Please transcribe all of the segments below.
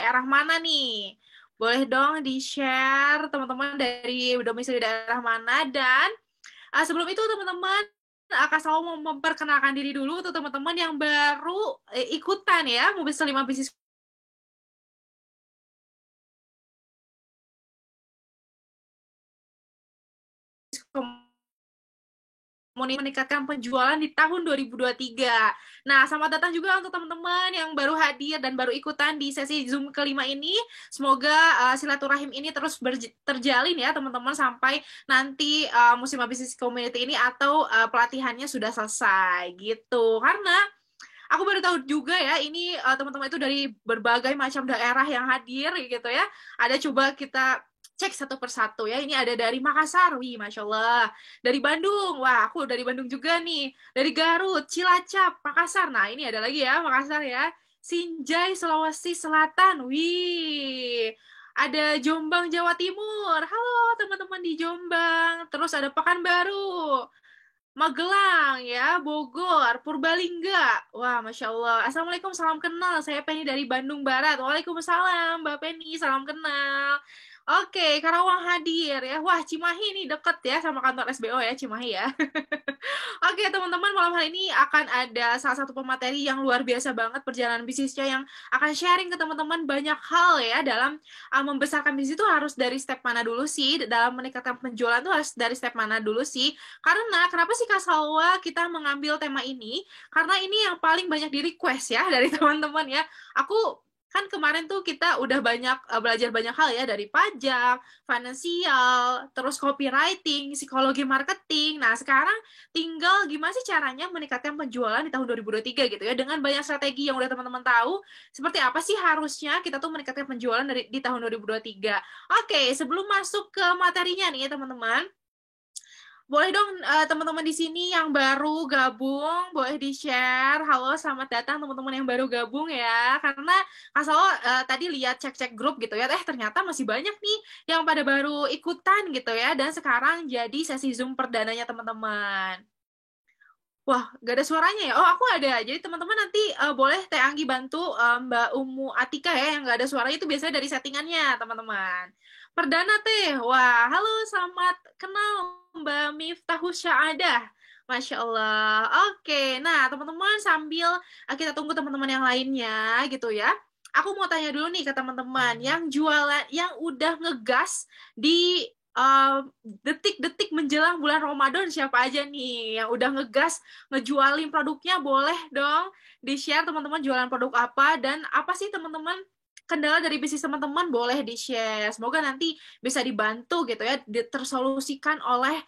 daerah mana nih? Boleh dong di-share teman-teman dari domisili daerah mana. Dan sebelum itu teman-teman, Kak Sawo mau memperkenalkan diri dulu untuk teman-teman yang baru ikutan ya, Mobil 5 Bisnis meningkatkan penjualan di tahun 2023. Nah, selamat datang juga untuk teman-teman yang baru hadir dan baru ikutan di sesi Zoom kelima ini. Semoga silaturahim ini terus terjalin ya teman-teman sampai nanti musim bisnis community ini atau pelatihannya sudah selesai gitu. Karena aku baru tahu juga ya, ini teman-teman itu dari berbagai macam daerah yang hadir gitu ya. Ada coba kita cek satu persatu ya. Ini ada dari Makassar, wih, Masya Allah. Dari Bandung, wah, aku dari Bandung juga nih. Dari Garut, Cilacap, Makassar. Nah, ini ada lagi ya, Makassar ya. Sinjai, Sulawesi Selatan, wih. Ada Jombang, Jawa Timur. Halo teman-teman di Jombang. Terus ada Pekanbaru. Magelang ya, Bogor, Purbalingga. Wah, Masya Allah. Assalamualaikum, salam kenal. Saya Penny dari Bandung Barat. Waalaikumsalam, Mbak Penny, salam kenal. Oke, Karawang hadir ya. Wah, Cimahi nih deket ya sama kantor SBO ya, Cimahi ya. Oke, teman-teman, malam hari ini akan ada salah satu pemateri yang luar biasa banget perjalanan bisnisnya yang akan sharing ke teman-teman banyak hal ya dalam membesarkan bisnis itu harus dari step mana dulu sih, dalam meningkatkan penjualan itu harus dari step mana dulu sih. Karena kenapa sih Kak Salwa kita mengambil tema ini? Karena ini yang paling banyak di request ya dari teman-teman ya. Aku kan kemarin tuh kita udah banyak belajar banyak hal ya dari pajak, finansial, terus copywriting, psikologi marketing. Nah, sekarang tinggal gimana sih caranya meningkatkan penjualan di tahun 2023 gitu ya, dengan banyak strategi yang udah teman-teman tahu, seperti apa sih harusnya kita tuh meningkatkan penjualan di tahun 2023. Oke, sebelum masuk ke materinya nih ya teman-teman, boleh dong teman-teman di sini yang baru gabung, boleh di-share. Halo, selamat datang teman-teman yang baru gabung ya. Karena Kak Salo tadi lihat cek-cek grup gitu ya, ternyata masih banyak nih yang pada baru ikutan gitu ya. Dan sekarang jadi sesi Zoom perdananya teman-teman. Wah, gak ada suaranya ya? Oh, aku ada. Jadi teman-teman nanti boleh Teh Anggi bantu Mbak Umu Atika ya, yang gak ada suaranya itu biasanya dari settingannya, teman-teman. Perdana Teh, wah, halo, selamat kenal Mbak Miftahus Syaadah. Masya Allah. Oke, nah teman-teman sambil kita tunggu teman-teman yang lainnya gitu ya. Aku mau tanya dulu nih ke teman-teman yang jualan, yang udah ngegas di detik-detik menjelang bulan Ramadan, siapa aja nih yang udah ngegas ngejualin produknya, boleh dong di-share teman-teman jualan produk apa dan apa sih teman-teman kendala dari bisnis teman-teman, boleh di-share. Semoga nanti bisa dibantu gitu ya, tersolusikan oleh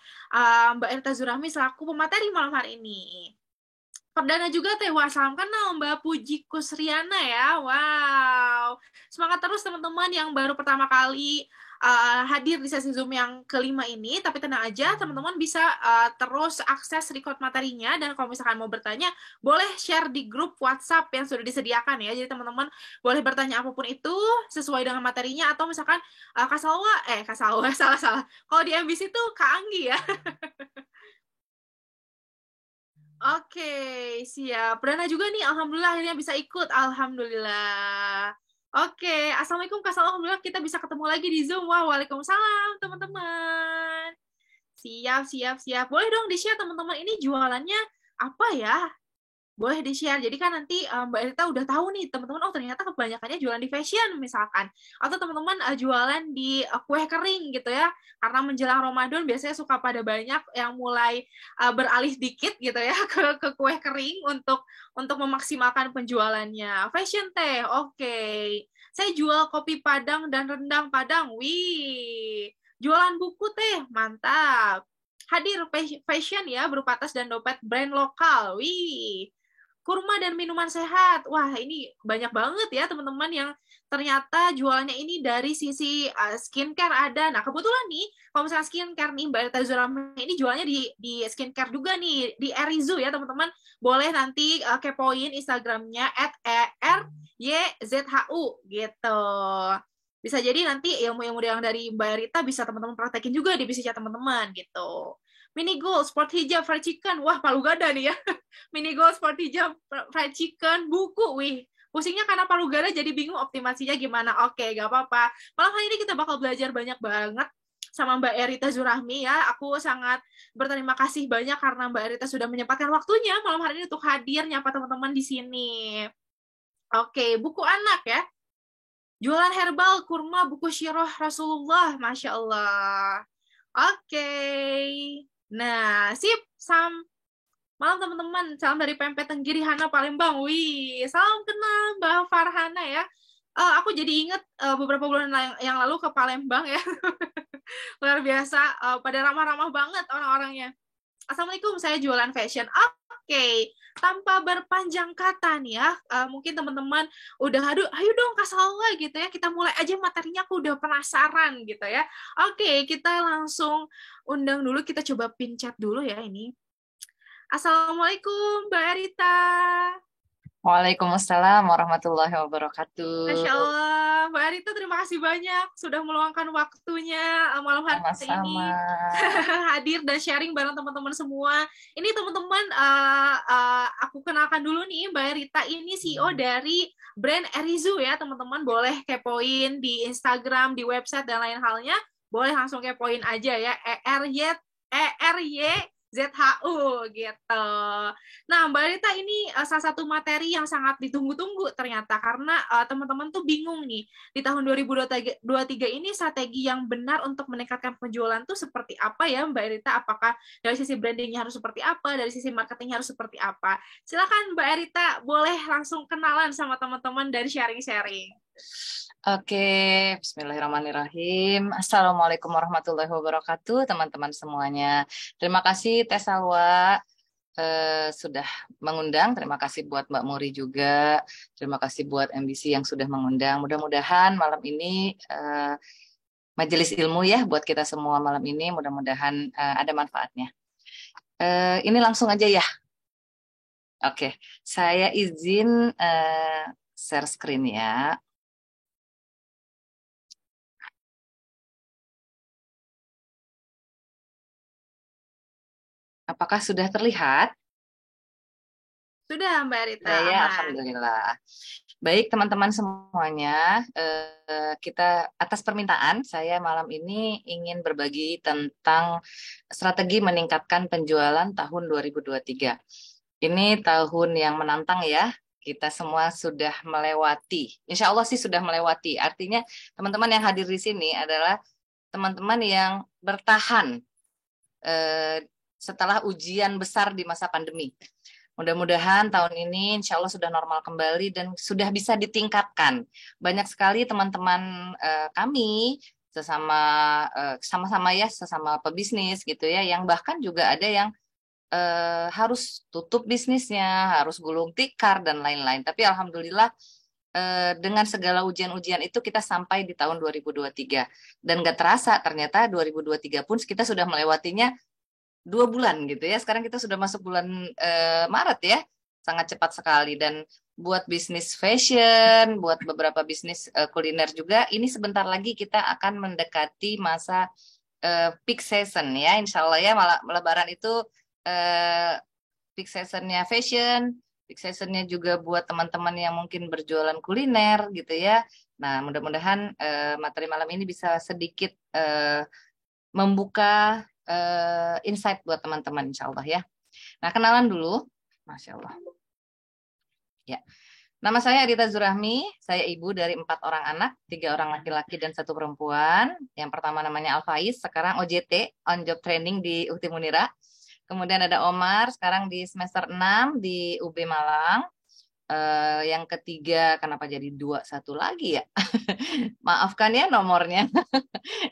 Mbak Erta Zurahmi selaku pemateri malam hari ini. Perdana juga Teh, wah salam kenal Mbak Puji Kusriana ya, wow. Semangat terus teman-teman yang baru pertama kali hadir di sesi Zoom yang kelima ini, tapi tenang aja teman-teman bisa terus akses record materinya, dan kalau misalkan mau bertanya, boleh share di grup WhatsApp yang sudah disediakan ya, jadi teman-teman boleh bertanya apapun itu sesuai dengan materinya, atau misalkan Kak Salwa, salah-salah, kalau di MBC itu Kak Anggi ya. Oke, siap. Perdana juga nih, Alhamdulillah akhirnya bisa ikut. Alhamdulillah. Oke, Assalamualaikum Kak Sal. Alhamdulillah kita bisa ketemu lagi di Zoom. Wah, waalaikumsalam teman-teman. Siap, siap, siap. Boleh dong di-share teman-teman, ini jualannya apa ya? Boleh di-share. Jadi kan nanti Mbak Erita udah tahu nih, teman-teman, oh ternyata kebanyakannya jualan di fashion misalkan. Atau teman-teman jualan di kue kering gitu ya. Karena menjelang Ramadan biasanya suka pada banyak yang mulai beralih dikit gitu ya ke kue kering untuk memaksimalkan penjualannya. Fashion teh, oke. Saya jual kopi Padang dan rendang Padang. Wih. Jualan buku teh, mantap. Hadir fashion ya, berupa tas dan dompet brand lokal. Wih. Kurma dan minuman sehat. Wah, ini banyak banget ya teman-teman yang ternyata jualannya ini dari sisi skincare ada. Nah, kebetulan nih, kalau misalnya skincare nih, Mbak Rita Zurami ini jualnya di skincare juga nih, di Erizu ya teman-teman. Boleh nanti kepoin Instagramnya @eryzhu gitu. Bisa jadi nanti ilmu-ilmu yang dari Mbak Rita bisa teman-teman praktekin juga di bisnisnya teman-teman gitu. Mini gold, sport hijab, fried chicken. Wah, palu gada nih ya. Mini gold, sport hijab, fried chicken, buku. Wih, Pusingnya karena paru gada jadi bingung optimasinya gimana. Oke, gak apa-apa. Malam hari ini kita bakal belajar banyak banget sama Mbak Erita Zurahmi ya. Aku sangat berterima kasih banyak karena Mbak Erita sudah menyempatkan waktunya malam hari ini untuk hadir nyapa teman-teman di sini. Oke, buku anak ya. Jualan herbal, kurma, buku syirah Rasulullah. Masya Allah. Oke. Nah, sip. Malam teman-teman. Salam dari PMP Tenggiri Hana Palembang. Wih, salam kenal Mbak Farhana ya. Aku jadi inget beberapa bulan yang lalu ke Palembang ya. Luar biasa. Pada ramah-ramah banget orang-orangnya. Assalamualaikum, saya jualan fashion. Oke, tanpa berpanjang kata nih ya, mungkin teman-teman udah ayo dong Kak Salwa gitu ya, kita mulai aja materinya, aku udah penasaran gitu ya. Oke, kita langsung undang dulu, kita coba pin chat dulu ya ini. Assalamualaikum Mbak Erita. Waalaikumsalam warahmatullahi Masya wabarakatuh. Allah, Mbak Arita terima kasih banyak sudah meluangkan waktunya malam hari Sama-sama. ini hadir dan sharing bareng teman-teman semua. Ini teman-teman, aku kenalkan dulu nih, Mbak Rita ini CEO dari brand Erizu ya, teman-teman boleh kepoin di Instagram, di website dan lain halnya, boleh langsung kepoin aja ya, ERYZHU gitu. Nah, Mbak Rita ini salah satu materi yang sangat ditunggu-tunggu ternyata karena teman-teman tuh bingung nih di tahun 2023 ini strategi yang benar untuk meningkatkan penjualan tuh seperti apa ya Mbak Rita? Apakah dari sisi brandingnya harus seperti apa, dari sisi marketingnya harus seperti apa? Silakan Mbak Rita boleh langsung kenalan sama teman-teman dan sharing-sharing. Oke, Bismillahirrahmanirrahim. Assalamualaikum warahmatullahi wabarakatuh, teman-teman semuanya. Terima kasih Teh Salwa sudah mengundang. Terima kasih buat Mbak Muri juga. Terima kasih buat MBC yang sudah mengundang. Mudah-mudahan malam ini majelis ilmu ya buat kita semua malam ini. Mudah-mudahan ada manfaatnya. Ini langsung aja ya. Oke, saya izin share screen ya. Apakah sudah terlihat? Sudah Mbak Rita, Ya, ya, aman. Alhamdulillah. Baik, teman-teman semuanya, kita atas permintaan saya malam ini ingin berbagi tentang strategi meningkatkan penjualan tahun 2023. Ini tahun yang menantang ya. Kita semua sudah melewati. Insya Allah sih sudah melewati. Artinya teman-teman yang hadir di sini adalah teman-teman yang bertahan setelah ujian besar di masa pandemi. Mudah-mudahan tahun ini insya Allah sudah normal kembali dan sudah bisa ditingkatkan. Banyak sekali teman-teman kami sesama sama-sama ya sesama pebisnis gitu ya, yang bahkan juga ada yang harus tutup bisnisnya, harus gulung tikar dan lain-lain. Tapi alhamdulillah dengan segala ujian-ujian itu kita sampai di tahun 2023 dan gak terasa ternyata 2023 pun kita sudah melewatinya 2 bulan gitu ya. Sekarang kita sudah masuk bulan Maret ya, sangat cepat sekali. Dan buat bisnis fashion, buat beberapa bisnis kuliner juga, ini sebentar lagi kita akan mendekati masa peak season ya, insya Allah ya. Malah Lebaran itu peak seasonnya fashion, peak seasonnya juga buat teman-teman yang mungkin berjualan kuliner gitu ya. Nah, mudah-mudahan materi malam ini bisa sedikit membuka insight buat teman-teman insya Allah ya. Nah, kenalan dulu. Masya Allah. Ya. Nama saya Adita Zurahmi, saya ibu dari 4 orang anak, 3 orang laki-laki dan 1 perempuan. Yang pertama namanya Alfaiz, sekarang OJT, on job training di Ukti Munira. Kemudian ada Omar, sekarang di semester 6 di UB Malang. Yang ketiga, kenapa jadi 2-1 lagi ya? Maafkan ya nomornya.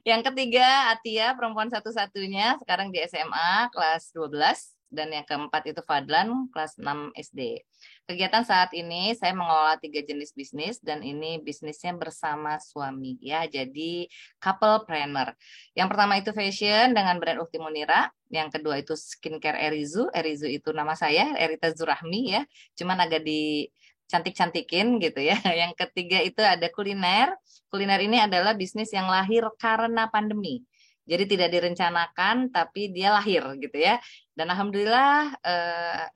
Yang ketiga, Atia, perempuan satu-satunya, sekarang di SMA, kelas 12. Dan yang keempat itu Fadlan, kelas 6 SD. Kegiatan saat ini, saya mengelola 3 jenis bisnis, dan ini bisnisnya bersama suami. Ya, jadi couplepreneur. Yang pertama itu fashion dengan brand Ukti Munira. Yang kedua itu skincare Erizu. Erizu itu nama saya, Erita Zurahmi ya. Cuman agak di cantik-cantikin gitu ya. Yang ketiga itu ada kuliner. Kuliner ini adalah bisnis yang lahir karena pandemi. Jadi tidak direncanakan tapi dia lahir gitu ya. Dan alhamdulillah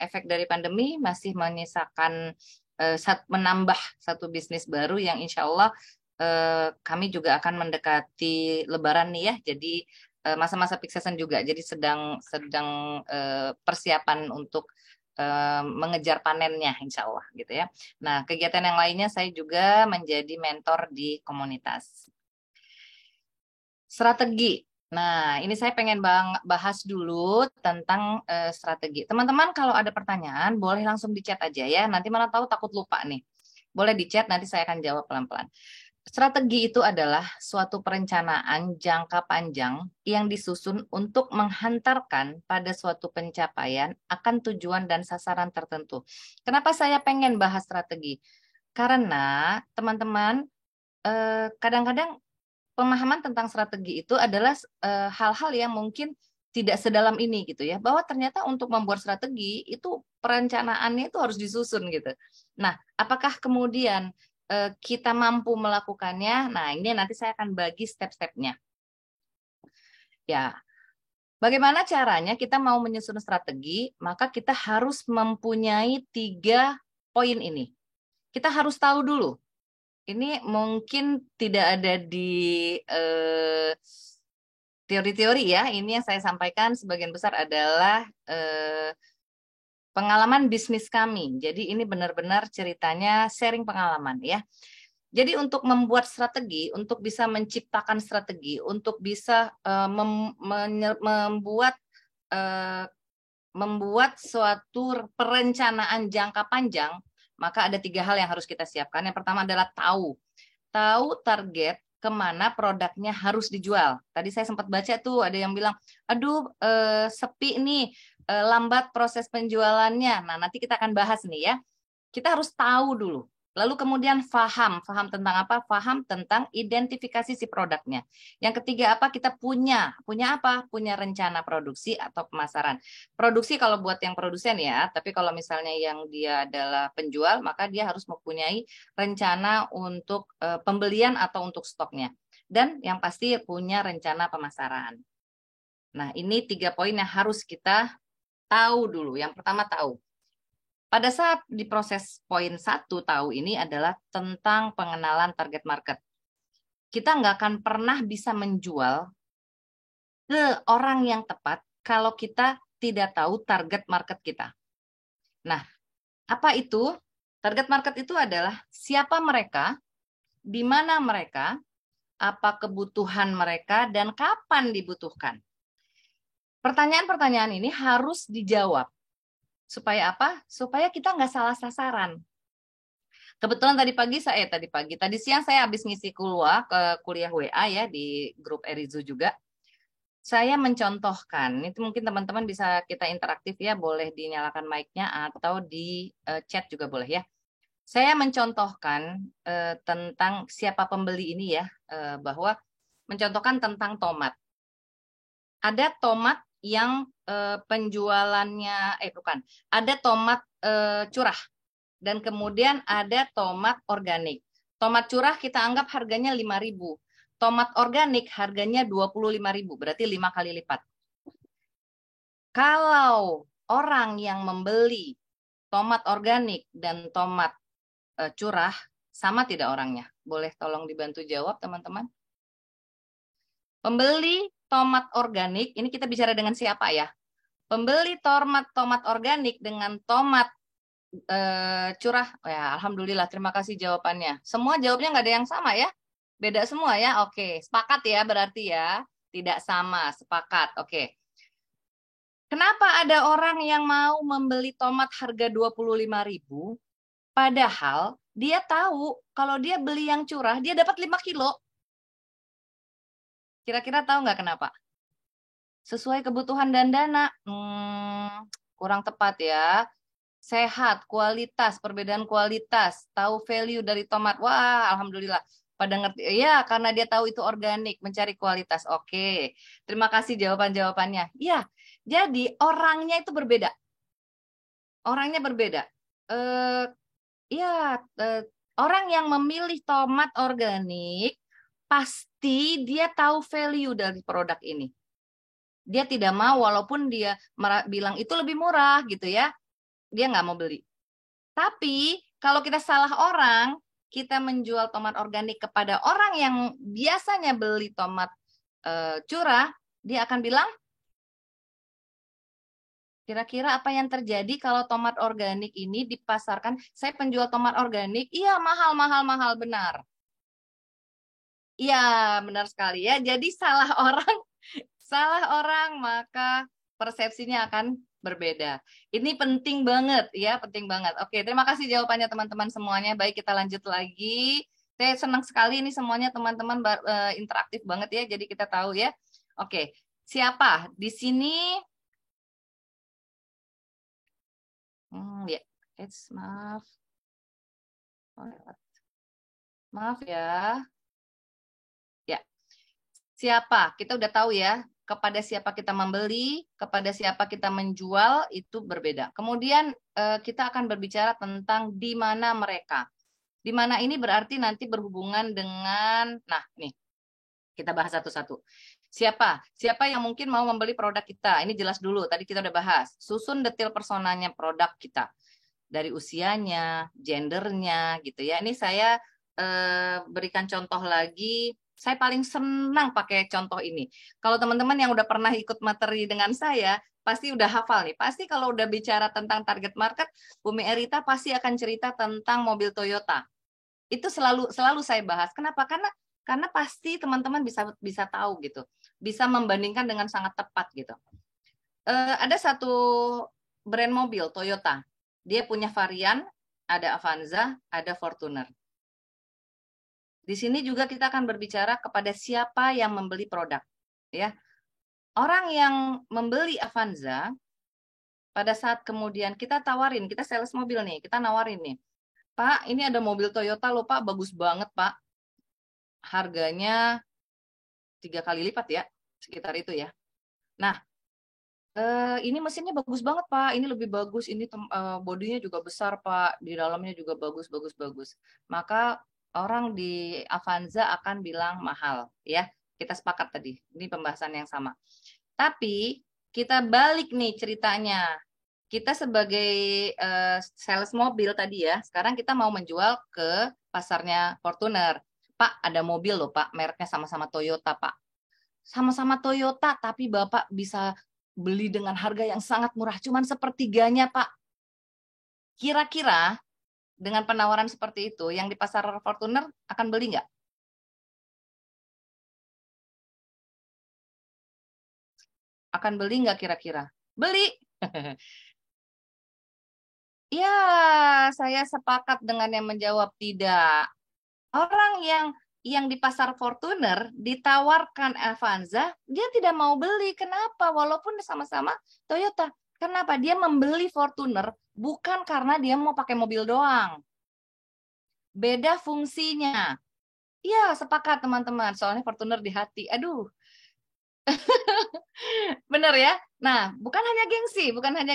efek dari pandemi masih menyisakan menambah satu bisnis baru yang insya Allah kami juga akan mendekati Lebaran nih ya. Jadi masa-masa peak season juga. Jadi sedang persiapan untuk mengejar panennya insya Allah gitu ya. Nah, kegiatan yang lainnya saya juga menjadi mentor di komunitas. Strategi. Nah, ini saya pengen bahas dulu tentang strategi. Teman-teman kalau ada pertanyaan boleh langsung di chat aja ya. Nanti mana tahu takut lupa nih. Boleh di chat, nanti saya akan jawab pelan-pelan. Strategi itu adalah suatu perencanaan jangka panjang yang disusun untuk menghantarkan pada suatu pencapaian akan tujuan dan sasaran tertentu. Kenapa saya pengen bahas strategi? Karena teman-teman kadang-kadang pemahaman tentang strategi itu adalah hal-hal yang mungkin tidak sedalam ini gitu ya, bahwa ternyata untuk membuat strategi itu perencanaannya itu harus disusun gitu. Nah, apakah kemudian kita mampu melakukannya? Nah, ini nanti saya akan bagi step-stepnya. Ya, bagaimana caranya kita mau menyusun strategi? Maka kita harus mempunyai 3 poin ini. Kita harus tahu dulu. Ini mungkin tidak ada di teori-teori ya. Ini yang saya sampaikan sebagian besar adalah pengalaman bisnis kami. Jadi ini benar-benar ceritanya sharing pengalaman ya. Jadi untuk membuat strategi, untuk bisa menciptakan strategi, untuk bisa membuat suatu perencanaan jangka panjang, maka ada 3 hal yang harus kita siapkan. Yang pertama adalah tahu target kemana produknya harus dijual. Tadi saya sempat baca tuh ada yang bilang, aduh sepi nih, lambat proses penjualannya. Nah, nanti kita akan bahas nih ya. Kita harus tahu dulu. Lalu kemudian paham tentang apa? Paham tentang identifikasi si produknya. Yang ketiga apa? Kita punya apa? Punya rencana produksi atau pemasaran. Produksi kalau buat yang produsen ya, tapi kalau misalnya yang dia adalah penjual, maka dia harus mempunyai rencana untuk pembelian atau untuk stoknya. Dan yang pasti punya rencana pemasaran. Nah, ini 3 poin yang harus kita tahu dulu. Yang pertama tahu. Pada saat di proses poin 1 tahu ini adalah tentang pengenalan target market. Kita nggak akan pernah bisa menjual ke orang yang tepat kalau kita tidak tahu target market kita. Nah, apa itu? Target market itu adalah siapa mereka, di mana mereka, apa kebutuhan mereka, dan kapan dibutuhkan. Pertanyaan-pertanyaan ini harus dijawab. Supaya apa? Supaya kita nggak salah sasaran. Kebetulan tadi siang saya habis ngisi kuliah WA ya di grup Erizu juga. Saya mencontohkan, itu mungkin teman-teman bisa kita interaktif ya, boleh dinyalakan mic-nya atau di chat juga boleh ya. Saya mencontohkan tentang siapa pembeli ini ya, bahwa mencontohkan tentang tomat. Ada tomat yang penjualannya ada tomat curah dan kemudian ada tomat organik. Tomat curah kita anggap harganya 5.000. Tomat organik harganya 25.000, berarti 5 kali lipat. Kalau orang yang membeli tomat organik dan tomat curah sama tidak orangnya? Boleh tolong dibantu jawab teman-teman? Pembeli tomat organik, ini kita bicara dengan siapa ya? Pembeli tomat organik dengan tomat curah, ya alhamdulillah, terima kasih jawabannya. Semua jawabnya nggak ada yang sama ya? Beda semua ya? Oke, sepakat ya berarti ya? Tidak sama, sepakat. Oke. Kenapa ada orang yang mau membeli tomat harga 25.000, padahal dia tahu kalau dia beli yang curah, dia dapat 5 kilo. Kira-kira tahu nggak kenapa? Sesuai kebutuhan dan dana. Kurang tepat ya. Sehat, kualitas, perbedaan kualitas, tahu value dari tomat. Wah, alhamdulillah. Pada ngerti. Ya, karena dia tahu itu organik, mencari kualitas. Oke. Terima kasih jawabannya. Ya, jadi orangnya itu berbeda. Orangnya berbeda. Orang yang memilih tomat organik, pasti dia tahu value dari produk ini. Dia tidak mau, walaupun dia bilang itu lebih murah gitu ya, dia nggak mau beli. Tapi kalau kita salah orang, kita menjual tomat organik kepada orang yang biasanya beli tomat curah, dia akan bilang, kira-kira apa yang terjadi kalau tomat organik ini dipasarkan, saya penjual tomat organik, iya mahal, mahal, mahal, benar. Iya, benar sekali ya. Jadi salah orang maka persepsinya akan berbeda. Ini penting banget ya, penting banget. Oke, terima kasih jawabannya teman-teman semuanya. Baik, kita lanjut lagi. Saya senang sekali ini semuanya teman-teman interaktif banget ya. Jadi kita tahu ya. Oke, siapa di sini? Ya, maaf. Maaf ya. Ya, siapa? Kita udah tahu ya, kepada siapa kita membeli, kepada siapa kita menjual, itu berbeda. Kemudian kita akan berbicara tentang di mana mereka. Di mana ini berarti nanti berhubungan dengan, nah nih, kita bahas satu-satu. Siapa? Siapa yang mungkin mau membeli produk kita? Ini jelas dulu, tadi kita udah bahas. Susun detail personanya produk kita. Dari usianya, gendernya gitu ya. Ini saya berikan contoh lagi. Saya paling senang pakai contoh ini. Kalau teman-teman yang udah pernah ikut materi dengan saya, pasti udah hafal nih. Pasti kalau udah bicara tentang target market, Bumi Erita pasti akan cerita tentang mobil Toyota. Itu selalu saya bahas. Kenapa? Karena pasti teman-teman bisa tahu gitu. Bisa membandingkan dengan sangat tepat gitu. Ada satu brand mobil Toyota. Dia punya varian, ada Avanza, ada Fortuner. Di sini juga kita akan berbicara kepada siapa yang membeli produk, ya. Orang yang membeli Avanza, pada saat kemudian kita tawarin, kita sales mobil nih, kita nawarin nih, Pak, ini ada mobil Toyota loh Pak, bagus banget Pak. Harganya 3 kali lipat ya, sekitar itu ya. Nah, ini mesinnya bagus banget Pak, ini lebih bagus, ini bodinya juga besar Pak, di dalamnya juga bagus. Maka orang di Avanza akan bilang mahal, ya. Kita sepakat tadi, ini pembahasan yang sama. Tapi kita balik nih ceritanya. Kita sebagai sales mobil tadi ya, sekarang kita mau menjual ke pasarnya Fortuner. Pak, ada mobil loh Pak, mereknya sama-sama Toyota Pak. Sama-sama Toyota, tapi Bapak bisa beli dengan harga yang sangat murah, cuman sepertiganya Pak. Kira-kira dengan penawaran seperti itu, yang di pasar Fortuner akan beli nggak? Akan beli nggak kira-kira? Beli. Ya, saya sepakat dengan yang menjawab tidak. Orang yang di pasar Fortuner ditawarkan Avanza, dia tidak mau beli. Kenapa? Walaupun sama-sama Toyota. Kenapa? Dia membeli Fortuner bukan karena dia mau pakai mobil doang. Beda fungsinya. Ya, sepakat teman-teman. Soalnya Fortuner di hati. Aduh. Benar ya? Nah, bukan hanya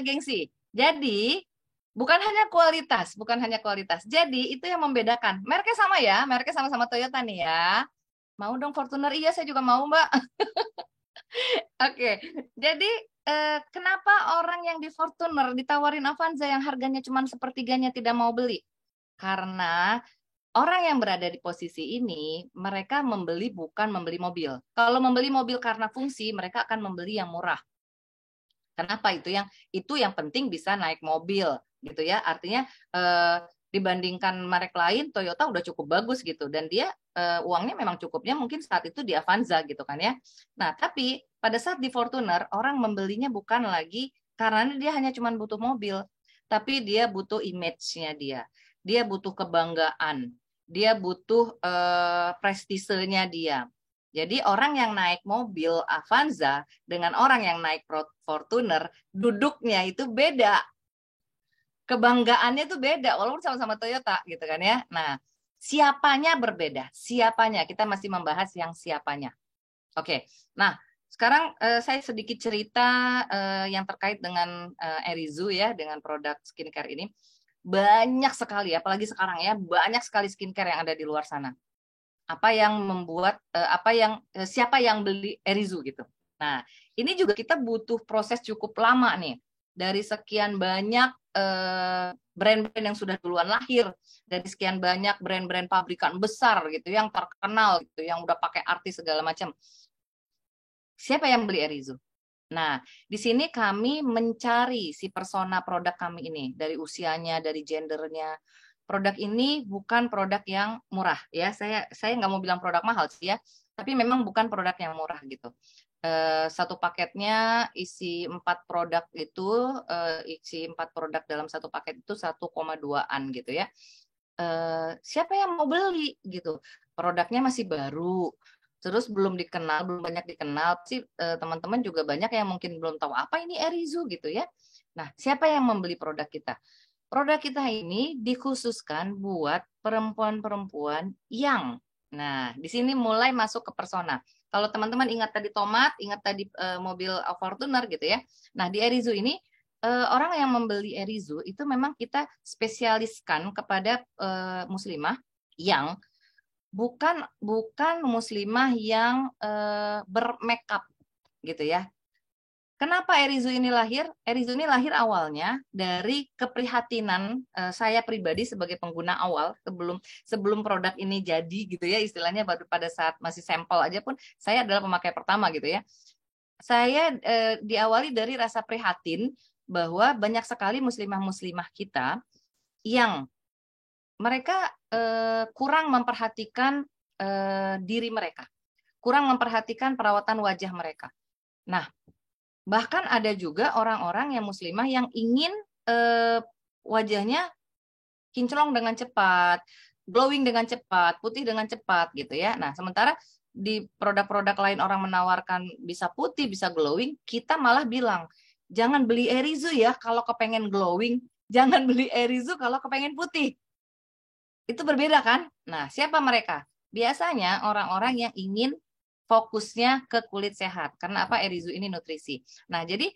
gengsi. Jadi, bukan hanya kualitas. Jadi, itu yang membedakan. Mereknya sama ya, mereknya sama-sama Toyota nih ya. Mau dong Fortuner? Iya, saya juga mau, Mbak. Oke, jadi kenapa orang yang di Fortuner ditawarin Avanza yang harganya cuma sepertiganya tidak mau beli? Karena orang yang berada di posisi ini, mereka bukan membeli mobil. Kalau membeli mobil karena fungsi, mereka akan membeli yang murah. Kenapa? Itu yang penting bisa naik mobil, gitu ya. Artinya dibandingkan merek lain, Toyota udah cukup bagus gitu, dan dia uangnya memang cukupnya mungkin saat itu di Avanza gitu kan ya. Nah, tapi pada saat di Fortuner, orang membelinya bukan lagi karena dia hanya cuma butuh mobil, tapi dia butuh image-nya dia butuh kebanggaan, dia butuh prestisenya dia. Jadi orang yang naik mobil Avanza dengan orang yang naik Fortuner, duduknya itu beda. Kebanggaannya itu beda, walaupun sama-sama Toyota gitu kan ya. Nah, siapanya berbeda. Siapanya, kita masih membahas yang siapanya. Oke, nah sekarang saya sedikit cerita yang terkait dengan Erizu ya, dengan produk skincare ini. Banyak sekali, apalagi sekarang ya, banyak sekali skincare yang ada di luar sana. Apa yang membuat siapa yang beli Erizu gitu. Nah, ini juga kita butuh proses cukup lama nih. dari sekian banyak brand-brand yang sudah duluan lahir, dari sekian banyak brand-brand pabrikan besar gitu yang terkenal gitu, yang udah pakai artis segala macam. Siapa yang beli Erizu? Nah, di sini kami mencari si persona produk kami ini, dari usianya, dari gendernya. Produk ini bukan produk yang murah ya. Saya nggak mau bilang produk mahal sih ya, tapi memang bukan produk yang murah gitu. Satu paketnya isi 4 produk itu, isi 4 produk dalam satu paket itu 1,2-an gitu ya. Siapa yang mau beli gitu? Produknya masih baru, terus belum dikenal, belum banyak dikenal sih, teman-teman juga banyak yang mungkin belum tahu apa ini Erizu gitu ya. Nah, siapa yang membeli produk kita? Produk kita ini dikhususkan buat perempuan-perempuan yang, nah di sini mulai masuk ke persona. Kalau teman-teman ingat tadi tomat, ingat tadi mobil Fortuner gitu ya. Nah di Erizu ini orang yang membeli Erizu itu memang kita spesialiskan kepada muslimah yang bukan muslimah yang bermakeup gitu ya. Kenapa Erizu ini lahir? Erizu ini lahir awalnya dari keprihatinan saya pribadi sebagai pengguna awal sebelum produk ini jadi gitu ya, istilahnya baru pada saat masih sampel aja pun saya adalah pemakai pertama gitu ya. Saya diawali dari rasa prihatin bahwa banyak sekali muslimah-muslimah kita yang mereka kurang memperhatikan diri mereka, kurang memperhatikan perawatan wajah mereka. Nah, bahkan ada juga orang-orang yang muslimah yang ingin wajahnya kinclong dengan cepat, glowing dengan cepat, putih dengan cepat gitu ya. Nah, sementara di produk-produk lain orang menawarkan bisa putih, bisa glowing, kita malah bilang, jangan beli Erizu ya kalau kepengen glowing, jangan beli Erizu kalau kepengen putih. Itu berbeda kan? Nah, siapa mereka? Biasanya orang-orang yang ingin fokusnya ke kulit sehat. Karena apa? Erizu ini nutrisi. Nah, jadi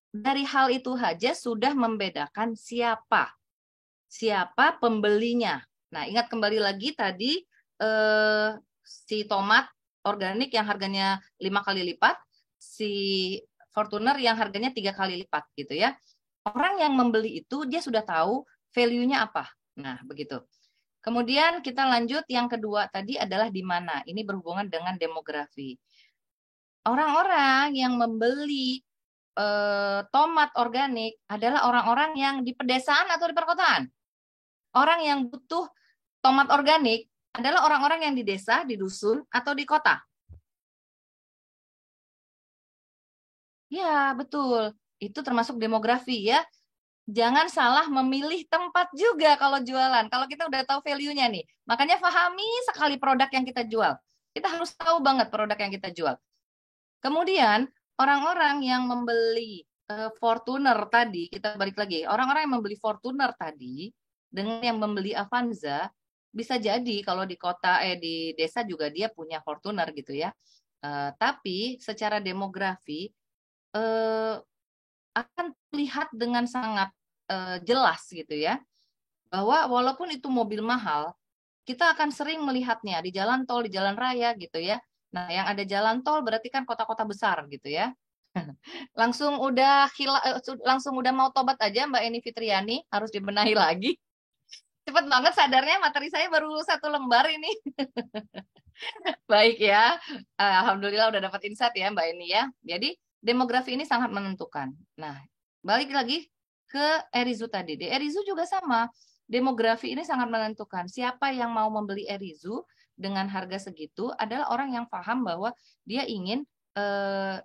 dari hal itu saja sudah membedakan siapa pembelinya. Nah, ingat kembali lagi tadi si tomat organik yang harganya 5 kali lipat, si Fortuner yang harganya 3 kali lipat gitu ya. Orang yang membeli itu dia sudah tahu value-nya apa. Nah, begitu. Kemudian kita lanjut, yang kedua tadi adalah di mana. Ini berhubungan dengan demografi. Orang-orang yang membeli tomat organik adalah orang-orang yang di pedesaan atau di perkotaan. Orang yang butuh tomat organik adalah orang-orang yang di desa, di dusun, atau di kota. Ya, betul. Itu termasuk demografi ya. Jangan salah memilih tempat juga kalau jualan. Kalau kita udah tahu value-nya nih. Makanya pahami sekali produk yang kita jual. Kita harus tahu banget produk yang kita jual. Kemudian, orang-orang yang membeli Fortuner tadi, kita balik lagi. Orang-orang yang membeli Fortuner tadi, dengan yang membeli Avanza, bisa jadi kalau di kota, di desa juga dia punya Fortuner gitu ya. Tapi secara demografi, akan terlihat dengan sangat jelas gitu ya, bahwa walaupun itu mobil mahal, kita akan sering melihatnya di jalan tol, di jalan raya gitu ya. Nah, yang ada jalan tol berarti kan kota-kota besar gitu ya. Langsung udah mau tobat aja Mbak Eni Fitriani, harus dibenahi lagi. Cepet banget sadarnya, materi saya baru 1 lembar ini. Baik ya, alhamdulillah udah dapat insight ya Mbak Eni ya. Jadi demografi ini sangat menentukan. Nah, balik lagi ke Erizu tadi. Di Erizu juga sama. Demografi ini sangat menentukan. Siapa yang mau membeli Erizu dengan harga segitu adalah orang yang paham bahwa dia ingin,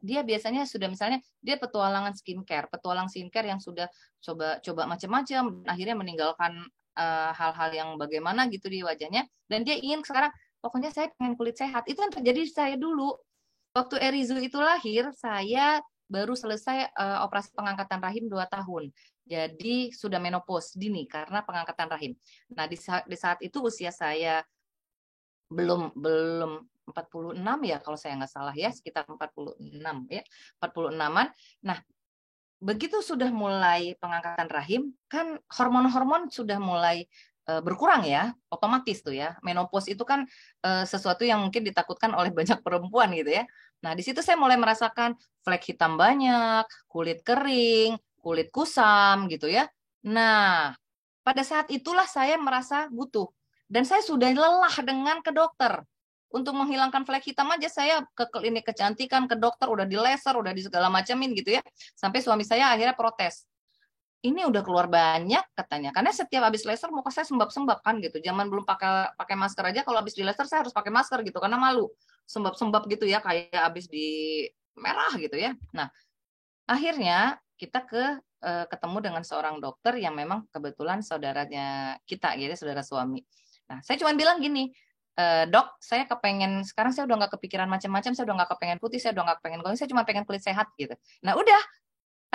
dia biasanya sudah misalnya dia petualang skincare yang sudah coba macam-macam, akhirnya meninggalkan hal-hal yang bagaimana gitu di wajahnya, dan dia ingin sekarang, pokoknya saya pengen kulit sehat. Itu yang terjadi di saya dulu. Waktu Erizu itu lahir, saya baru selesai operasi pengangkatan rahim 2 tahun. Jadi sudah menopause dini karena pengangkatan rahim. Nah, di saat itu usia saya belum 46 ya kalau saya nggak salah ya, sekitar 46 ya, 46-an. Nah, begitu sudah mulai pengangkatan rahim, kan hormon-hormon sudah mulai berkurang ya, otomatis tuh ya. Menopause itu kan sesuatu yang mungkin ditakutkan oleh banyak perempuan gitu ya. Nah, di situ saya mulai merasakan flek hitam banyak, kulit kering, kulit kusam gitu ya. Nah, pada saat itulah saya merasa butuh. Dan saya sudah lelah dengan ke dokter. Untuk menghilangkan flek hitam aja saya ke klinik kecantikan, ke dokter, udah di laser, udah di segala macamin gitu ya. Sampai suami saya akhirnya protes. Ini udah keluar banyak katanya. Karena setiap habis laser muka saya sembab-sembab kan gitu. Zaman belum pakai pakai masker aja, kalau habis di laser saya harus pakai masker gitu karena malu. Sembab-sembab gitu ya, kayak habis di merah gitu ya. Nah, akhirnya kita ketemu dengan seorang dokter yang memang kebetulan saudaranya kita gitu, saudara suami. Nah, saya cuma bilang gini, dok, saya kepengen, sekarang saya udah nggak kepikiran macam-macam, saya udah nggak kepengen putih, saya udah nggak pengen glowing, saya cuma pengen kulit sehat gitu. Nah, udah,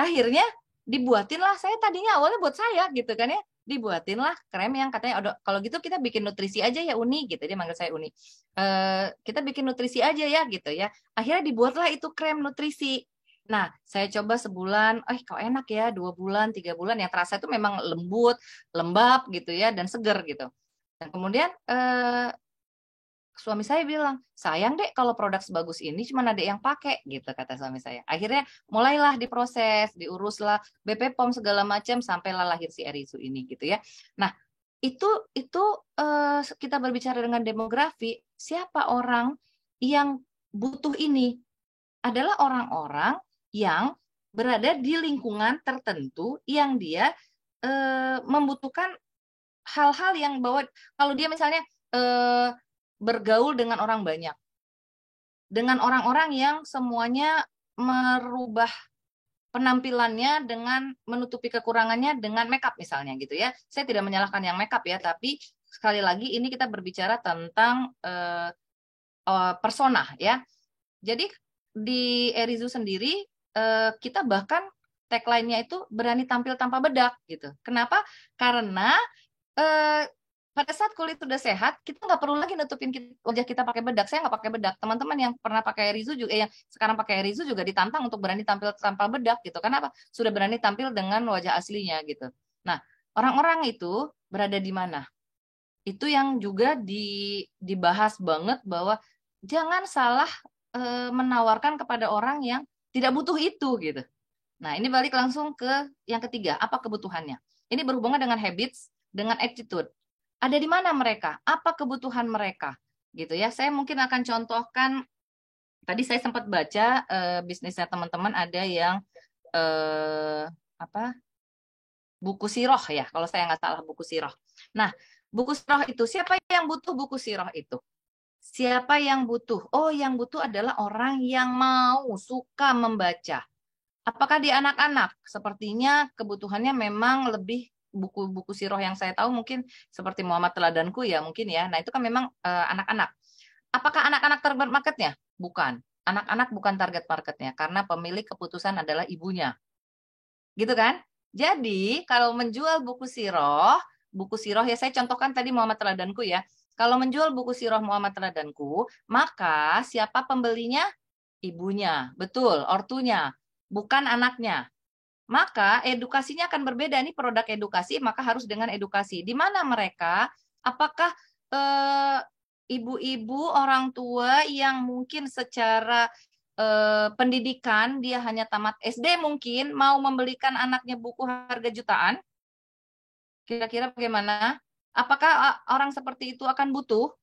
akhirnya dibuatin lah, saya tadinya awalnya buat saya gitu kan ya, dibuatin lah krem yang katanya, kalau gitu kita bikin nutrisi aja ya Uni gitu, dia manggil saya Uni. Kita bikin nutrisi aja ya gitu ya. Akhirnya dibuatlah itu krem nutrisi. Nah, saya coba sebulan, kok enak ya, 2 bulan, 3 bulan, yang terasa itu memang lembut, lembab gitu ya, dan seger gitu. Dan kemudian suami saya bilang, sayang deh kalau produk sebagus ini cuma ada yang pakai gitu, kata suami saya. Akhirnya mulailah diproses, diuruslah BP POM segala macam sampailah lahir si Erizu ini gitu ya. Nah, itu kita berbicara dengan demografi, siapa orang yang butuh ini? Adalah orang-orang yang berada di lingkungan tertentu yang dia membutuhkan hal-hal yang bahwa kalau dia misalnya bergaul dengan orang banyak, dengan orang-orang yang semuanya merubah penampilannya dengan menutupi kekurangannya dengan makeup misalnya gitu ya. Saya tidak menyalahkan yang makeup ya, tapi sekali lagi ini kita berbicara tentang persona ya. Jadi di Erizu sendiri kita bahkan tagline-nya itu berani tampil tanpa bedak gitu. Kenapa? Karena pada saat kulit sudah sehat, kita nggak perlu lagi nutupin wajah kita pakai bedak. Saya nggak pakai bedak. Teman-teman yang pernah pakai Erizu juga, yang sekarang pakai Erizu juga ditantang untuk berani tampil tanpa bedak gitu. Kenapa? Sudah berani tampil dengan wajah aslinya gitu. Nah, orang-orang itu berada di mana? Itu yang juga dibahas banget bahwa jangan salah menawarkan kepada orang yang tidak butuh itu gitu. Nah, ini balik langsung ke yang ketiga, apa kebutuhannya? Ini berhubungan dengan habits, dengan attitude. Ada di mana mereka? Apa kebutuhan mereka? Gitu ya. Saya mungkin akan contohkan, tadi saya sempat baca bisnisnya teman-teman ada yang buku siroh ya, kalau saya nggak salah buku siroh. Nah, buku siroh itu, siapa yang butuh buku siroh itu? Siapa yang butuh? Oh, yang butuh adalah orang yang mau, suka membaca. Apakah di anak-anak? Sepertinya kebutuhannya memang lebih buku-buku siroh yang saya tahu mungkin seperti Muhammad Teladanku ya mungkin ya. Nah, itu kan memang anak-anak. Apakah anak-anak target marketnya? Bukan. Anak-anak bukan target marketnya karena pemilik keputusan adalah ibunya. Gitu kan? Jadi, kalau menjual buku siroh ya saya contohkan tadi Muhammad Teladanku ya. Kalau menjual buku siroh Muhammad Teladanku, maka siapa pembelinya? Ibunya. Betul, ortunya, bukan anaknya. Maka edukasinya akan berbeda. Ini produk edukasi, maka harus dengan edukasi. Di mana mereka? Apakah ibu-ibu, orang tua yang mungkin secara pendidikan dia hanya tamat SD mungkin mau membelikan anaknya buku harga jutaan? Kira-kira bagaimana? Apakah orang seperti itu akan butuh?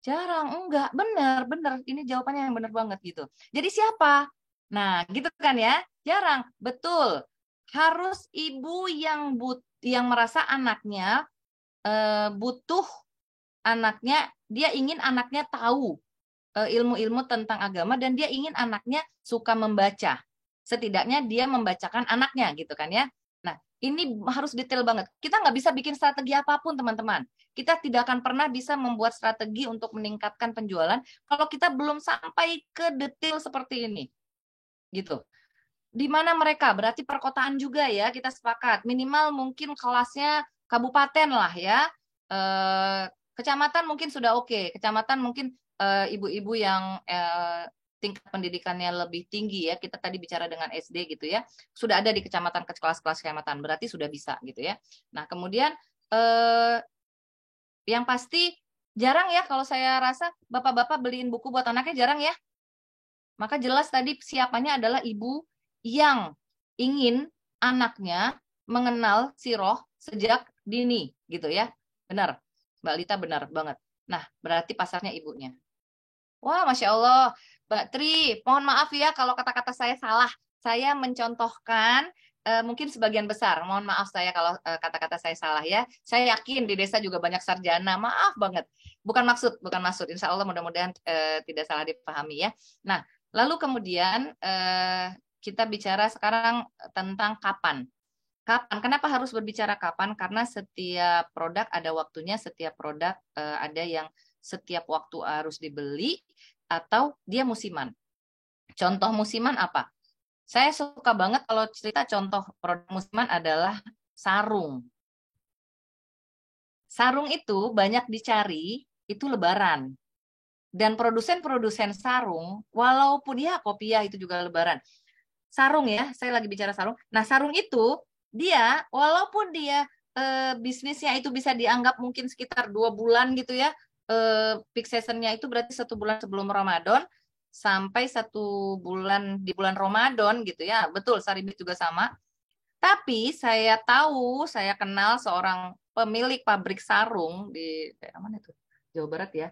Jarang, enggak, benar. Ini jawabannya yang benar banget gitu. Jadi siapa? Nah, gitu kan ya? Jarang, betul. Harus ibu yang merasa anaknya butuh, anaknya, dia ingin anaknya tahu ilmu-ilmu tentang agama dan dia ingin anaknya suka membaca. Setidaknya dia membacakan anaknya gitu kan ya. Nah, ini harus detail banget. Kita nggak bisa bikin strategi apapun teman-teman. Kita tidak akan pernah bisa membuat strategi untuk meningkatkan penjualan kalau kita belum sampai ke detail seperti ini. Gitu. Di mana mereka? Berarti perkotaan juga ya, kita sepakat. Minimal mungkin kelasnya kabupaten lah ya. Kecamatan mungkin sudah oke. Kecamatan mungkin ibu-ibu yang tingkat pendidikannya lebih tinggi ya. Kita tadi bicara dengan SD gitu ya. Sudah ada di kecamatan, ke kelas-kelas kecamatan. Berarti sudah bisa gitu ya. Nah, kemudian yang pasti jarang ya kalau saya rasa bapak-bapak beliin buku buat anaknya, jarang ya. Maka jelas tadi siapanya adalah ibu yang ingin anaknya mengenal siroh sejak dini, gitu ya. Benar, Mbak Lita, benar banget. Nah, berarti pasarnya ibunya. Wah, Masya Allah. Mbak Tri, mohon maaf ya kalau kata-kata saya salah. Saya mencontohkan mungkin sebagian besar. Mohon maaf saya kalau kata-kata saya salah ya. Saya yakin di desa juga banyak sarjana. Maaf banget. Bukan maksud, bukan maksud. Insya Allah mudah-mudahan tidak salah dipahami ya. Nah, lalu kemudian kita bicara sekarang tentang kapan. Kapan? Kenapa harus berbicara kapan? Karena setiap produk ada waktunya, setiap produk ada yang setiap waktu harus dibeli atau dia musiman. Contoh musiman apa? Saya suka banget kalau cerita contoh produk musiman adalah sarung. Sarung itu banyak dicari, itu Lebaran. Dan produsen-produsen sarung, walaupun ya kopiah itu juga Lebaran. Sarung ya, saya lagi bicara sarung. Nah, sarung itu dia walaupun dia bisnisnya itu bisa dianggap mungkin sekitar 2 bulan gitu ya, peak seasonnya itu berarti 1 bulan sebelum Ramadan sampai 1 bulan di bulan Ramadan gitu ya, betul Saribit juga sama. Tapi saya tahu, saya kenal seorang pemilik pabrik sarung di daerah mana itu, Jawa Barat ya.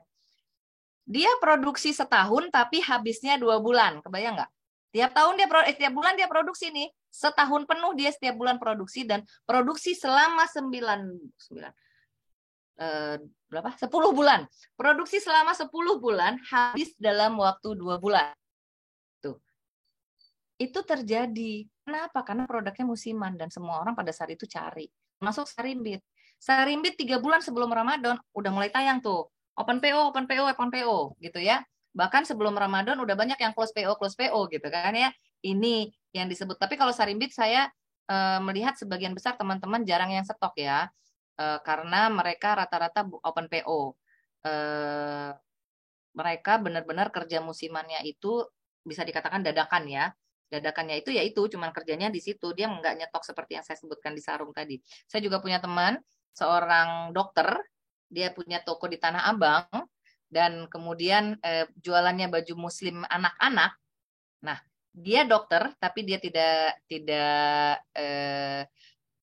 Dia produksi setahun tapi habisnya 2 bulan, kebayang nggak? Tiap tahun tiap bulan dia produksi nih. Setahun penuh dia setiap bulan produksi dan produksi selama 10 bulan. Produksi selama 10 bulan habis dalam waktu 2 bulan. Tuh. Itu terjadi. Kenapa? Karena produknya musiman dan semua orang pada saat itu cari. Masuk Sarimbit. Sarimbit 3 bulan sebelum Ramadan udah mulai tayang tuh. Open PO, open PO, open PO gitu ya. Bahkan sebelum Ramadan udah banyak yang close PO gitu kan ya. Ini yang disebut. Tapi kalau Sarimbit saya melihat sebagian besar teman-teman jarang yang stok ya. Karena mereka rata-rata open PO. Mereka benar-benar kerja musimannya itu bisa dikatakan dadakan ya. Dadakannya itu ya itu cuman kerjanya di situ, dia nggak nyetok seperti yang saya sebutkan di sarung tadi. Saya juga punya teman seorang dokter, dia punya toko di Tanah Abang dan kemudian jualannya baju muslim anak-anak. Nah, dia dokter tapi dia tidak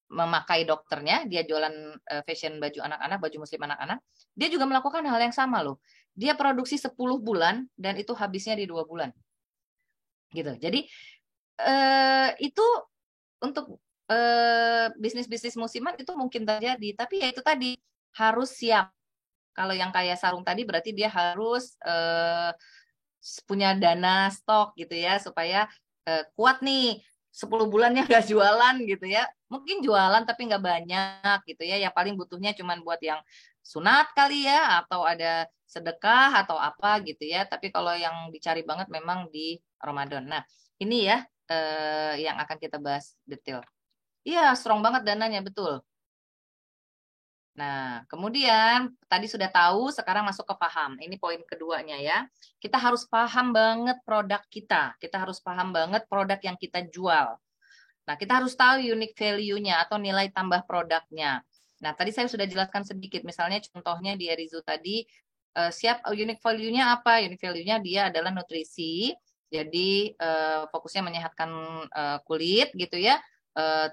memakai dokternya, dia jualan fashion baju anak-anak, baju muslim anak-anak. Dia juga melakukan hal yang sama loh. Dia produksi 10 bulan dan itu habisnya di 2 bulan. Gitu. Jadi itu untuk bisnis-bisnis musiman itu mungkin terjadi, tapi ya itu tadi harus siap. Kalau yang kayak sarung tadi berarti dia harus punya dana stok gitu ya supaya kuat nih 10 bulannya nggak jualan gitu ya. Mungkin jualan tapi nggak banyak gitu ya. Ya paling butuhnya cuma buat yang sunat kali ya atau ada sedekah atau apa gitu ya. Tapi kalau yang dicari banget memang di Ramadan. Nah, ini ya yang akan kita bahas detail. Iya, strong banget dananya, betul. Nah, kemudian tadi sudah tahu, sekarang masuk ke paham. Ini poin keduanya ya. Kita harus paham banget produk kita. Kita harus paham banget produk yang kita jual. Nah, kita harus tahu unique value-nya atau nilai tambah produknya. Nah, tadi saya sudah jelaskan sedikit. Misalnya contohnya di Erizu tadi, siap unique value-nya apa? Unique value-nya dia adalah nutrisi. Jadi fokusnya menyehatkan kulit gitu ya,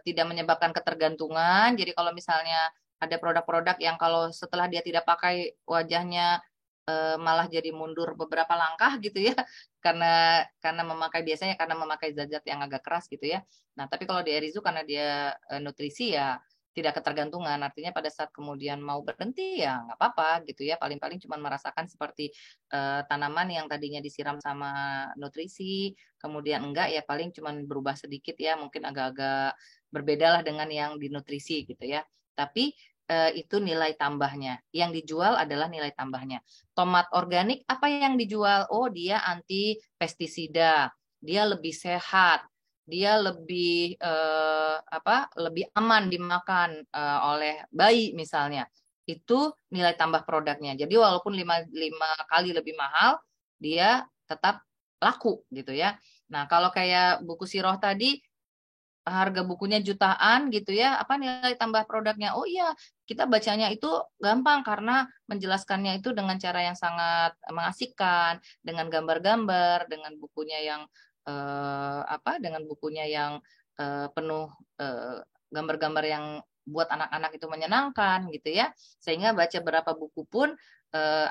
tidak menyebabkan ketergantungan. Jadi kalau misalnya ada produk-produk yang kalau setelah dia tidak pakai wajahnya malah jadi mundur beberapa langkah gitu ya, karena biasanya karena memakai zat-zat yang agak keras gitu ya. Nah tapi kalau di Erizu karena dia nutrisi ya tidak ketergantungan, artinya pada saat kemudian mau berhenti ya nggak apa-apa gitu ya, paling-paling cuma merasakan seperti tanaman yang tadinya disiram sama nutrisi, kemudian enggak ya paling cuma berubah sedikit ya, mungkin agak-agak berbeda lah dengan yang di nutrisi gitu ya. Tapi itu nilai tambahnya. Yang dijual adalah nilai tambahnya. Tomat organik apa yang dijual? Oh, dia anti pestisida, dia lebih sehat, dia lebih lebih aman dimakan oleh bayi misalnya. Itu nilai tambah produknya. Jadi walaupun 5 kali lebih mahal, dia tetap laku gitu ya. Nah, kalau kayak buku siroh tadi harga bukunya jutaan gitu ya, apa nilai tambah produknya? Oh iya, kita bacanya itu gampang karena menjelaskannya itu dengan cara yang sangat mengasihkan, dengan gambar-gambar, dengan bukunya yang dengan bukunya yang penuh eh, gambar-gambar yang buat anak-anak itu menyenangkan gitu ya, sehingga baca berapa buku pun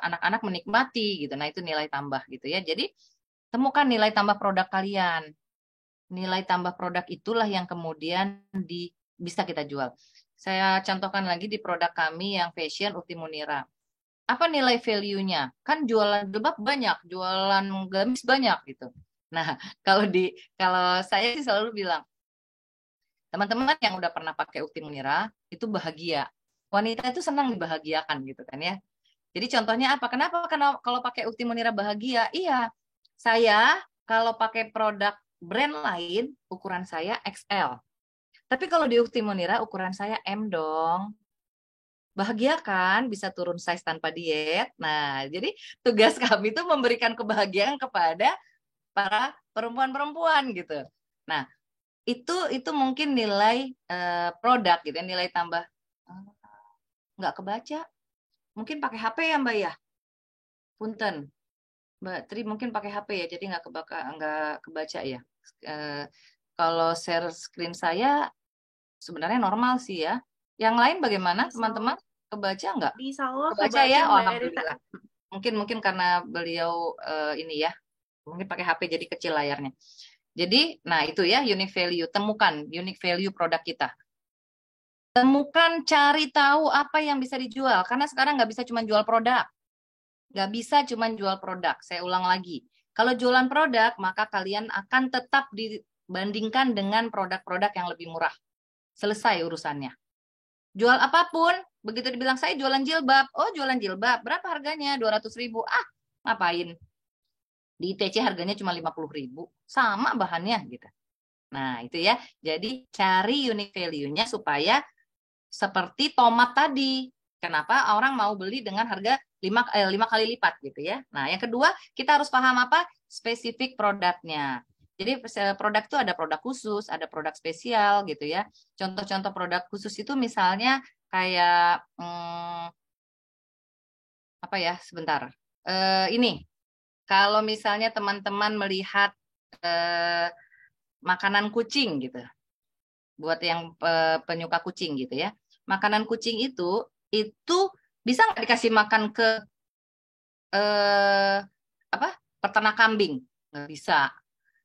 anak-anak menikmati gitu. Nah itu nilai tambah gitu ya. Jadi temukan nilai tambah produk kalian. Nilai tambah produk itulah yang kemudian bisa kita jual. Saya contohkan lagi di produk kami yang fashion Ukti Munira. Apa nilai value-nya? Kan jualan jilbab banyak, jualan gamis banyak gitu. Nah, kalau saya sih selalu bilang, teman-teman yang udah pernah pakai Ukti Munira itu bahagia. Wanita itu senang dibahagiakan gitu kan ya. Jadi contohnya apa? Kenapa? Karena kalau pakai Ukti Munira bahagia? Iya, saya kalau pakai produk brand lain, ukuran saya XL. Tapi kalau di Ukti Munira, ukuran saya M dong. Bahagia kan? Bisa turun size tanpa diet. Nah, jadi tugas kami itu memberikan kebahagiaan kepada para perempuan-perempuan gitu. Nah, itu mungkin nilai produk gitu ya, nilai tambah. Nggak kebaca. Mungkin pakai HP ya Mbak ya? Punten. Mbak Tri mungkin pakai HP ya, jadi nggak kebaca ya. Eh, Kalau share screen saya sebenarnya normal sih ya. Yang lain bagaimana Bisa, teman-teman? Kebaca nggak? bisa Allah Kebaca ya? kebaca Oh, Mbak Erita. alhamdulillah. Mungkin karena beliau ini ya, mungkin pakai HP jadi kecil layarnya. Jadi, nah itu ya unique value. Temukan unique value produk kita. Temukan, cari tahu apa yang bisa dijual. Karena sekarang nggak bisa cuma jual produk. Nggak bisa cuma jual produk. Saya ulang lagi. Kalau jualan produk, maka kalian akan tetap dibandingkan dengan produk-produk yang lebih murah. Selesai urusannya. Jual apapun, begitu dibilang saya jualan jilbab. Oh, jualan jilbab. Berapa harganya? 200.000. Ah, ngapain? Di ITC harganya cuma 50.000. Sama bahannya gitu. Nah, itu ya. Jadi cari unique value-nya supaya seperti tomat tadi. Kenapa orang mau beli dengan harga 5 kali lipat gitu ya. Nah, yang kedua, kita harus paham apa? Spesifik produknya. Jadi produk itu ada produk khusus, ada produk spesial gitu ya. Contoh-contoh produk khusus itu misalnya kayak apa ya? Sebentar. Ini kalau misalnya teman-teman melihat eh, makanan kucing gitu, buat yang penyuka kucing gitu ya. Makanan kucing itu bisa nggak dikasih makan ke eh, apa peternak kambing? Nggak bisa.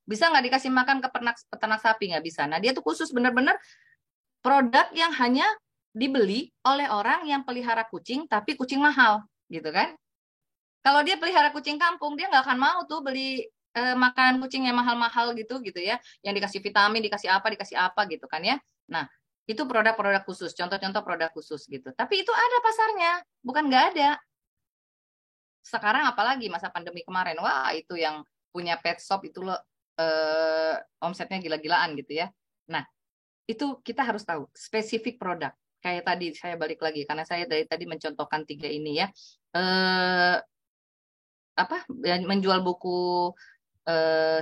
Bisa nggak dikasih makan ke peternak sapi? Nggak bisa. Nah dia tuh khusus bener-bener produk yang hanya dibeli oleh orang yang pelihara kucing tapi kucing mahal gitu kan. Kalau dia pelihara kucing kampung, dia nggak akan mau tuh beli makanan kucing yang mahal-mahal gitu ya, yang dikasih vitamin, dikasih apa gitu kan ya. Nah, itu produk-produk khusus, contoh-contoh produk khusus gitu. Tapi itu ada pasarnya, bukan nggak ada. Sekarang apalagi masa pandemi kemarin, wah itu yang punya pet shop itu loh omsetnya gila-gilaan gitu ya. Nah, itu kita harus tahu spesifik produk. Kayak tadi saya balik lagi karena saya dari tadi mencontohkan 3 ini ya. Eh, menjual buku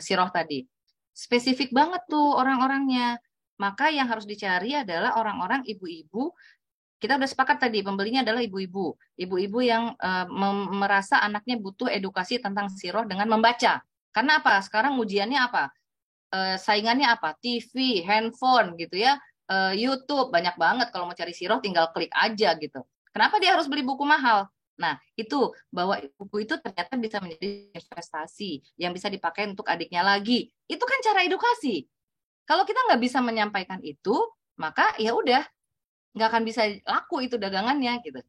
siroh tadi. Spesifik banget tuh orang-orangnya. Maka yang harus dicari adalah orang-orang ibu-ibu. Kita udah sepakat tadi pembelinya adalah ibu-ibu. Ibu-ibu yang merasa anaknya butuh edukasi tentang siroh dengan membaca. Karena apa? Sekarang ujiannya apa? Saingannya apa? TV, handphone gitu ya. YouTube banyak banget kalau mau cari siroh tinggal klik aja gitu. Kenapa dia harus beli buku mahal? Nah, itu bahwa buku itu ternyata bisa menjadi investasi yang bisa dipakai untuk adiknya lagi. Itu kan cara edukasi. Kalau kita nggak bisa menyampaikan itu, maka ya udah nggak akan bisa laku itu dagangannya gitu.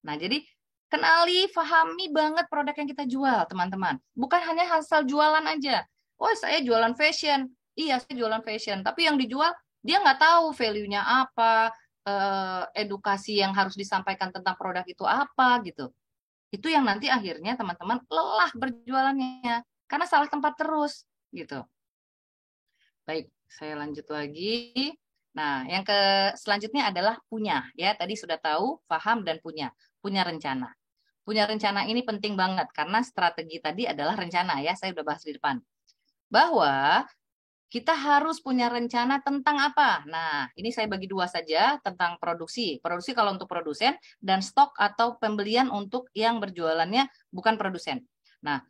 Nah, jadi kenali, pahami banget produk yang kita jual, teman-teman. Bukan hanya asal jualan aja. Oh, saya jualan fashion. Iya, saya jualan fashion. Tapi yang dijual, dia nggak tahu value-nya apa, edukasi yang harus disampaikan tentang produk itu apa, gitu. Itu yang nanti akhirnya teman-teman lelah berjualannya. Karena salah tempat terus, gitu. Baik, saya lanjut lagi. Nah, yang selanjutnya adalah punya. Ya, tadi sudah tahu, paham, dan punya rencana. Punya rencana ini penting banget karena strategi tadi adalah rencana ya. Saya udah bahas di depan. Bahwa kita harus punya rencana tentang apa. Nah, ini saya bagi dua saja tentang produksi. Produksi kalau untuk produsen dan stok atau pembelian untuk yang berjualannya bukan produsen. Nah,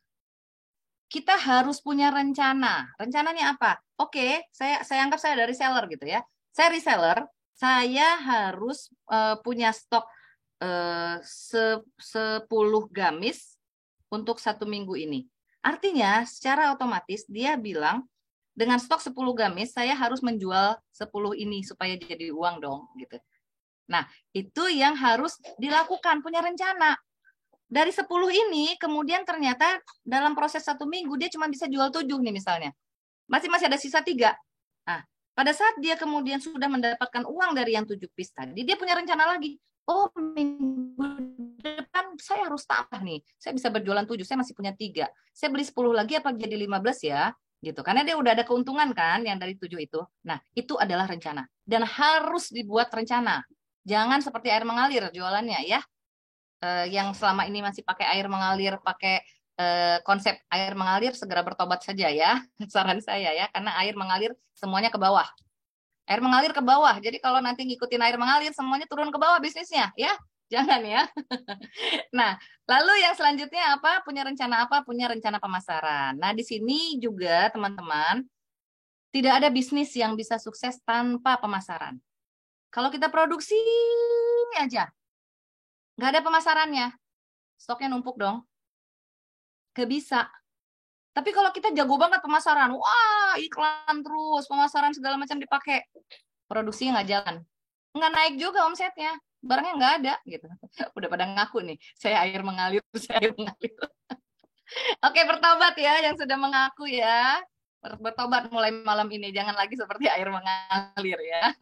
kita harus punya rencana. Rencananya apa? Oke, saya anggap saya dari seller gitu ya. Saya reseller, saya harus punya stok 10 gamis untuk 1 minggu ini. Artinya, secara otomatis dia bilang, dengan stok 10 gamis, saya harus menjual 10 ini supaya jadi uang dong. Gitu. Nah, itu yang harus dilakukan, punya rencana. Dari 10 ini, kemudian ternyata dalam proses 1 minggu, dia cuma bisa jual 7 nih misalnya. Masih ada sisa 3. Nah, pada saat dia kemudian sudah mendapatkan uang dari yang 7 piece tadi, dia punya rencana lagi. Oh, minggu depan saya harus tambah nih. Saya bisa berjualan 7, saya masih punya 3. Saya beli 10 lagi apa jadi 15 ya? Gitu. Karena dia udah ada keuntungan kan yang dari 7 itu. Nah, itu adalah rencana. Dan harus dibuat rencana. Jangan seperti air mengalir jualannya ya. Yang selama ini masih pakai air mengalir, pakai konsep air mengalir, segera bertobat saja ya. Saran saya ya, karena air mengalir semuanya ke bawah. Air mengalir ke bawah. Jadi kalau nanti ngikutin air mengalir, semuanya turun ke bawah bisnisnya ya. Jangan ya. Nah, lalu yang selanjutnya apa? Punya rencana apa? Punya rencana pemasaran. Nah, di sini juga teman-teman, tidak ada bisnis yang bisa sukses tanpa pemasaran. Kalau kita produksi aja, nggak ada pemasarannya, stoknya numpuk dong. Gak bisa. Tapi kalau kita jago banget pemasaran, wah iklan terus, pemasaran segala macam dipakai, produksinya nggak jalan. Nggak naik juga omsetnya, barangnya nggak ada gitu. Udah pada ngaku nih, saya air mengalir, saya air mengalir. Oke, bertobat ya yang sudah mengaku ya. Bertobat mulai malam ini, jangan lagi seperti air mengalir ya.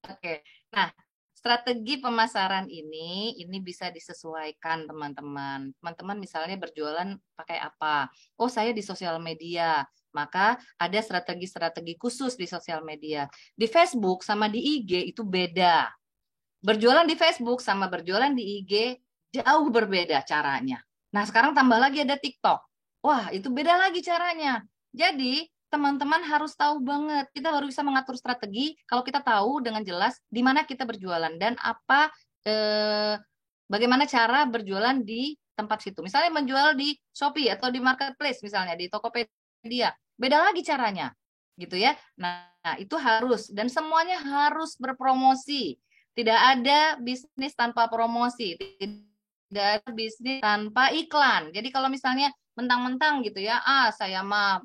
Oke, nah strategi pemasaran ini bisa disesuaikan teman-teman. Teman-teman misalnya berjualan pakai apa? Oh, saya di sosial media. Maka ada strategi-strategi khusus di sosial media. Di Facebook sama di IG itu beda. Berjualan di Facebook sama berjualan di IG jauh berbeda caranya. Nah, sekarang tambah lagi ada TikTok. Wah, itu beda lagi caranya. Jadi, teman-teman harus tahu banget. Kita baru bisa mengatur strategi kalau kita tahu dengan jelas di mana kita berjualan dan apa bagaimana cara berjualan di tempat situ. Misalnya menjual di Shopee atau di Marketplace misalnya di Tokopedia. Beda lagi caranya. Gitu ya. Nah, itu harus dan semuanya harus berpromosi. Tidak ada bisnis tanpa promosi. Tidak ada bisnis tanpa iklan. Jadi kalau misalnya mentang-mentang gitu ya, saya mah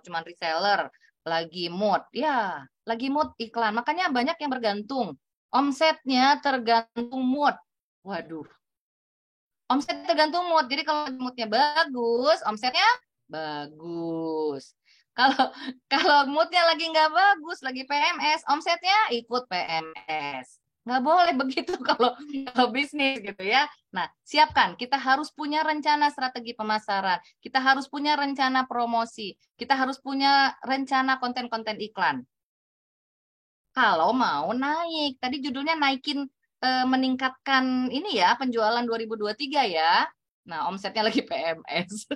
cuman reseller, lagi mood. Ya, lagi mood iklan. Makanya banyak yang bergantung. Omsetnya tergantung mood. Waduh. Omset tergantung mood. Jadi kalau moodnya bagus, omsetnya bagus. Kalau kalau moodnya lagi nggak bagus, lagi PMS, omsetnya ikut PMS. Nggak boleh begitu kalau bisnis gitu ya. Nah, siapkan. Kita harus punya rencana strategi pemasaran. Kita harus punya rencana promosi. Kita harus punya rencana konten-konten iklan. Kalau mau naik, tadi judulnya naikin meningkatkan ini ya penjualan 2023 ya. Nah, omsetnya lagi PMS.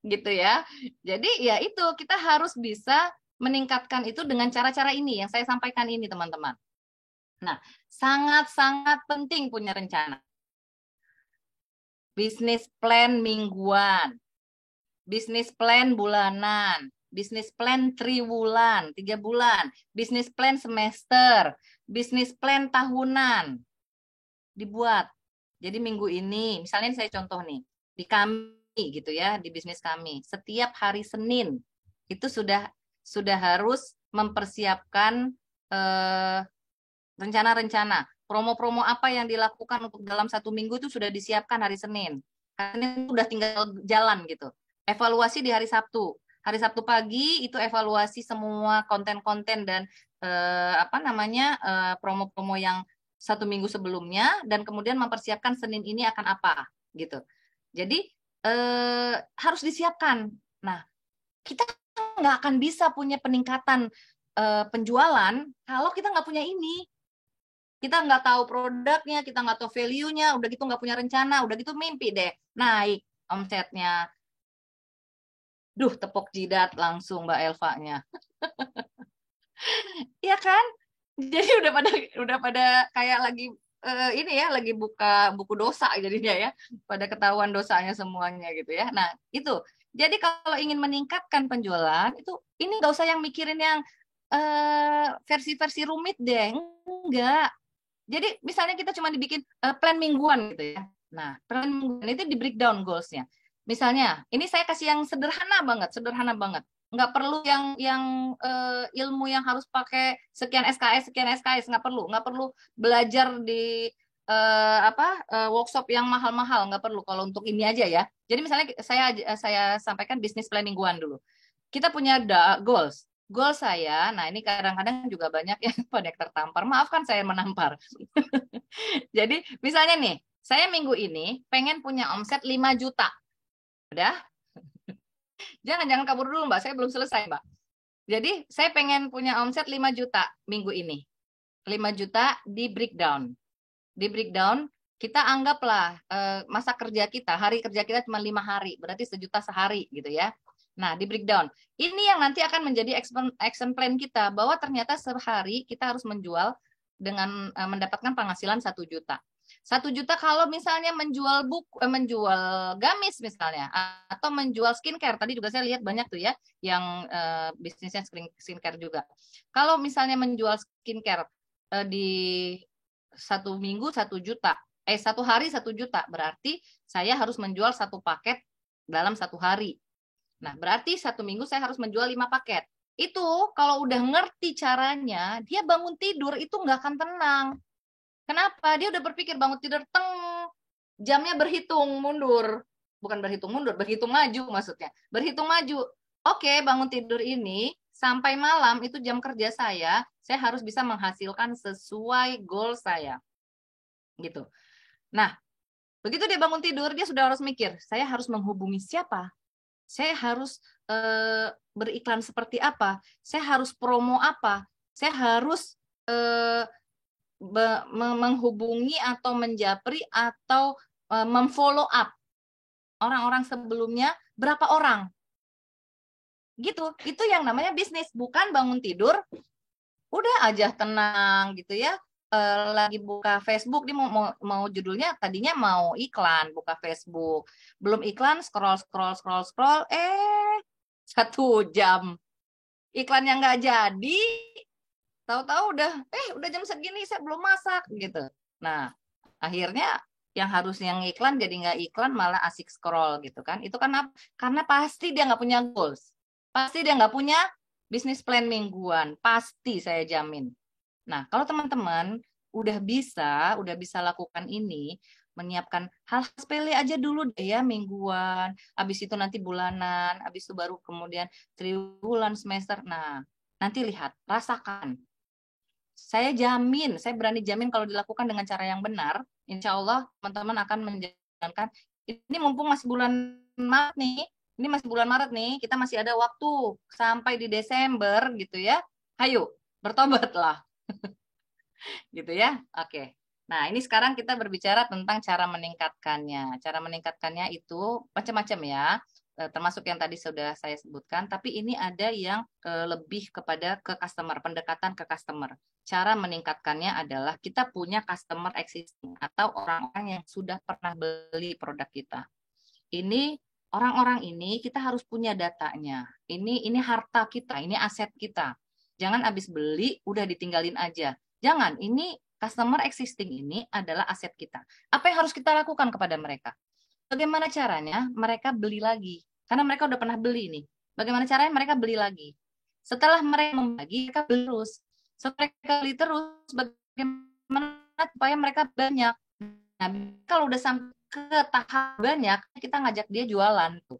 Gitu ya. Jadi ya itu kita harus bisa meningkatkan itu dengan cara-cara ini yang saya sampaikan ini teman-teman. Nah, sangat-sangat penting punya rencana. Bisnis plan mingguan, bisnis plan bulanan, bisnis plan triwulan, 3 bulan, bisnis plan semester, bisnis plan tahunan dibuat. Jadi minggu ini, misalnya saya contoh nih, di kami gitu ya, di bisnis kami, setiap hari Senin itu sudah harus mempersiapkan rencana-rencana. Promo-promo apa yang dilakukan untuk dalam 1 minggu itu sudah disiapkan hari Senin. Karena itu udah tinggal jalan gitu. Evaluasi di hari Sabtu. Hari Sabtu pagi itu evaluasi semua konten-konten dan promo-promo yang 1 minggu sebelumnya dan kemudian mempersiapkan Senin ini akan apa gitu. Jadi harus disiapkan. Nah, kita nggak akan bisa punya peningkatan penjualan kalau kita nggak punya ini. Kita nggak tahu produknya, kita nggak tahu value-nya, udah gitu nggak punya rencana, udah gitu mimpi deh naik omsetnya Duh, tepuk jidat langsung Mbak Elvanya. Iya kan? Jadi udah pada kayak lagi ini ya, lagi buka buku dosa jadinya ya. Pada ketahuan dosanya semuanya gitu ya. Nah, itu. Jadi kalau ingin meningkatkan penjualan itu ini nggak usah yang mikirin yang versi-versi rumit deh. Enggak. Jadi misalnya kita cuma dibikin plan mingguan gitu ya. Nah, plan mingguan itu di breakdown goals-nya. Misalnya, ini saya kasih yang sederhana banget. Nggak perlu yang ilmu yang harus pakai sekian SKS, nggak perlu belajar di workshop yang mahal-mahal, nggak perlu. Kalau untuk ini aja ya. Jadi misalnya saya sampaikan bisnis plan mingguan dulu. Kita punya goals. Goal saya, nah ini kadang-kadang juga banyak yang pada tertampar. Maafkan saya menampar. Jadi misalnya nih, saya minggu ini pengen punya omset 5 juta. Udah? Jangan kabur dulu Mbak, saya belum selesai Mbak. Jadi saya pengen punya omset 5 juta minggu ini. 5 juta di breakdown. Di breakdown, kita anggaplah masa kerja kita, hari kerja kita cuma 5 hari, berarti 1 juta sehari gitu ya. Nah, di breakdown. Ini yang nanti akan menjadi action plan kita, bahwa ternyata sehari kita harus menjual dengan mendapatkan penghasilan 1 juta. 1 juta kalau misalnya menjual menjual gamis misalnya, atau menjual skincare. Tadi juga saya lihat banyak tuh ya, yang bisnisnya skincare juga. Kalau misalnya menjual skincare di 1 minggu 1 juta, 1 hari 1 juta, berarti saya harus menjual 1 paket dalam 1 hari. Nah, berarti 1 minggu saya harus menjual 5 paket. Itu kalau udah ngerti caranya, dia bangun tidur itu nggak akan tenang. Kenapa? Dia udah berpikir bangun tidur, jamnya berhitung mundur. Bukan berhitung mundur, berhitung maju maksudnya. Berhitung maju. Oke, bangun tidur ini, sampai malam itu jam kerja saya harus bisa menghasilkan sesuai goal saya. Gitu. Nah, begitu dia bangun tidur, dia sudah harus mikir, saya harus menghubungi siapa? Saya harus beriklan seperti apa? Saya harus promo apa? Saya harus menghubungi atau menjapri atau memfollow up orang-orang sebelumnya berapa orang? Gitu. Itu yang namanya bisnis, bukan bangun tidur udah aja tenang gitu ya. Lagi buka Facebook, dia mau judulnya tadinya mau iklan, buka Facebook, belum iklan, scroll 1 jam iklan yang nggak jadi, tahu-tahu udah jam segini saya belum masak gitu. Nah, akhirnya yang harusnya yang iklan jadi nggak iklan, malah asik scroll gitu kan. Itu karena pasti dia nggak punya goals, pasti dia nggak punya bisnis plan mingguan, pasti saya jamin. Nah, kalau teman-teman udah bisa lakukan ini, menyiapkan hal sepele aja dulu deh ya, mingguan, habis itu nanti bulanan, habis itu baru kemudian triwulan, semester. Nah, nanti lihat, rasakan. Saya berani jamin kalau dilakukan dengan cara yang benar, insya Allah teman-teman akan menjalankan. Ini mumpung masih bulan Maret nih, kita masih ada waktu sampai di Desember gitu ya. Ayo, bertobatlah. Gitu ya. Oke. Nah, ini sekarang kita berbicara tentang cara meningkatkannya. Cara meningkatkannya itu macam-macam ya, termasuk yang tadi sudah saya sebutkan, tapi ini ada yang lebih kepada ke customer, pendekatan ke customer. Cara meningkatkannya adalah kita punya customer existing atau orang-orang yang sudah pernah beli produk kita. Ini orang-orang ini kita harus punya datanya. Ini harta kita, ini aset kita. Jangan habis beli udah ditinggalin aja. Jangan, ini customer existing ini adalah aset kita. Apa yang harus kita lakukan kepada mereka? Bagaimana caranya mereka beli lagi? Karena mereka udah pernah beli nih. Bagaimana caranya mereka beli lagi? Setelah mereka membagi, mereka beli terus. Setelah mereka beli terus, bagaimana supaya mereka banyak? Nah, kalau udah sampai ke tahap banyak, kita ngajak dia jualan tuh.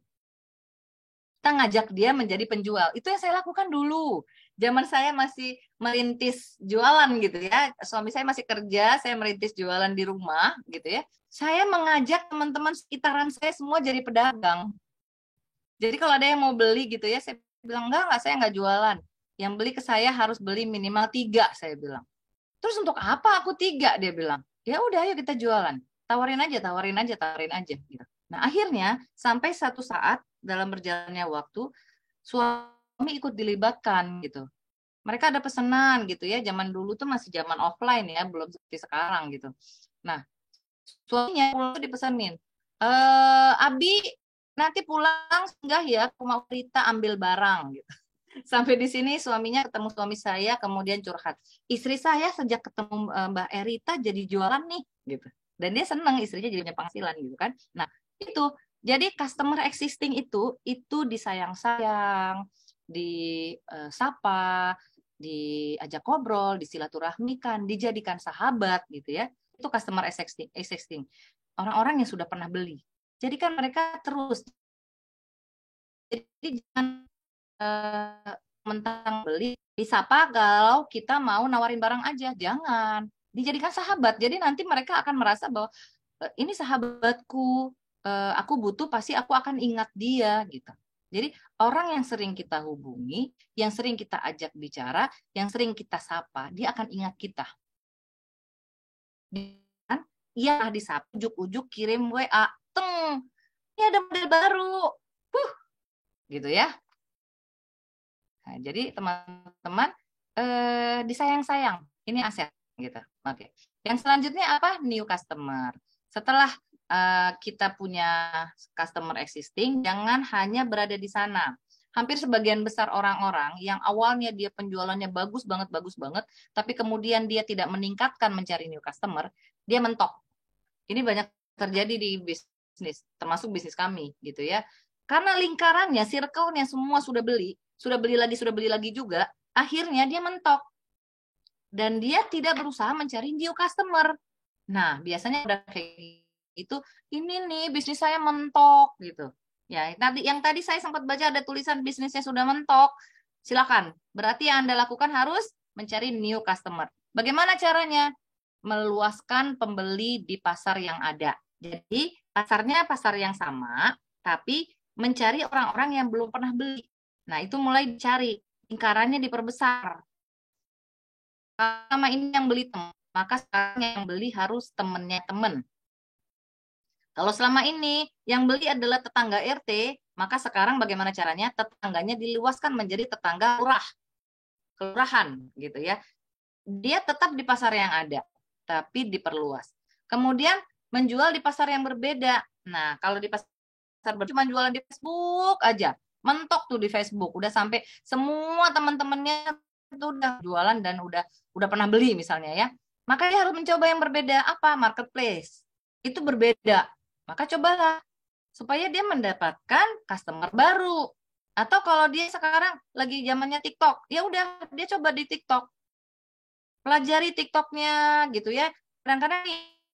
Kita ngajak dia menjadi penjual. Itu yang saya lakukan dulu. Zaman saya masih merintis jualan gitu ya. Suami saya masih kerja, saya merintis jualan di rumah gitu ya. Saya mengajak teman-teman sekitaran saya semua jadi pedagang. Jadi kalau ada yang mau beli gitu ya, saya bilang, enggak, saya enggak jualan. Yang beli ke saya harus beli minimal 3, saya bilang. Terus untuk apa aku 3, dia bilang. Ya udah, ayo kita jualan. Tawarin aja gitu. Nah, akhirnya sampai satu saat dalam berjalannya waktu, suami ikut dilibatkan gitu. Mereka ada pesanan gitu ya, zaman dulu tuh masih zaman offline ya, belum seperti sekarang gitu. Nah, suaminya pulang tuh dipesanin, Abi nanti pulang singgah ya ke rumah Rita ambil barang gitu. Sampai di sini suaminya ketemu suami saya, kemudian curhat. Istri saya sejak ketemu Mbak Erita jadi jualan nih gitu. Dan dia senang istrinya jadi punya penghasilan gitu kan. Nah, itu. Jadi customer existing itu disayang-sayang, disapa, diajak ngobrol, disilaturahmikan, dijadikan sahabat gitu ya. Itu customer existing. Orang-orang yang sudah pernah beli. Jadi kan mereka terus. Jadi jangan mentang beli disapa kalau kita mau nawarin barang aja, jangan dijadikan sahabat. Jadi nanti mereka akan merasa bahwa ini sahabatku, aku butuh pasti aku akan ingat dia gitu. Jadi orang yang sering kita hubungi, yang sering kita ajak bicara, yang sering kita sapa, dia akan ingat kita. Iya disapa, ujuk-ujuk kirim WA, teng, ini ada model baru, gitu ya. Nah, jadi teman-teman disayang-sayang, ini aset gitu. Oke. Yang selanjutnya apa? New customer. Setelah kita punya customer existing, jangan hanya berada di sana. Hampir sebagian besar orang-orang yang awalnya dia penjualannya bagus banget, tapi kemudian dia tidak meningkatkan mencari new customer, dia mentok. Ini banyak terjadi di bisnis, termasuk bisnis kami gitu ya. Karena lingkarannya, circle-nya semua sudah beli lagi juga, akhirnya dia mentok. Dan dia tidak berusaha mencari new customer. Nah, biasanya udah kayak gitu, ini nih bisnis saya mentok gitu. Ya, yang tadi saya sempat baca ada tulisan bisnisnya sudah mentok. Silakan. Berarti yang Anda lakukan harus mencari new customer. Bagaimana caranya? Meluaskan pembeli di pasar yang ada. Jadi, pasarnya pasar yang sama, tapi mencari orang-orang yang belum pernah beli. Nah, itu mulai dicari. Lingkarannya diperbesar. Sama ini yang beli teman, maka sekarang yang beli harus temennya temen. Kalau selama ini yang beli adalah tetangga RT, maka sekarang bagaimana caranya? Tetangganya diluaskan menjadi tetangga kelurahan gitu ya. Dia tetap di pasar yang ada, tapi diperluas. Kemudian menjual di pasar yang berbeda. Nah, kalau di pasar cuma jualan di Facebook aja, mentok tuh di Facebook, udah sampai semua teman-temannya itu udah jualan dan udah pernah beli misalnya ya. Maka dia harus mencoba yang berbeda. Apa? Marketplace. Itu berbeda. Maka cobalah supaya dia mendapatkan customer baru. Atau kalau dia sekarang lagi zamannya TikTok, ya udah dia coba di TikTok. Pelajari TikToknya gitu ya. Kadang-kadang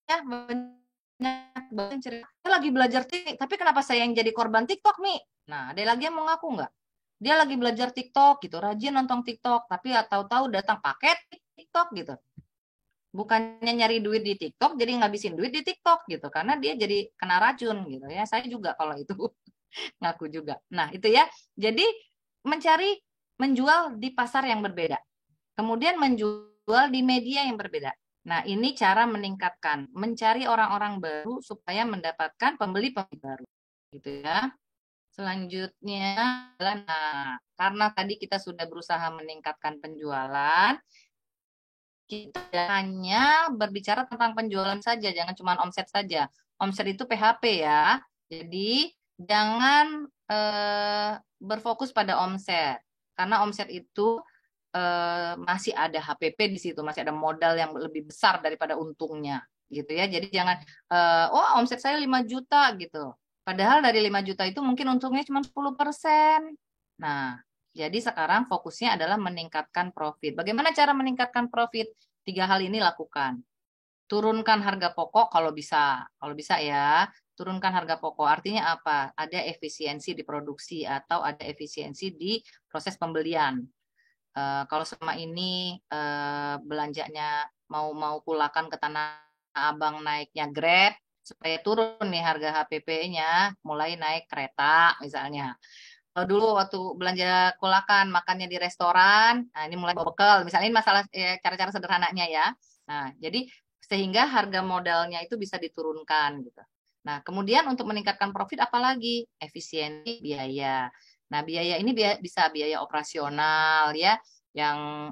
ya banyak banget cerita. Saya lagi belajar TikTok, tapi kenapa saya yang jadi korban TikTok nih? Nah, ada lagi yang mau ngaku nggak? Dia lagi belajar TikTok gitu, rajin nonton TikTok, tapi tahu-tahu datang paket TikTok gitu. Bukannya nyari duit di TikTok, jadi ngabisin duit di TikTok gitu, karena dia jadi kena racun gitu ya. Saya juga kalau itu ngaku juga. Nah, itu ya. Jadi menjual di pasar yang berbeda. Kemudian menjual di media yang berbeda. Nah, ini cara meningkatkan, mencari orang-orang baru supaya mendapatkan pembeli-pembeli baru. Gitu ya. Selanjutnya nah, karena tadi kita sudah berusaha meningkatkan penjualan, kita hanya berbicara tentang penjualan saja, jangan cuma omset saja. Omset itu PHP ya. Jadi jangan berfokus pada omset. Karena omset itu masih ada HPP di situ, masih ada modal yang lebih besar daripada untungnya gitu ya. Jadi jangan oh omset saya 5 juta gitu. Padahal dari 5 juta itu mungkin untungnya cuma 10%. Nah, jadi sekarang fokusnya adalah meningkatkan profit. Bagaimana cara meningkatkan profit? 3 hal ini lakukan. Turunkan harga pokok kalau bisa. Kalau bisa ya, turunkan harga pokok. Artinya apa? Ada efisiensi di produksi atau ada efisiensi di proses pembelian. Kalau selama ini belanjanya mau kulakan ke Tanah Abang naiknya Grab, supaya turun nih harga HPP-nya, mulai naik kereta misalnya. Kalau dulu waktu belanja kulakan makannya di restoran, nah ini mulai bawa bekal. Misalnya ini masalah cara-cara sederhananya ya. Nah, jadi sehingga harga modalnya itu bisa diturunkan gitu. Nah, kemudian untuk meningkatkan profit apalagi? Efisiensi biaya. Nah, biaya ini bisa biaya operasional ya, yang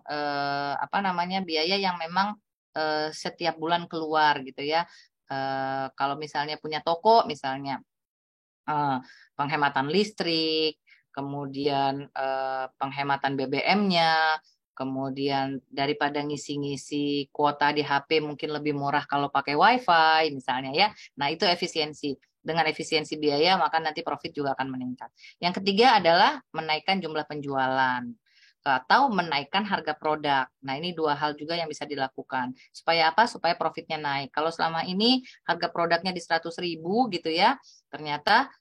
apa namanya? Biaya yang memang setiap bulan keluar gitu ya. Kalau misalnya punya toko misalnya eh, penghematan listrik, kemudian penghematan BBM-nya, kemudian daripada ngisi-ngisi kuota di HP mungkin lebih murah kalau pakai WiFi misalnya ya. Nah, itu efisiensi. Dengan efisiensi biaya, maka nanti profit juga akan meningkat. Yang ketiga adalah menaikkan jumlah penjualan atau menaikkan harga produk. Nah, ini dua hal juga yang bisa dilakukan. Supaya apa? Supaya profitnya naik. Kalau selama ini harga produknya di 100.000 gitu ya, ternyata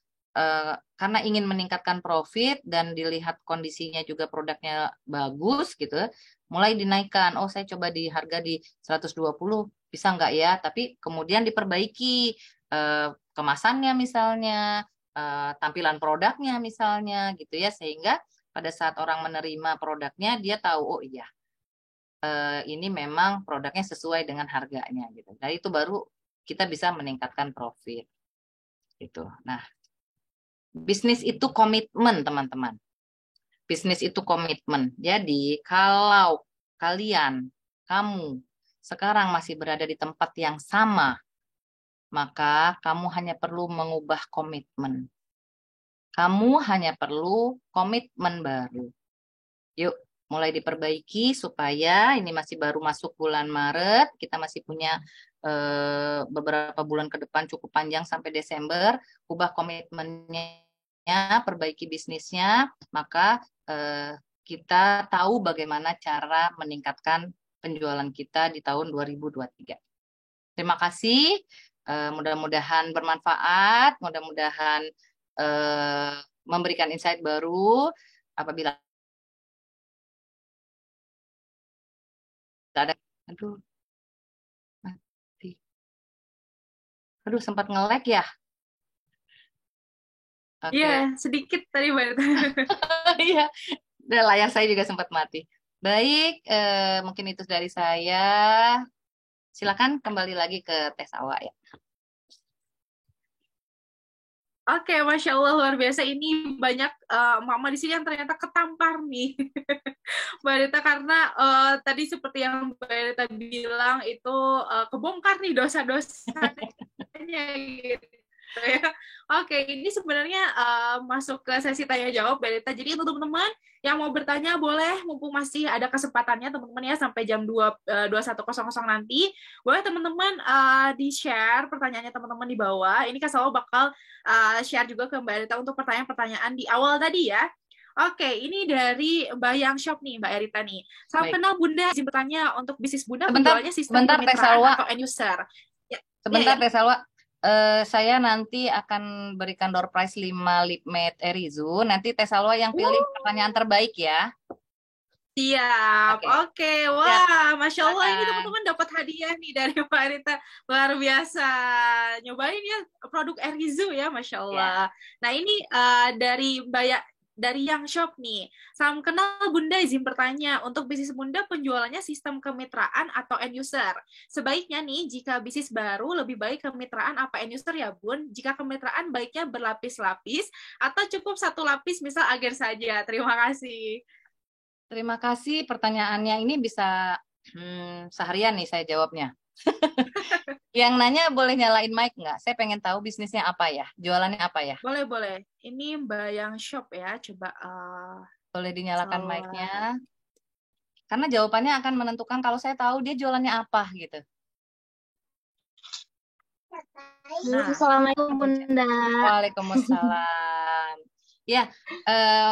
karena ingin meningkatkan profit dan dilihat kondisinya juga produknya bagus gitu, mulai dinaikkan. Oh, saya coba di harga di 120, bisa nggak ya? Tapi kemudian diperbaiki kemasannya misalnya, tampilan produknya misalnya gitu ya, sehingga pada saat orang menerima produknya dia tahu, oh iya, ini memang produknya sesuai dengan harganya gitu. Dari itu baru kita bisa meningkatkan profit gitu. Nah, bisnis itu komitmen, teman-teman. Bisnis itu komitmen. Jadi, kalau kamu sekarang masih berada di tempat yang sama, maka kamu hanya perlu mengubah komitmen. Kamu hanya perlu komitmen baru. Yuk, mulai diperbaiki supaya ini masih baru masuk bulan Maret, kita masih punya beberapa bulan ke depan cukup panjang sampai Desember, ubah komitmennya, perbaiki bisnisnya, maka kita tahu bagaimana cara meningkatkan penjualan kita di tahun 2023. Terima kasih, mudah-mudahan bermanfaat, mudah-mudahan memberikan insight baru. Apabila ada, aduh, mati. Aduh, sempat nge-lag ya. Iya, Oke. sedikit tadi Mbak Rita. Iya, dan layar saya juga sempat mati. Baik, mungkin itu dari saya. Silakan kembali lagi ke Teh Sawa ya. Oke, Masya Allah luar biasa. Ini banyak mama di sini yang ternyata ketampar nih. Mbak Rita, karena tadi seperti yang Mbak Rita bilang itu kebongkar nih dosa-dosanya gitu ya. Oke, ini sebenarnya masuk ke sesi tanya jawab Mbak Rita. Jadi untuk teman-teman yang mau bertanya boleh, mumpung masih ada kesempatannya teman-teman ya, sampai jam 21.00 nanti. Boleh teman-teman di-share pertanyaannya teman-teman di bawah. Ini Kak Sawo bakal share juga ke Mbak Rita untuk pertanyaan-pertanyaan di awal tadi ya. Oke, ini dari Mbak Yang Shop nih, Mbak Erita nih. Salam Baik. kenal Bunda, izin bertanya untuk bisnis Bunda Sebentar, penjualannya sistem sebentar Teh kemitraan Salwa. atau end user? Ya, Sebentar ya. Teh Salwa. Saya nanti akan berikan door prize 5 lip matte Erizu. Nanti Teh Salwa yang pilih pertanyaan terbaik ya. Siap, Oke. oke. Siap. Wah, Masya Allah ini Silakan. teman-teman dapat hadiah nih dari Mbak Rita. Luar biasa. Nyobain ya produk Erizu ya, Masya Ya. Allah. Nah ini dari Yang Shop nih. Salam kenal Bunda, izin bertanya. Untuk bisnis Bunda penjualannya sistem kemitraan atau end user? Sebaiknya nih, jika bisnis baru lebih baik kemitraan apa end user ya Bun? Jika kemitraan baiknya berlapis-lapis atau cukup satu lapis misal agen saja? Terima kasih. Terima kasih pertanyaannya ini bisa seharian nih saya jawabnya. Yang nanya boleh nyalain mic nggak? Saya pengen tahu bisnisnya apa ya, jualannya apa ya. Boleh, boleh. Ini Mbak Yang Shop ya. Coba Boleh dinyalakan mic-nya. salah. Karena jawabannya akan menentukan kalau saya tahu dia jualannya apa gitu. Nah, Assalamualaikum Bunda. Waalaikumsalam. Ya,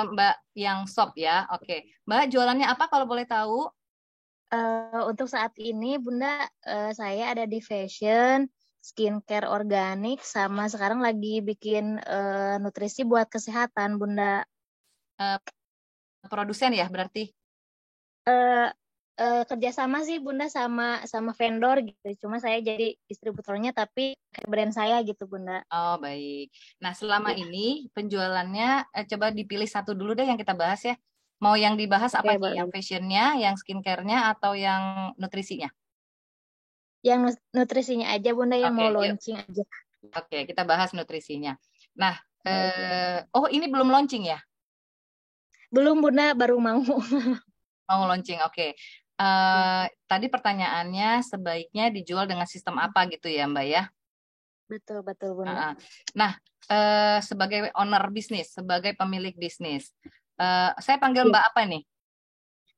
Mbak Yang Shop ya. Oke. Mbak jualannya apa kalau boleh tahu? Untuk saat ini Bunda, saya ada di fashion, skincare organik, sama sekarang lagi bikin nutrisi buat kesehatan Bunda. Produsen ya berarti? Eh, Kerjasama sih Bunda sama vendor gitu. Cuma saya jadi distributornya tapi kayak brand saya gitu Bunda. Oh, baik. Nah, selama Ya. ini penjualannya coba dipilih satu dulu deh yang kita bahas ya. Mau yang dibahas apa Oke, nih? Yang boleh. fashionnya, yang skincare-nya, atau yang nutrisinya? Yang nutrisinya aja Bunda, yang Oke, mau yuk. launching aja. Oke, kita bahas nutrisinya. Nah, oh ini belum launching ya? Belum Bunda, baru mau. Mau launching, oke. Tadi pertanyaannya sebaiknya dijual dengan sistem apa gitu ya Mbak ya? Betul Bunda. Nah, sebagai owner bisnis, sebagai pemilik bisnis, saya panggil Iya. Mbak apa nih?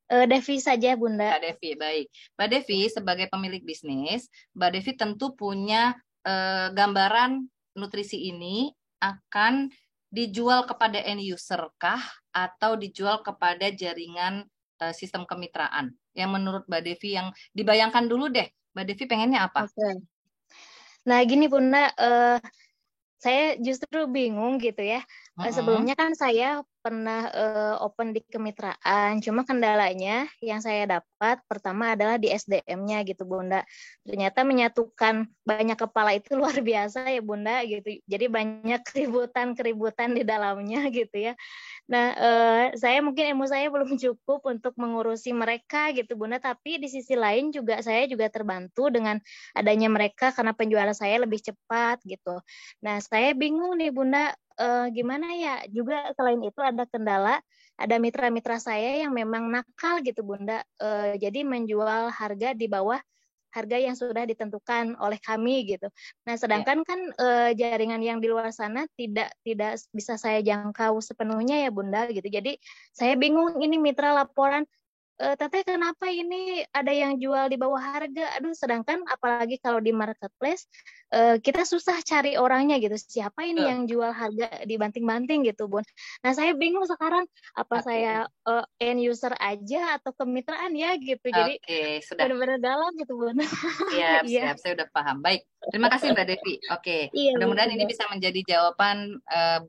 Devi saja Bunda. Mbak Devi, baik. Mbak Devi sebagai pemilik bisnis, Mbak Devi tentu punya gambaran nutrisi ini akan dijual kepada end user kah atau dijual kepada jaringan sistem kemitraan? Yang menurut Mbak Devi yang dibayangkan dulu deh, Mbak Devi pengennya apa? Oke. Nah, gini Bunda, saya justru bingung gitu ya. Sebelumnya kan saya pernah open di kemitraan, cuma kendalanya yang saya dapat pertama adalah di SDM-nya gitu Bunda. Ternyata menyatukan banyak kepala itu luar biasa ya Bunda gitu. Jadi banyak keributan di dalamnya gitu ya. Nah, saya mungkin ilmu saya belum cukup untuk mengurusi mereka gitu Bunda, tapi di sisi lain juga saya juga terbantu dengan adanya mereka karena penjualan saya lebih cepat gitu. Nah, saya bingung nih Bunda, gimana ya? Juga selain itu ada kendala, ada mitra-mitra saya yang memang nakal gitu Bunda. Jadi menjual harga di bawah harga yang sudah ditentukan oleh kami gitu. Nah, sedangkan kan jaringan yang di luar sana tidak bisa saya jangkau sepenuhnya ya Bunda gitu. Jadi saya bingung ini mitra laporan Teteh kenapa ini ada yang jual di bawah harga? Aduh, sedangkan apalagi kalau di marketplace kita susah cari orangnya gitu. Siapa ini yang jual harga dibanting-banting gitu, Bun? Nah, saya bingung sekarang apa saya end user aja atau kemitraan ya gitu. Jadi sudah. benar-benar dalam gitu, Bun. Siap, Iya. siap. Saya udah paham. Baik. Terima kasih Mbak Devi. Oke. Iya, Mudah-mudahan betul. ini bisa menjadi jawaban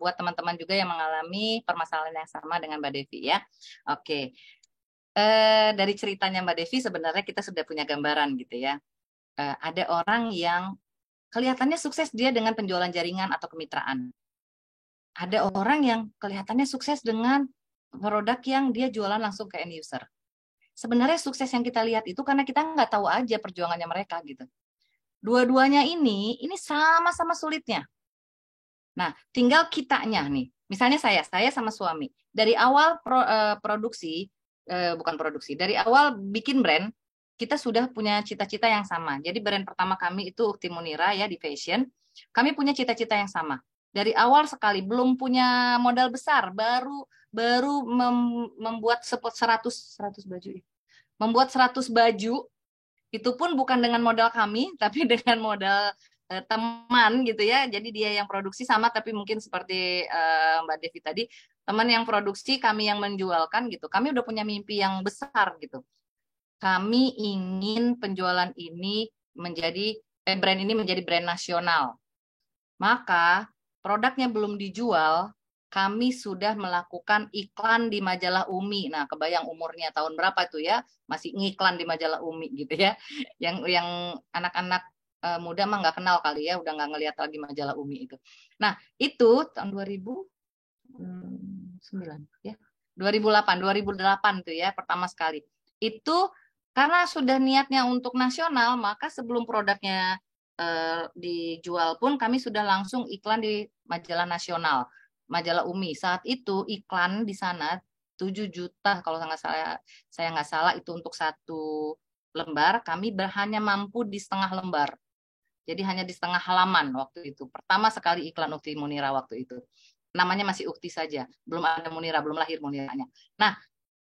buat teman-teman juga yang mengalami permasalahan yang sama dengan Mbak Devi ya. Oke. Dari ceritanya Mbak Devi sebenarnya kita sudah punya gambaran gitu ya. Ada orang yang kelihatannya sukses dia dengan penjualan jaringan atau kemitraan. Ada orang yang kelihatannya sukses dengan produk yang dia jualan langsung ke end user. Sebenarnya sukses yang kita lihat itu karena kita nggak tahu aja perjuangannya mereka gitu. Dua-duanya ini sama-sama sulitnya. Nah, tinggal kitanya nih. Misalnya saya sama suami. Dari awal dari awal bikin brand, kita sudah punya cita-cita yang sama. Jadi brand pertama kami itu Ukti Munira ya di fashion. Kami punya cita-cita yang sama. Dari awal sekali belum punya modal besar, baru membuat 100 baju. Membuat 100 baju itu pun bukan dengan modal kami, tapi dengan modal teman gitu ya. Jadi dia yang produksi sama, tapi mungkin seperti Mbak Devi tadi, teman yang produksi, kami yang menjualkan gitu. Kami udah punya mimpi yang besar gitu. Kami ingin penjualan ini menjadi brand ini menjadi brand nasional. Maka produknya belum dijual, kami sudah melakukan iklan di majalah Umi. Nah, kebayang umurnya tahun berapa itu ya, masih ngiklan di majalah Umi gitu ya. Yang anak-anak muda mah nggak kenal kali ya, udah nggak ngelihat lagi majalah Umi itu. Nah, itu tahun 2009 ya. 2008 tuh ya pertama sekali. Itu karena sudah niatnya untuk nasional, maka sebelum produknya dijual pun kami sudah langsung iklan di majalah nasional, majalah Umi. Saat itu iklan di sana 7 juta kalau saya nggak salah itu untuk satu lembar. Kami hanya mampu di setengah lembar. Jadi hanya di setengah halaman waktu itu. Pertama sekali iklan Ukti Munira waktu itu. Namanya masih Ukti saja, belum ada Munira, belum lahir Muniranya. Nah,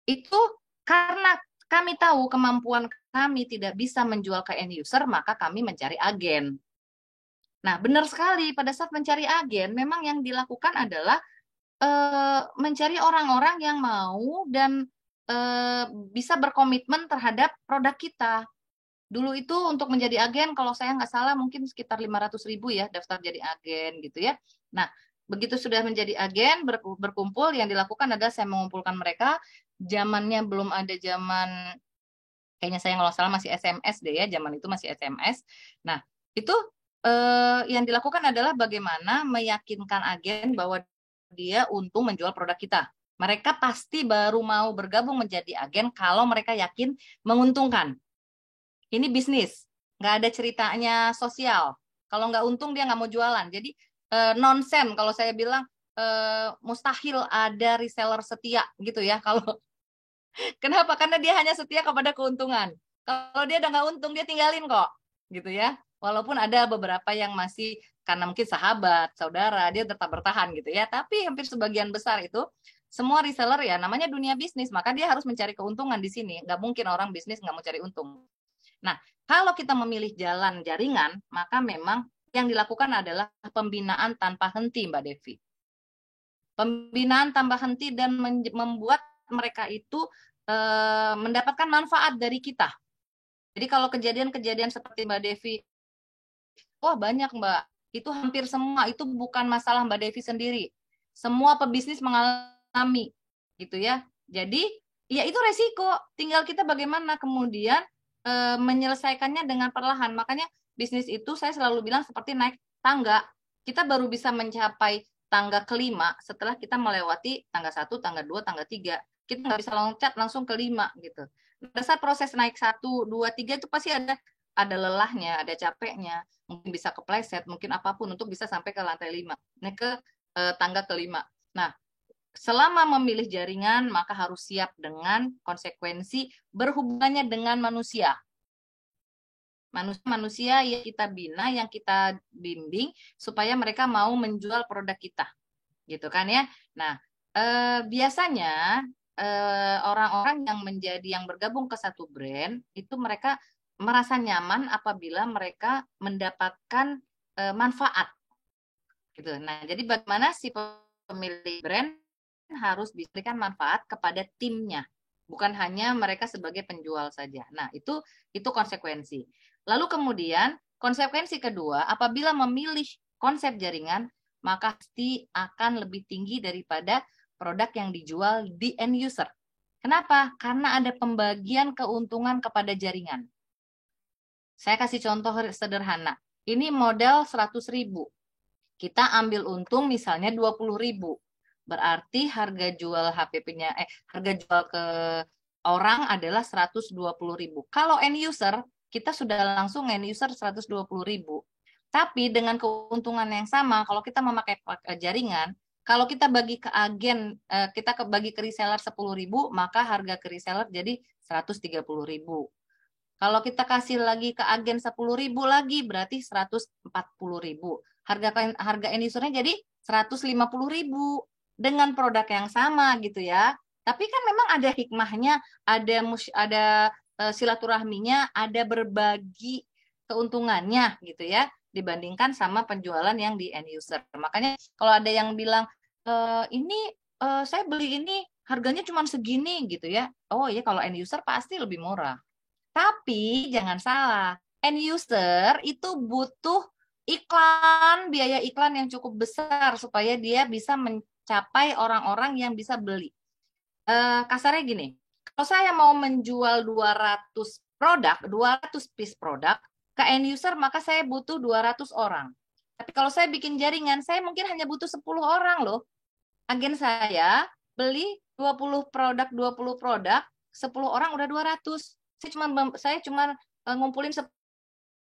itu karena kami tahu kemampuan kami tidak bisa menjual ke end user, maka kami mencari agen. Nah, benar sekali pada saat mencari agen, memang yang dilakukan adalah mencari orang-orang yang mau dan bisa berkomitmen terhadap produk kita. Dulu itu untuk menjadi agen, kalau saya nggak salah mungkin sekitar 500.000 ya daftar jadi agen gitu ya. Nah, begitu sudah menjadi agen, berkumpul, yang dilakukan adalah saya mengumpulkan mereka. Zamannya belum ada zaman, kayaknya saya nggak salah masih SMS deh ya, zaman itu masih SMS. Nah, itu yang dilakukan adalah bagaimana meyakinkan agen bahwa dia untung menjual produk kita. Mereka pasti baru mau bergabung menjadi agen kalau mereka yakin menguntungkan. Ini bisnis, nggak ada ceritanya sosial. Kalau nggak untung dia nggak mau jualan. Jadi nonsen kalau saya bilang mustahil ada reseller setia gitu ya. Kalau kenapa? Karena dia hanya setia kepada keuntungan. Kalau dia udah nggak untung dia tinggalin kok, gitu ya. Walaupun ada beberapa yang masih karena mungkin sahabat, saudara, dia tetap bertahan gitu ya. Tapi hampir sebagian besar itu semua reseller ya namanya dunia bisnis, maka dia harus mencari keuntungan di sini. Nggak mungkin orang bisnis nggak mau cari untung. Nah, kalau kita memilih jalan jaringan, maka memang yang dilakukan adalah pembinaan tanpa henti, Mbak Devi. Pembinaan tanpa henti dan membuat mereka itu mendapatkan manfaat dari kita. Jadi kalau kejadian-kejadian seperti Mbak Devi, wah banyak Mbak, itu hampir semua, itu bukan masalah Mbak Devi sendiri. Semua pebisnis mengalami, gitu ya. Jadi, ya itu resiko. Tinggal kita bagaimana kemudian menyelesaikannya dengan perlahan. Makanya bisnis itu saya selalu bilang seperti naik tangga. Kita baru bisa mencapai tangga kelima setelah kita melewati tangga 1, tangga 2, tangga 3. Kita nggak bisa loncat langsung ke 5 gitu. Pada saat proses naik 1, 2, 3 itu pasti ada lelahnya, ada capeknya, mungkin bisa kepleset, mungkin apapun untuk bisa sampai ke lantai 5, naik ke tangga kelima. Nah, selama memilih jaringan, maka harus siap dengan konsekuensi berhubungannya dengan manusia. Manusia yang kita bina, yang kita bimbing, supaya mereka mau menjual produk kita. Gitu kan ya. Nah, biasanya orang-orang yang bergabung ke satu brand, itu mereka merasa nyaman apabila mereka mendapatkan manfaat. Gitu. Nah, jadi bagaimana si pemilik brand harus berikan manfaat kepada timnya, bukan hanya mereka sebagai penjual saja. Nah, itu konsekuensi. Lalu kemudian konsekuensi kedua, apabila memilih konsep jaringan, maka pasti akan lebih tinggi daripada produk yang dijual di end user. Kenapa? Karena ada pembagian keuntungan kepada jaringan. Saya kasih contoh sederhana. Ini modal 100.000. Kita ambil untung misalnya 20.000. Berarti harga jual HPP-nya harga jual ke orang adalah 120.000. Kalau end user, kita sudah langsung end user 120.000. Tapi dengan keuntungan yang sama, kalau kita memakai jaringan, kalau kita bagi ke agen, kita bagi ke reseller 10.000, maka harga ke reseller jadi 130.000. Kalau kita kasih lagi ke agen 10.000 lagi, berarti 140.000. Harga end usernya jadi 150.000 dengan produk yang sama gitu ya. Tapi kan memang ada hikmahnya, ada silaturahminya, ada berbagi keuntungannya gitu ya, dibandingkan sama penjualan yang di end user. Makanya kalau ada yang bilang saya beli ini harganya cuma segini gitu ya. Oh iya, kalau end user pasti lebih murah. Tapi jangan salah, end user itu butuh biaya iklan yang cukup besar supaya dia bisa mencapai orang-orang yang bisa beli. Kasarnya gini, kalau saya mau menjual 200 piece produk ke end user, maka saya butuh 200 orang. Tapi kalau saya bikin jaringan, saya mungkin hanya butuh 10 orang loh. Agen saya beli 20 produk, 10 orang udah 200. Saya cuma ngumpulin 10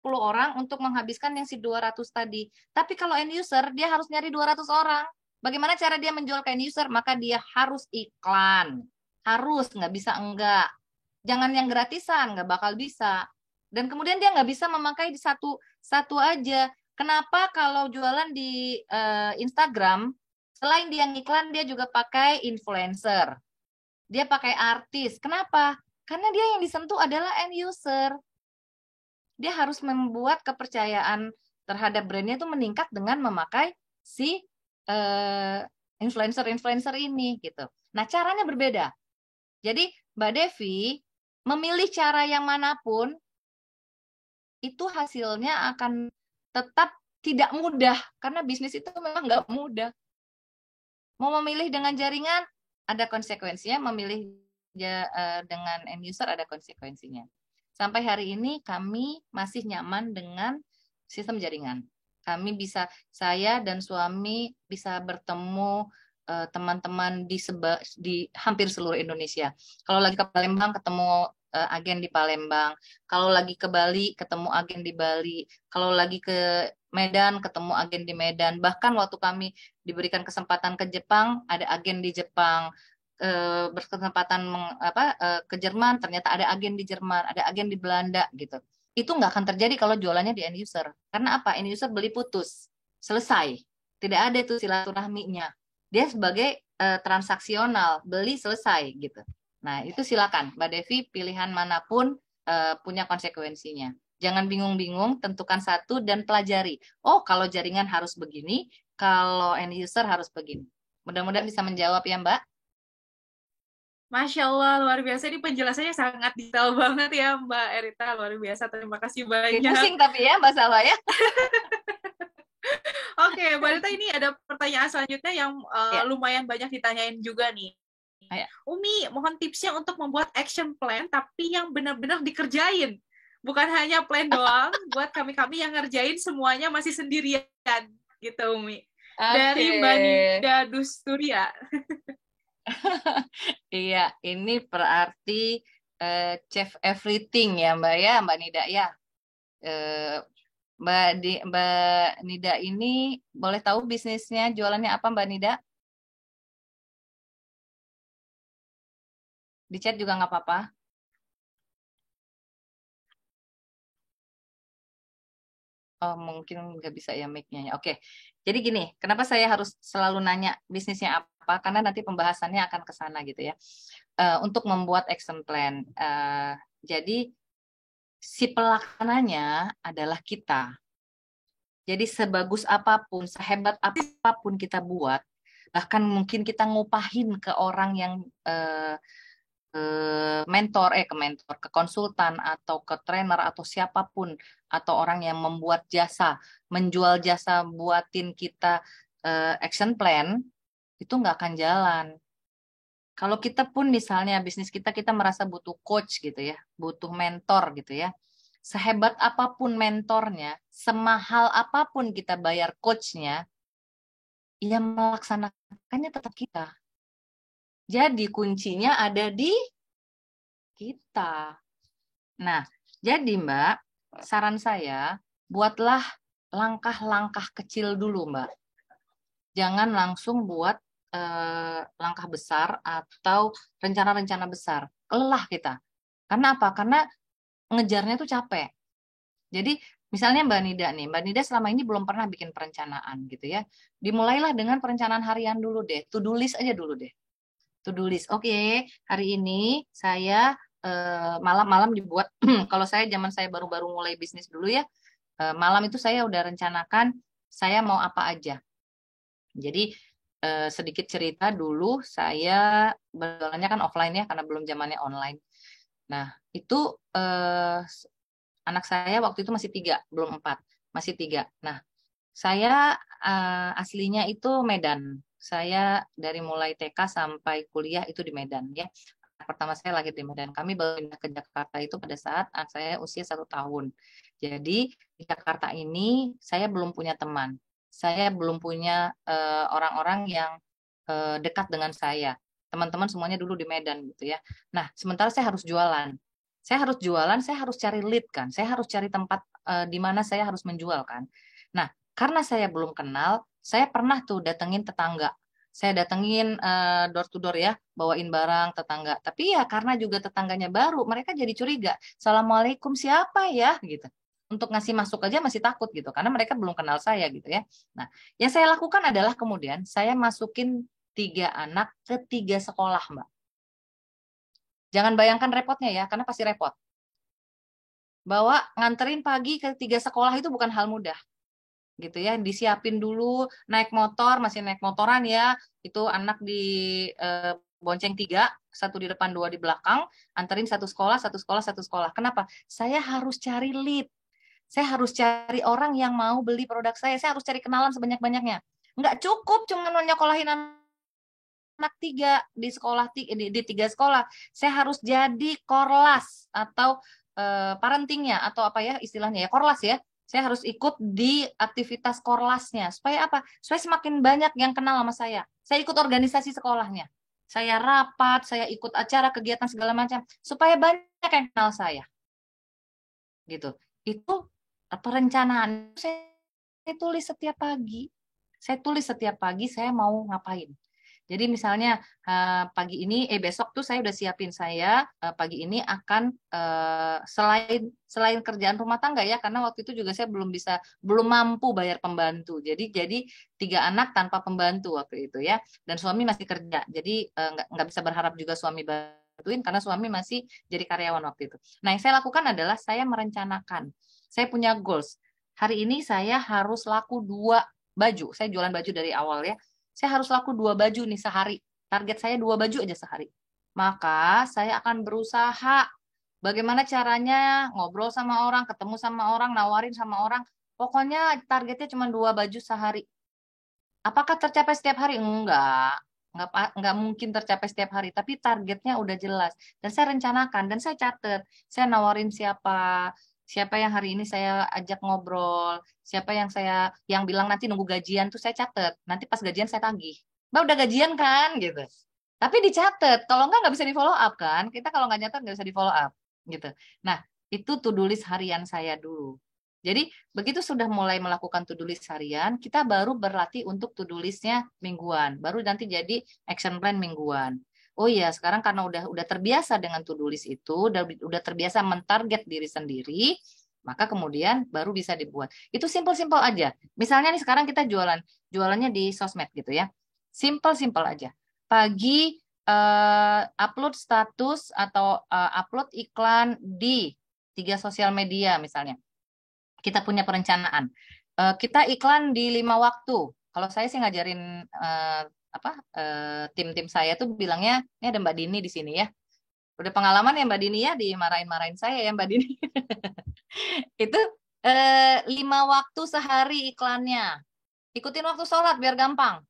orang untuk menghabiskan yang si 200 tadi. Tapi kalau end user, dia harus nyari 200 orang. Bagaimana cara dia menjual ke end user? Maka dia harus iklan. Harus, nggak bisa enggak. Jangan yang gratisan, nggak bakal bisa. Dan kemudian dia nggak bisa memakai di satu aja. Kenapa kalau jualan di Instagram, selain dia ngiklan, dia juga pakai influencer. Dia pakai artis. Kenapa? Karena dia yang disentuh adalah end user. Dia harus membuat kepercayaan terhadap brandnya itu meningkat dengan memakai si influencer ini gitu. Nah, caranya berbeda. Jadi Mbak Devi memilih cara yang manapun itu hasilnya akan tetap tidak mudah karena bisnis itu memang nggak mudah. Mau memilih dengan jaringan ada konsekuensinya, memilih dengan end user ada konsekuensinya. Sampai hari ini kami masih nyaman dengan sistem jaringan. Saya dan suami bisa bertemu teman-teman di hampir seluruh Indonesia. Kalau lagi ke Palembang ketemu agen di Palembang. Kalau lagi ke Bali, ketemu agen di Bali. Kalau lagi ke Medan, ketemu agen di Medan. Bahkan waktu kami diberikan kesempatan ke Jepang, ada agen di Jepang. Berkesempatan ke Jerman, ternyata ada agen di Jerman, ada agen di Belanda gitu. Itu nggak akan terjadi kalau jualannya di end user. Karena apa? End user beli putus, selesai. Tidak ada itu silaturahminya. Dia sebagai transaksional, beli selesai gitu. Nah, itu silakan Mbak Devi, pilihan manapun punya konsekuensinya. Jangan bingung-bingung, tentukan satu dan pelajari. Oh, kalau jaringan harus begini, kalau end user harus begini. Mudah-mudahan bisa menjawab ya, Mbak. Masya Allah, luar biasa. Ini penjelasannya sangat detail banget ya, Mbak Erita. Luar biasa. Terima kasih banyak. Pusing tapi ya, Mbak Salwa ya. Oke, Mbak Erita, ini ada pertanyaan selanjutnya yang lumayan banyak ditanyain juga nih. Umi, mohon tipsnya untuk membuat action plan, tapi yang benar-benar dikerjain. Bukan hanya plan doang, buat kami-kami yang ngerjain semuanya masih sendirian. Gitu, Umi. Dari Mbak Nida Dusturia. Iya, ini berarti chef everything ya Mbak Nida ya. Mbak Nida ini boleh tahu bisnisnya jualannya apa Mbak Nida? Di chat juga nggak apa-apa. Oh, mungkin nggak bisa ya mic-nya. Oke, jadi gini, kenapa saya harus selalu nanya bisnisnya apa? Karena nanti pembahasannya akan ke sana gitu ya. Untuk membuat action plan. Jadi si pelaksananya adalah kita. Jadi sebagus apapun, sehebat apapun kita buat, bahkan mungkin kita ngupahin ke orang yang ke konsultan atau ke trainer atau siapapun atau orang yang membuat jasa, menjual jasa buatin kita action plan, itu nggak akan jalan. Kalau kita pun misalnya bisnis kita merasa butuh coach gitu ya, butuh mentor gitu ya. Sehebat apapun mentornya, semahal apapun kita bayar coachnya, ya melaksanakannya tetap kita. Jadi kuncinya ada di kita. Nah, jadi Mbak, saran saya, buatlah langkah-langkah kecil dulu Mbak. Jangan langsung buat langkah besar atau rencana-rencana besar. Lelah kita. Karena apa? Karena ngejarnya tuh capek. Jadi misalnya Mbak Nida nih, Mbak Nida selama ini belum pernah bikin perencanaan gitu ya. Dimulailah dengan perencanaan harian dulu deh. To-do list aja dulu deh. To-do list. Oke, hari ini saya malam-malam dibuat. Kalau zaman saya baru-baru mulai bisnis dulu ya, malam itu saya udah rencanakan saya mau apa aja. Jadi sedikit cerita dulu, saya berjualannya kan offline ya, karena belum zamannya online. Nah, itu anak saya waktu itu masih 3, belum 4, masih 3. Nah, saya aslinya itu Medan. Saya dari mulai TK sampai kuliah itu di Medan ya. Pertama saya lahir di Medan. Kami baru pindah ke Jakarta itu pada saat saya usia 1 tahun. Jadi di Jakarta ini saya belum punya teman. Saya belum punya orang-orang yang dekat dengan saya. Teman-teman semuanya dulu di Medan gitu ya. Nah, sementara saya harus jualan. Saya harus cari lead kan. Saya harus cari tempat di mana saya harus menjual kan. Nah, karena saya belum kenal, saya pernah tuh datengin tetangga. Saya datengin door to door ya, bawain barang tetangga. Tapi ya karena juga tetangganya baru, mereka jadi curiga. Assalamualaikum siapa ya gitu. Untuk ngasih masuk aja masih takut gitu, karena mereka belum kenal saya gitu ya. Nah, yang saya lakukan adalah kemudian saya masukin 3 anak ke 3 sekolah, Mbak. Jangan bayangkan repotnya ya, karena pasti repot. Bahwa nganterin pagi ke 3 sekolah itu bukan hal mudah. Gitu ya, disiapin dulu naik motor, masih naik motoran ya, itu anak di bonceng 3, 1 di depan 2 di belakang, anterin satu sekolah. Kenapa? Saya harus cari lead, saya harus cari orang yang mau beli produk saya harus cari kenalan sebanyak-banyaknya. Nggak cukup cuma nyokolahin anak 3 di sekolah di 3 sekolah, saya harus jadi korlas atau parentingnya atau apa ya istilahnya ya, korlas ya. Saya harus ikut di aktivitas korlasnya. Supaya apa? Supaya semakin banyak yang kenal sama saya. Saya ikut organisasi sekolahnya. saya rapat, saya ikut acara, kegiatan segala macam, supaya banyak yang kenal saya. Gitu. Itu perencanaan saya tulis setiap pagi. Saya tulis setiap pagi saya mau ngapain. Jadi misalnya pagi ini, besok tuh saya udah siapin saya pagi ini akan selain kerjaan rumah tangga ya, karena waktu itu juga saya belum mampu bayar pembantu. Jadi 3 anak tanpa pembantu waktu itu ya, dan suami masih kerja. Jadi nggak bisa berharap juga suami bantuin karena suami masih jadi karyawan waktu itu. Nah yang saya lakukan adalah saya merencanakan. Saya punya goals. Hari ini saya harus laku 2 baju. Saya jualan baju dari awal ya. Saya harus laku 2 baju nih sehari. Target saya 2 baju aja sehari. Maka saya akan berusaha bagaimana caranya ngobrol sama orang, ketemu sama orang, nawarin sama orang. Pokoknya targetnya cuma 2 baju sehari. Apakah tercapai setiap hari? Enggak mungkin tercapai setiap hari. Tapi targetnya udah jelas. Dan saya rencanakan, dan saya catat. Saya nawarin siapa yang hari ini saya ajak ngobrol, siapa yang bilang nanti nunggu gajian tuh saya catat. Nanti pas gajian saya tagih. Mbak udah gajian kan gitu. Tapi dicatat. Kalau nggak bisa di follow up kan. Kita kalau nggak nyatet nggak bisa di follow up gitu. Nah, itu to-do list harian saya dulu. Jadi begitu sudah mulai melakukan to-do list harian, kita baru berlatih untuk to-do listnya mingguan. Baru nanti jadi action plan mingguan. Oh iya, sekarang karena udah terbiasa dengan to-do list itu, udah terbiasa mentarget diri sendiri, maka kemudian baru bisa dibuat. Itu simple-simple aja. Misalnya nih sekarang kita jualannya di sosmed gitu ya. Simple-simple aja. Pagi upload status atau upload iklan di 3 sosial media misalnya. Kita punya perencanaan. Kita iklan di 5 waktu. Kalau saya sih ngajarin tim-tim saya tuh bilangnya, ini ada Mbak Dini di sini ya. Udah pengalaman ya Mbak Dini ya, dimarahin-marahin saya ya Mbak Dini. Itu 5 waktu sehari iklannya. Ikutin waktu sholat biar gampang.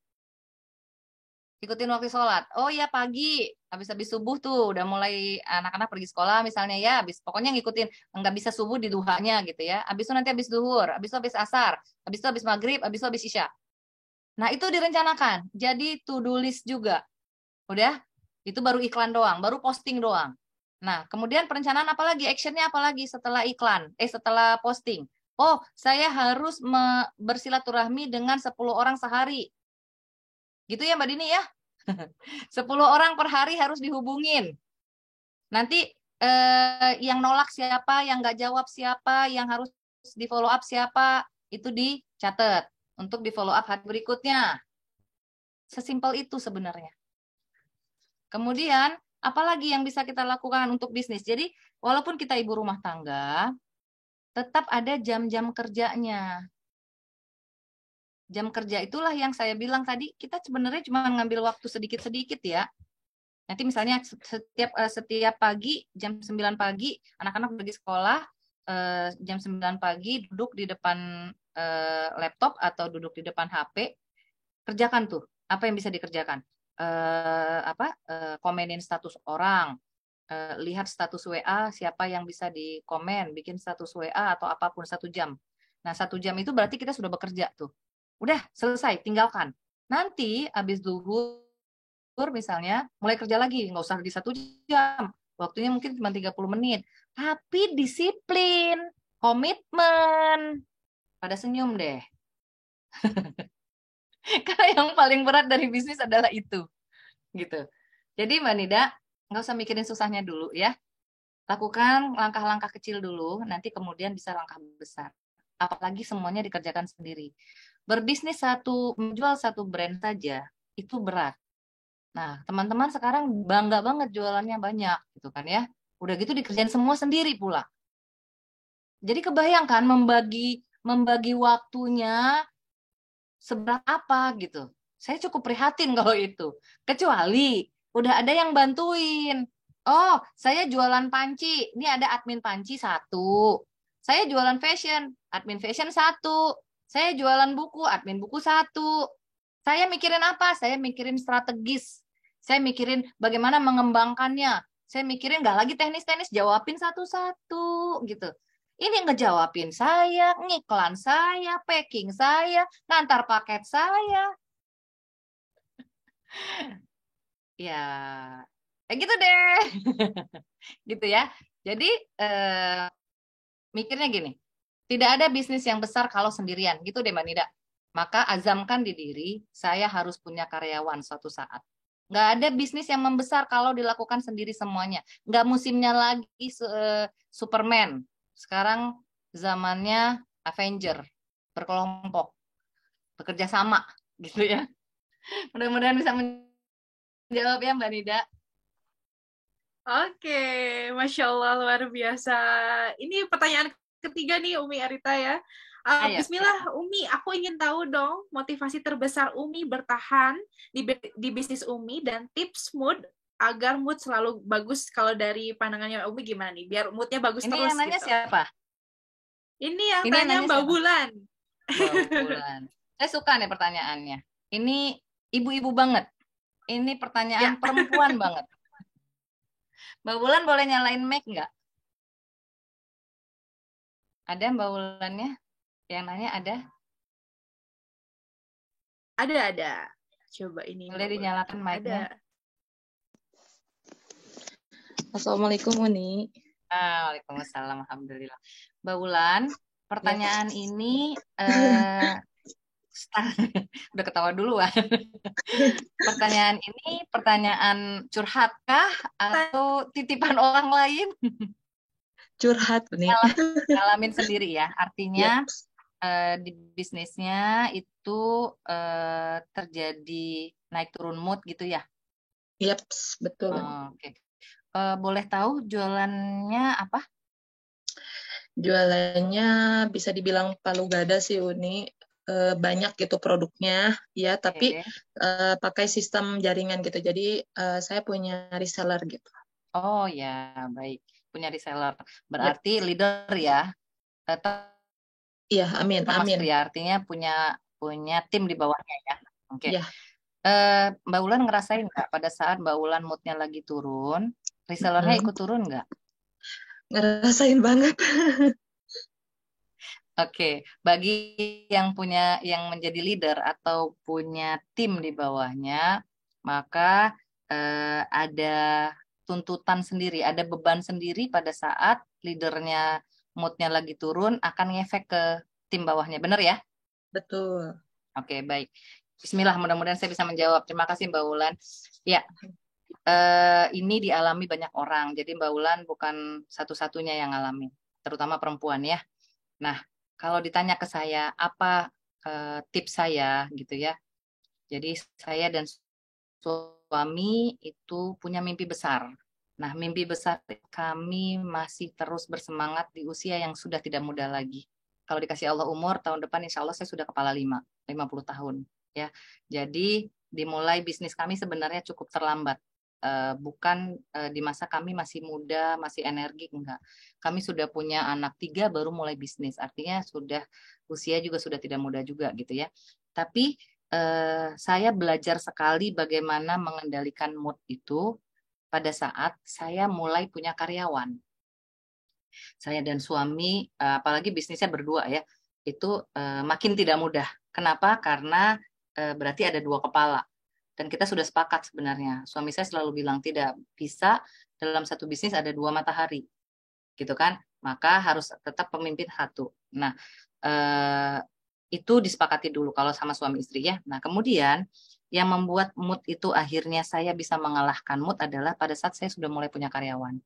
Ikutin waktu sholat. Oh ya pagi, habis subuh tuh udah mulai anak-anak pergi sekolah misalnya ya, pokoknya ngikutin, nggak bisa subuh di duhanya gitu ya. Habis itu nanti habis duhur, habis itu habis asar, habis itu habis maghrib, habis itu habis isya. Nah itu direncanakan, jadi to-do list juga. Udah, itu baru iklan doang, baru posting doang. Nah kemudian perencanaan apa lagi, actionnya apa lagi setelah iklan, setelah posting. Oh saya harus bersilaturahmi dengan 10 orang sehari. Gitu ya Mbak Dini ya. 10 orang per hari harus dihubungin. Nanti yang nolak siapa, yang nggak jawab siapa, yang harus di follow up siapa, itu dicatat untuk di follow up hari berikutnya. Sesimpel itu sebenarnya. Kemudian, apalagi yang bisa kita lakukan untuk bisnis? Jadi, walaupun kita ibu rumah tangga, tetap ada jam-jam kerjanya. Jam kerja itulah yang saya bilang tadi, kita sebenarnya cuma ngambil waktu sedikit-sedikit ya. Nanti misalnya setiap pagi, jam 9 pagi, anak-anak pergi sekolah, jam 9 pagi duduk di depan laptop atau duduk di depan HP, kerjakan tuh. Apa yang bisa dikerjakan? Komenin status orang, lihat status WA, siapa yang bisa dikomen, bikin status WA atau apapun 1 jam. Nah 1 jam itu berarti kita sudah bekerja tuh. Udah selesai, tinggalkan. Nanti habis zuhur misalnya mulai kerja lagi, nggak usah di 1 jam. Waktunya mungkin cuma 30 menit. Tapi disiplin, komitmen. Pada senyum deh. Karena yang paling berat dari bisnis adalah itu. Gitu. Jadi Mbak Nida, nggak usah mikirin susahnya dulu ya. Lakukan langkah-langkah kecil dulu, nanti kemudian bisa langkah besar. Apalagi semuanya dikerjakan sendiri. Berbisnis menjual 1 brand saja, itu berat. Nah, teman-teman sekarang bangga banget jualannya banyak, gitu kan ya. Udah gitu dikerjain semua sendiri pula. Jadi kebayangkan membagi waktunya seberapa apa gitu. Saya cukup prihatin kalau itu. Kecuali udah ada yang bantuin. Oh, saya jualan panci. Ini ada admin panci 1. Saya jualan fashion, admin fashion 1. Saya jualan buku, admin buku 1. Saya mikirin apa? Saya mikirin strategis. Saya mikirin bagaimana mengembangkannya. Saya mikirin nggak lagi teknis-teknis, jawabin satu-satu gitu. Ini ngejawabin saya, ngiklan saya, packing saya, ngantar paket saya. Ya, kayak gitu deh. Gitu ya. Jadi mikirnya gini, tidak ada bisnis yang besar kalau sendirian. Gitu deh Mbak Nida. Maka azamkan di diri, saya harus punya karyawan suatu saat. Nggak ada bisnis yang membesar kalau dilakukan sendiri semuanya. Nggak musimnya lagi Superman. Sekarang zamannya Avenger. Berkelompok. Bekerja sama. Gitu ya. Mudah-mudahan bisa menjawab ya Mbak Nida. Oke, Masya Allah, luar biasa. Ini pertanyaan ketiga nih, Umi Arita ya. Ayo. Bismillah, Umi, aku ingin tahu dong motivasi terbesar Umi bertahan di bisnis Umi dan tips mood agar mood selalu bagus. Kalau dari pandangannya Umi gimana nih? Biar moodnya bagus Ini terus yang nanya gitu. siapa? Ini yang Ini yang tanya nanya Mbak siapa? Bulan. Mbak Bulan. Saya suka nih pertanyaannya. Ini ibu-ibu banget. Ini pertanyaan Ya. perempuan banget. Mbak Bulan boleh nyalain mic nggak? Ada Mbak Bulannya? Yang nanya ada? Ada. Coba ini. Boleh Mbak Bulan. dinyalakan mic-nya? Ada. Assalamualaikum Uni. Waalaikumsalam, alhamdulillah. Mbak Bulan, pertanyaan ini udah ketawa duluan. Pertanyaan ini pertanyaan curhatkah atau titipan orang lain? Curhat Uni. Ngalamin sendiri ya. Artinya di bisnisnya itu terjadi naik turun mood gitu ya? Yaps, betul. Oke. Boleh tahu jualannya apa? Jualannya bisa dibilang palu gada sih Uni. Banyak gitu produknya ya, tapi pakai sistem jaringan gitu. Jadi saya punya reseller gitu. Oh ya, baik. Punya reseller. Berarti leader ya? Iya, amin. Ya, artinya punya tim di bawahnya ya. Oke. Iya. Mbak Ulan ngerasain nggak pada saat Mbak Ulan moodnya lagi turun, resellernya ikut turun nggak? Ngerasain banget. Oke, bagi yang menjadi leader atau punya tim di bawahnya, maka ada tuntutan sendiri, ada beban sendiri pada saat leadernya moodnya lagi turun akan ngefek ke tim bawahnya, benar ya? Betul. Oke, baik. Bismillah, mudah-mudahan saya bisa menjawab. Terima kasih Mbak Ulan. Ya, ini dialami banyak orang, jadi Mbak Ulan bukan satu-satunya yang alami, terutama perempuan ya. Nah, kalau ditanya ke saya, apa tips saya gitu ya. Jadi saya dan suami itu punya mimpi besar. Nah, mimpi besar kami masih terus bersemangat di usia yang sudah tidak muda lagi. Kalau dikasih Allah umur, tahun depan insya Allah saya sudah kepala 50 tahun. Ya, jadi dimulai bisnis kami sebenarnya cukup terlambat. Bukan di masa kami masih muda, masih energi, enggak. Kami sudah punya anak 3 baru mulai bisnis, artinya usia juga sudah tidak muda juga gitu ya. Tapi saya belajar sekali bagaimana mengendalikan mood itu pada saat saya mulai punya karyawan. Saya dan suami, apalagi bisnisnya berdua ya, itu makin tidak mudah. Kenapa? Karena berarti ada 2 kepala. Dan kita sudah sepakat sebenarnya. Suami saya selalu bilang tidak bisa dalam satu bisnis ada 2 matahari. Gitu kan? Maka harus tetap pemimpin satu. Nah, itu disepakati dulu kalau sama suami istri ya. Nah, kemudian yang membuat mood itu akhirnya saya bisa mengalahkan mood adalah pada saat saya sudah mulai punya karyawan.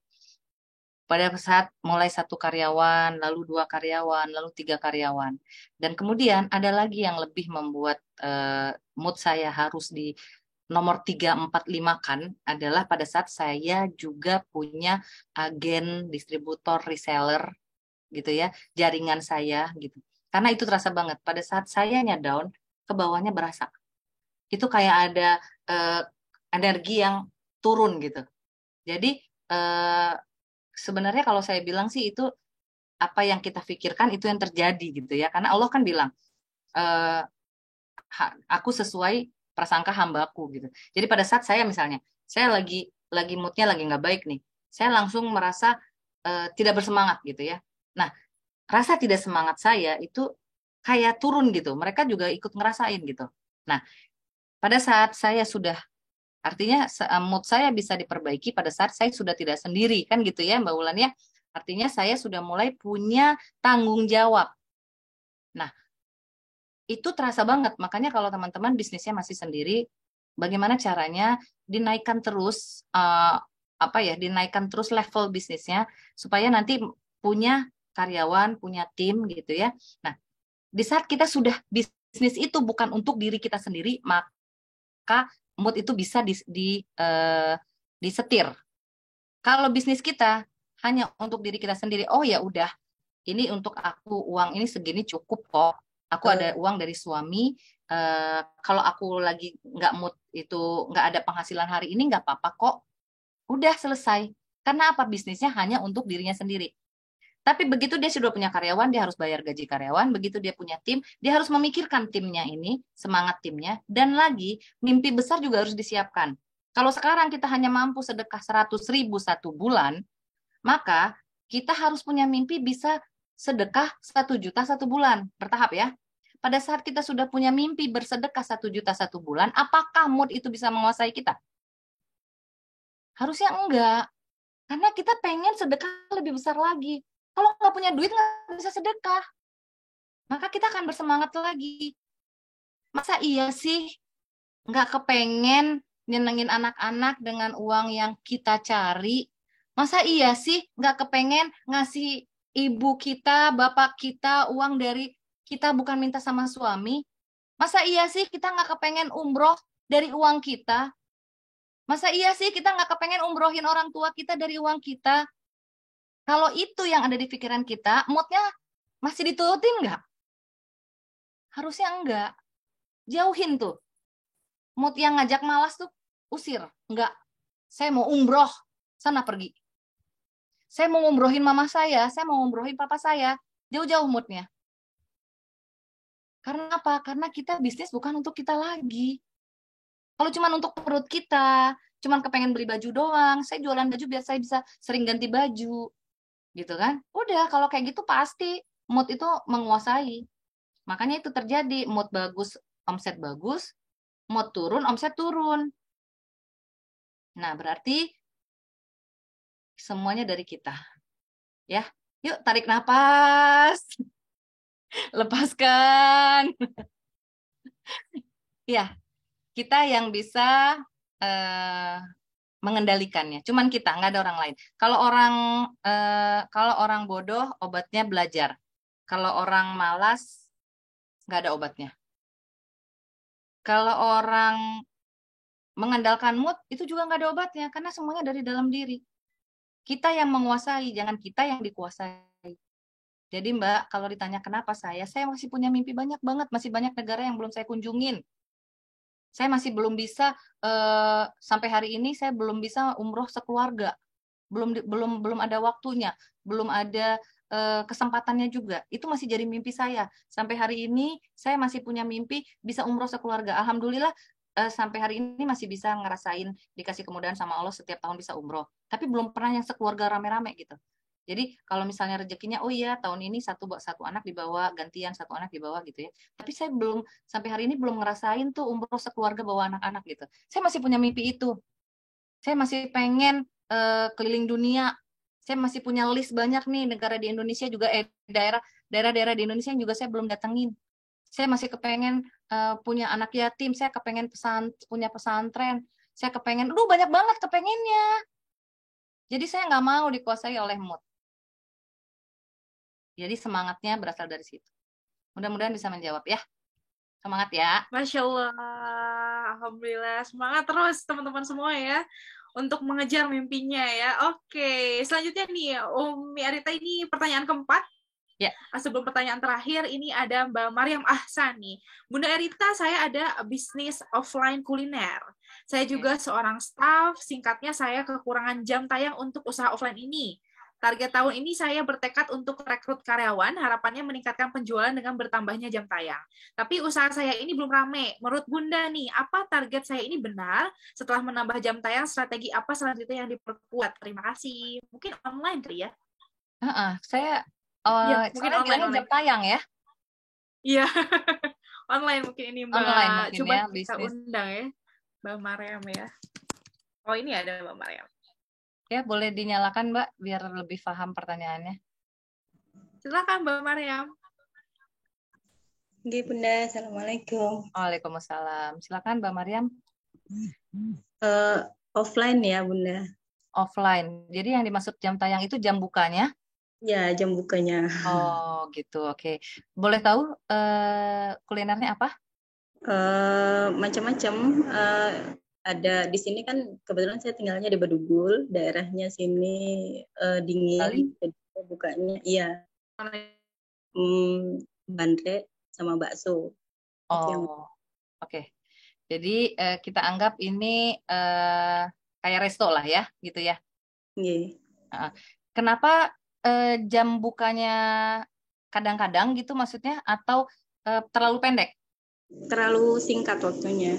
Pada saat mulai 1 karyawan, lalu 2 karyawan, lalu 3 karyawan. Dan kemudian ada lagi yang lebih membuat mood saya harus di nomor 3, 4, 5 kan adalah pada saat saya juga punya agen, distributor, reseller gitu ya, jaringan saya gitu. Karena itu terasa banget pada saat saya down, ke bawahnya berasa. Itu kayak ada energi yang turun gitu. Jadi sebenarnya kalau saya bilang sih itu apa yang kita pikirkan itu yang terjadi gitu ya. Karena Allah kan bilang aku sesuai prasangka hambaku gitu. Jadi pada saat saya misalnya, saya lagi moodnya lagi nggak baik nih, saya langsung merasa tidak bersemangat gitu ya. Nah, rasa tidak semangat saya itu kayak turun gitu. Mereka juga ikut ngerasain gitu. Nah, pada saat saya sudah Artinya mood saya bisa diperbaiki pada saat saya sudah tidak sendiri, kan gitu ya Mbak Ulan ya. Artinya saya sudah mulai punya tanggung jawab. Nah, itu terasa banget. Makanya kalau teman-teman bisnisnya masih sendiri, bagaimana caranya dinaikkan terus dinaikkan terus level bisnisnya supaya nanti punya karyawan, punya tim gitu ya. Nah, di saat kita sudah bisnis itu bukan untuk diri kita sendiri, maka mood itu bisa disetir. Kalau bisnis kita hanya untuk diri kita sendiri, oh ya udah, ini untuk aku, uang ini segini cukup kok. Aku ada uang dari suami. Kalau aku lagi nggak mood itu, nggak ada penghasilan hari ini, nggak apa-apa kok. Udah selesai. Karena apa? Bisnisnya hanya untuk dirinya sendiri. Tapi begitu dia sudah punya karyawan, dia harus bayar gaji karyawan. Begitu dia punya tim, dia harus memikirkan timnya ini, semangat timnya. Dan lagi, mimpi besar juga harus disiapkan. Kalau sekarang kita hanya mampu sedekah 100.000 satu bulan, maka kita harus punya mimpi bisa sedekah 1 juta satu bulan. Bertahap ya. Pada saat kita sudah punya mimpi bersedekah 1 juta satu bulan, apakah mood itu bisa menguasai kita? Harusnya enggak. Karena kita pengen sedekah lebih besar lagi. Kalau nggak punya duit, nggak bisa sedekah. Maka kita akan bersemangat lagi. Masa iya sih nggak kepengen nyenengin anak-anak dengan uang yang kita cari? Masa iya sih nggak kepengen ngasih ibu kita, bapak kita uang dari kita bukan minta sama suami? Masa iya sih kita nggak kepengen umroh dari uang kita? Masa iya sih kita nggak kepengen umrohin orang tua kita dari uang kita? Kalau itu yang ada di pikiran kita, moodnya masih diturutin nggak? Harusnya enggak. Jauhin tuh. Mood yang ngajak malas tuh usir. Enggak. Saya mau umroh. Sana pergi. Saya mau umrohin mama saya mau umrohin papa saya. Jauh-jauh moodnya. Karena apa? Karena kita bisnis bukan untuk kita lagi. Kalau cuma untuk perut kita, cuma kepengen beli baju doang, saya jualan baju biar saya bisa sering ganti baju. Gitu kan? Udah, kalau kayak gitu pasti mood itu menguasai. Makanya itu terjadi, mood bagus, omset bagus, mood turun, omset turun. Nah, berarti semuanya dari kita. Ya, yuk tarik nafas. Lepaskan. Ya, kita yang bisa mengendalikannya. Cuman kita, nggak ada orang lain. Kalau orang bodoh, obatnya belajar. Kalau orang malas, nggak ada obatnya. Kalau orang mengandalkan mood, itu juga nggak ada obatnya, karena semuanya dari dalam diri. Kita yang menguasai, jangan kita yang dikuasai. Jadi Mbak, kalau ditanya kenapa saya masih punya mimpi banyak banget, masih banyak negara yang belum saya kunjungin. Saya masih belum bisa, sampai hari ini saya belum bisa umroh sekeluarga. Belum ada waktunya, belum ada kesempatannya juga. Itu masih jadi mimpi saya. Sampai hari ini saya masih punya mimpi bisa umroh sekeluarga. Alhamdulillah sampai hari ini masih bisa ngerasain dikasih kemudahan sama Allah setiap tahun bisa umroh. Tapi belum pernah yang sekeluarga rame-rame gitu. Jadi kalau misalnya rezekinya, oh iya tahun ini satu anak dibawa, gantian satu anak dibawa gitu ya. Tapi saya belum, sampai hari ini belum ngerasain tuh umroh sekeluarga bawa anak-anak gitu. Saya masih punya mimpi itu. Saya masih pengen keliling dunia. Saya masih punya list banyak nih negara di Indonesia juga, daerah-daerah di Indonesia yang juga saya belum datengin. Saya masih kepengen punya anak yatim, saya kepengen punya pesantren, saya kepengen, banyak banget kepengennya. Jadi saya nggak mau dikuasai oleh mood. Jadi semangatnya berasal dari situ. Mudah-mudahan bisa menjawab ya. Semangat ya. Masya Allah. Alhamdulillah. Semangat terus teman-teman semua ya. Untuk mengejar mimpinya ya. Oke. Selanjutnya nih, Umi Arita, ini pertanyaan keempat. Ya. Sebelum pertanyaan terakhir, ini ada Mbak Maryam Ahsani. Bunda Arita, saya ada bisnis offline kuliner. Saya juga seorang staff. Singkatnya, saya kekurangan jam tayang untuk usaha offline ini. Target tahun ini saya bertekad untuk rekrut karyawan, harapannya meningkatkan penjualan dengan bertambahnya jam tayang. Tapi usaha saya ini belum rame. Menurut Bunda nih, apa target saya ini benar? Setelah menambah jam tayang, strategi apa selanjutnya yang diperkuat? Terima kasih. Mungkin online kali ya? Saya mungkin online jam tayang ya. Iya, online mungkin ini Mbak. Online mungkin coba ya, kita bisnis. undang ya. Mbak Mariam ya. Oh, ini ada Mbak Mariam. Ya, boleh dinyalakan, Mbak, biar lebih paham pertanyaannya. Silakan Mbak Mariam. Oke, Bunda. Assalamualaikum. Waalaikumsalam. Silakan, Mbak Mariam. Offline ya, Bunda. Offline. Jadi yang dimaksud jam tayang itu jam bukanya? Ya, jam bukanya. Oh, gitu. Oke. Boleh tahu kulinernya apa? Macam-macam. Ada di sini kan kebetulan saya tinggalnya di Bedugul, daerahnya sini dingin. Jadi bukanya iya. Bandrek sama bakso. Oh, oke. Jadi kita anggap ini kayak resto lah ya, gitu ya. Iya. Kenapa jam bukanya kadang-kadang gitu maksudnya, atau terlalu pendek? Terlalu singkat waktunya.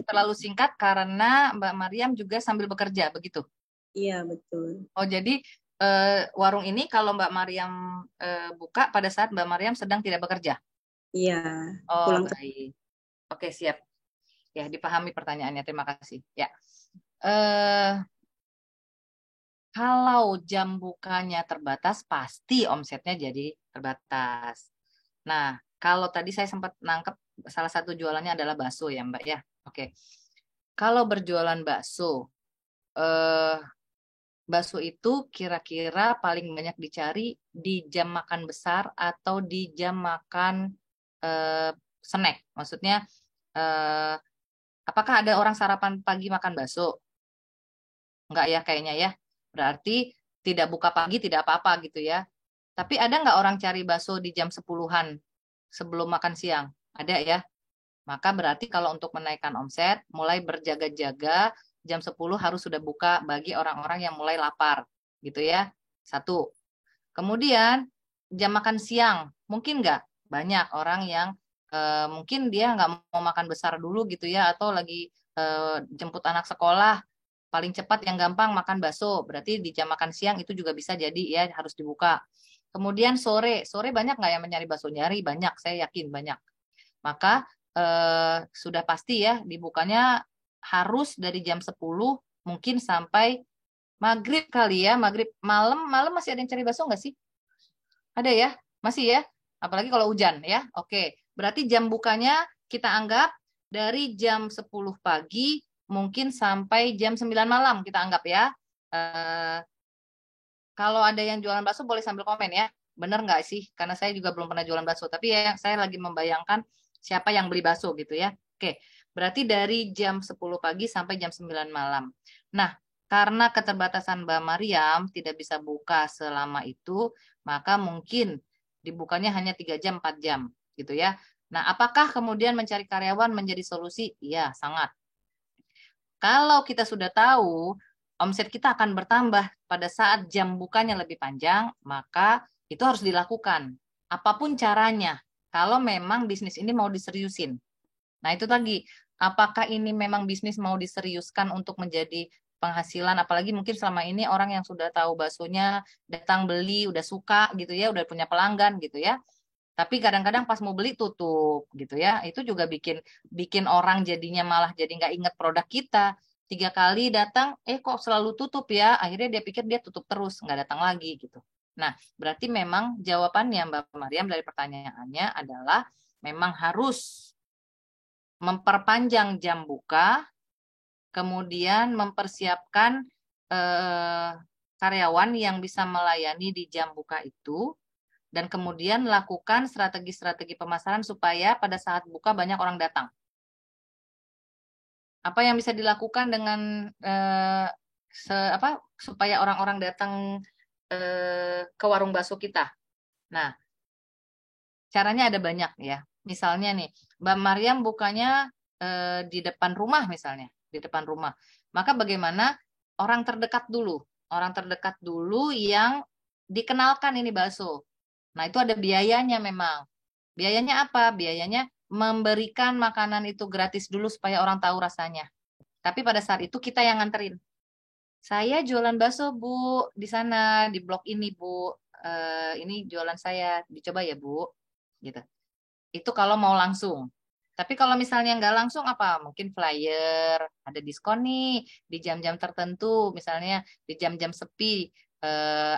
Terlalu singkat karena Mbak Mariam juga sambil bekerja, begitu? Iya, betul. Oh, jadi warung ini kalau Mbak Mariam buka pada saat Mbak Mariam sedang tidak bekerja? Iya. Oh, Pulang baik. Oke, siap. Ya, dipahami pertanyaannya. Terima kasih. Ya. Kalau jam bukanya terbatas, pasti omsetnya jadi terbatas. Nah, kalau tadi saya sempat nangkep salah satu jualannya adalah bakso ya, Mbak ya. Oke. Kalau berjualan bakso, bakso itu kira-kira paling banyak dicari di jam makan besar atau di jam makan snack. Maksudnya, apakah ada orang sarapan pagi makan bakso? Enggak ya, kayaknya ya. Berarti tidak buka pagi, tidak apa-apa gitu ya. Tapi ada nggak orang cari bakso di jam 10-an sebelum makan siang? Ada ya. Maka berarti kalau untuk menaikkan omset, mulai berjaga-jaga, jam 10 harus sudah buka bagi orang-orang yang mulai lapar. Gitu ya. Satu. Kemudian, jam makan siang. Mungkin nggak? Banyak orang yang mungkin dia nggak mau makan besar dulu gitu ya, atau lagi jemput anak sekolah. Paling cepat yang gampang makan bakso. Berarti di jam makan siang itu juga bisa jadi ya, harus dibuka. Kemudian sore banyak nggak yang mencari bakso? Nyari banyak, saya yakin banyak. Maka sudah pasti ya dibukanya harus dari jam 10 mungkin sampai maghrib kali ya, maghrib malam masih ada yang cari bakso nggak sih? Ada ya, masih ya. Apalagi kalau hujan ya. Oke, berarti jam bukanya kita anggap dari jam 10 pagi mungkin sampai jam 9 malam kita anggap ya. Kalau ada yang jualan bakso boleh sambil komen ya. Bener nggak sih? Karena saya juga belum pernah jualan bakso. Tapi ya saya lagi membayangkan siapa yang beli bakso gitu ya. Oke, berarti dari jam 10 pagi sampai jam 9 malam. Nah, karena keterbatasan Mbak Mariam tidak bisa buka selama itu, maka mungkin dibukanya hanya 3 jam, 4 jam gitu ya. Nah, apakah kemudian mencari karyawan menjadi solusi? Iya, sangat. Kalau kita sudah tahu omset kita akan bertambah pada saat jam bukanya lebih panjang, maka itu harus dilakukan. Apapun caranya, kalau memang bisnis ini mau diseriusin. Nah, itu lagi, apakah ini memang bisnis mau diseriuskan untuk menjadi penghasilan, apalagi mungkin selama ini orang yang sudah tahu baksonya, datang beli, udah suka gitu ya, udah punya pelanggan gitu ya. Tapi kadang-kadang pas mau beli tutup gitu ya. Itu juga bikin orang jadinya malah jadi nggak inget produk kita. 3 kali datang, kok selalu tutup ya. Akhirnya dia pikir dia tutup terus, nggak datang lagi gitu. Nah, berarti memang jawabannya Mbak Mariam dari pertanyaannya adalah memang harus memperpanjang jam buka, kemudian mempersiapkan karyawan yang bisa melayani di jam buka itu, dan kemudian lakukan strategi-strategi pemasaran supaya pada saat buka banyak orang datang. Apa yang bisa dilakukan dengan supaya orang-orang datang ke warung bakso kita? Nah, caranya ada banyak ya. Misalnya nih, Mbak Mariam bukanya di depan rumah misalnya, di depan rumah. Maka bagaimana orang terdekat dulu yang dikenalkan ini bakso. Nah, itu ada biayanya memang. Biayanya apa? Biayanya memberikan makanan itu gratis dulu supaya orang tahu rasanya. Tapi pada saat itu kita yang nganterin. Saya jualan bakso, Bu, di sana, di blok ini, Bu. Ini jualan saya, dicoba ya, Bu. Gitu. Itu kalau mau langsung. Tapi kalau misalnya nggak langsung apa? Mungkin flyer, ada diskon nih di jam-jam tertentu, misalnya di jam-jam sepi,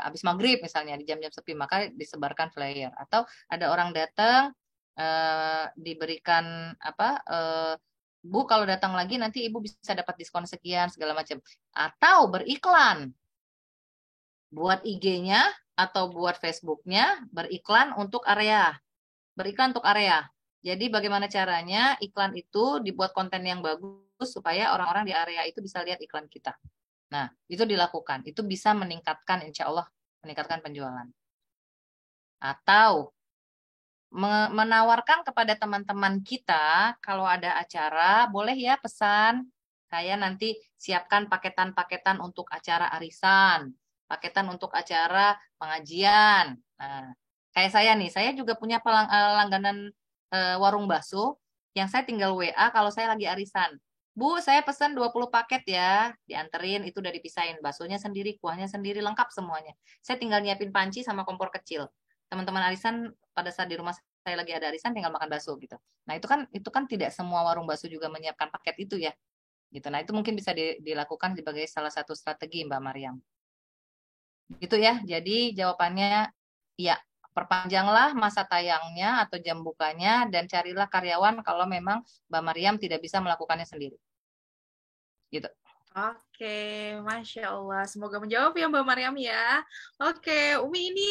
habis maghrib misalnya di jam-jam sepi, maka disebarkan flyer. Atau ada orang datang, diberikan apa? Bu, kalau datang lagi nanti Ibu bisa dapat diskon sekian segala macam. Atau beriklan buat IG-nya atau buat Facebook-nya, beriklan untuk area. Beriklan untuk area. Jadi bagaimana caranya iklan itu dibuat konten yang bagus supaya orang-orang di area itu bisa lihat iklan kita. Nah, itu dilakukan. Itu bisa meningkatkan, insya Allah, meningkatkan penjualan. Atau menawarkan kepada teman-teman kita, kalau ada acara, boleh ya pesan, saya nanti siapkan paketan-paketan untuk acara arisan, paketan untuk acara pengajian. Nah, kayak saya nih, saya juga punya langganan warung bakso, yang saya tinggal WA kalau saya lagi arisan. Bu, saya pesan 20 paket ya, dianterin, itu udah dipisahin, baksonya sendiri, kuahnya sendiri, lengkap semuanya. Saya tinggal nyiapin panci sama kompor kecil. Teman-teman arisan pada saat di rumah saya lagi ada arisan tinggal makan bakso gitu. Nah, itu kan tidak semua warung bakso juga menyiapkan paket itu ya. Gitu. Nah, itu mungkin bisa dilakukan sebagai salah satu strategi Mbak Maryam. Gitu ya. Jadi jawabannya ya, perpanjanglah masa tayangnya atau jam bukanya dan carilah karyawan kalau memang Mbak Maryam tidak bisa melakukannya sendiri. Gitu. Oke, Masya Allah. Semoga menjawab ya Mbak Maryam ya. Oke, Umi ini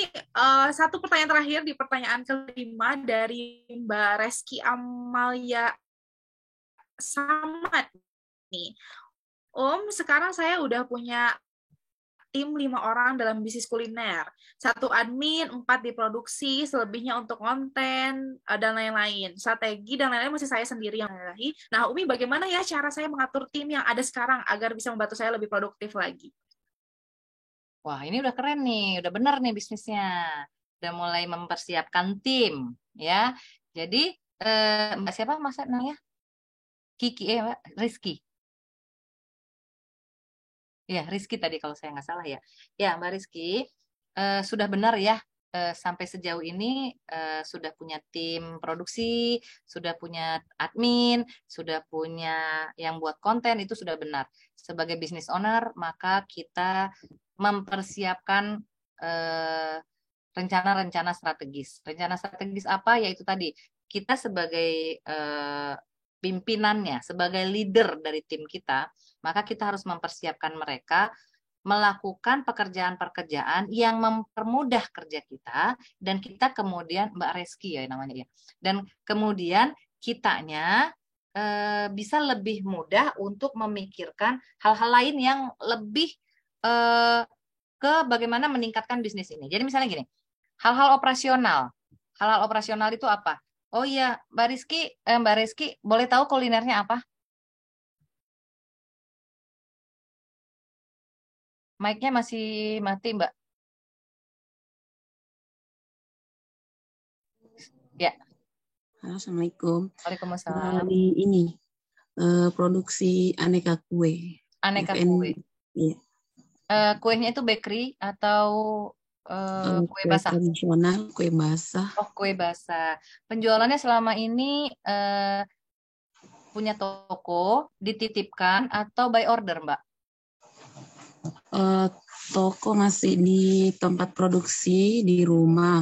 satu pertanyaan terakhir di pertanyaan kelima dari Mbak Reski Amalia Samad nih. Sekarang saya udah punya tim 5 orang dalam bisnis kuliner. 1 admin, 4 di produksi, selebihnya untuk konten, dan lain-lain. Strategi dan lain-lain masih saya sendiri yang mengatur. Nah, Umi, bagaimana ya cara saya mengatur tim yang ada sekarang agar bisa membantu saya lebih produktif lagi? Wah, ini udah keren nih, udah bener nih bisnisnya. Udah mulai mempersiapkan tim, ya. Jadi, Mbak siapa masa namanya? Kiki, Mbak Rizky. Ya, Rizky tadi kalau saya nggak salah ya. Ya, Mbak Rizky, sudah benar ya. Sampai sejauh ini sudah punya tim produksi, sudah punya admin, sudah punya yang buat konten, itu sudah benar. Sebagai business owner, maka kita mempersiapkan rencana-rencana strategis. Rencana strategis apa? Yaitu tadi, kita sebagai pimpinannya, sebagai leader dari tim kita, maka kita harus mempersiapkan mereka melakukan pekerjaan-pekerjaan yang mempermudah kerja kita, dan kita kemudian, Mbak Reski ya namanya ya, dan kemudian kitanya bisa lebih mudah untuk memikirkan hal-hal lain yang lebih ke bagaimana meningkatkan bisnis ini. Jadi misalnya gini, hal-hal operasional. Hal-hal operasional itu apa? Oh iya, Mbak Rizky, boleh tahu kulinernya apa? Mic-nya masih mati, Mbak. Ya. Halo, Assalamualaikum. Waalaikumsalam. Dari ini, produksi aneka kue. Aneka FN, kue. Iya. Kuenya itu bakery atau kue basah? Tradisional, kue basah. Oh, kue basah. Penjualannya selama ini punya toko, dititipkan, atau by order, Mbak? Toko masih di tempat produksi di rumah,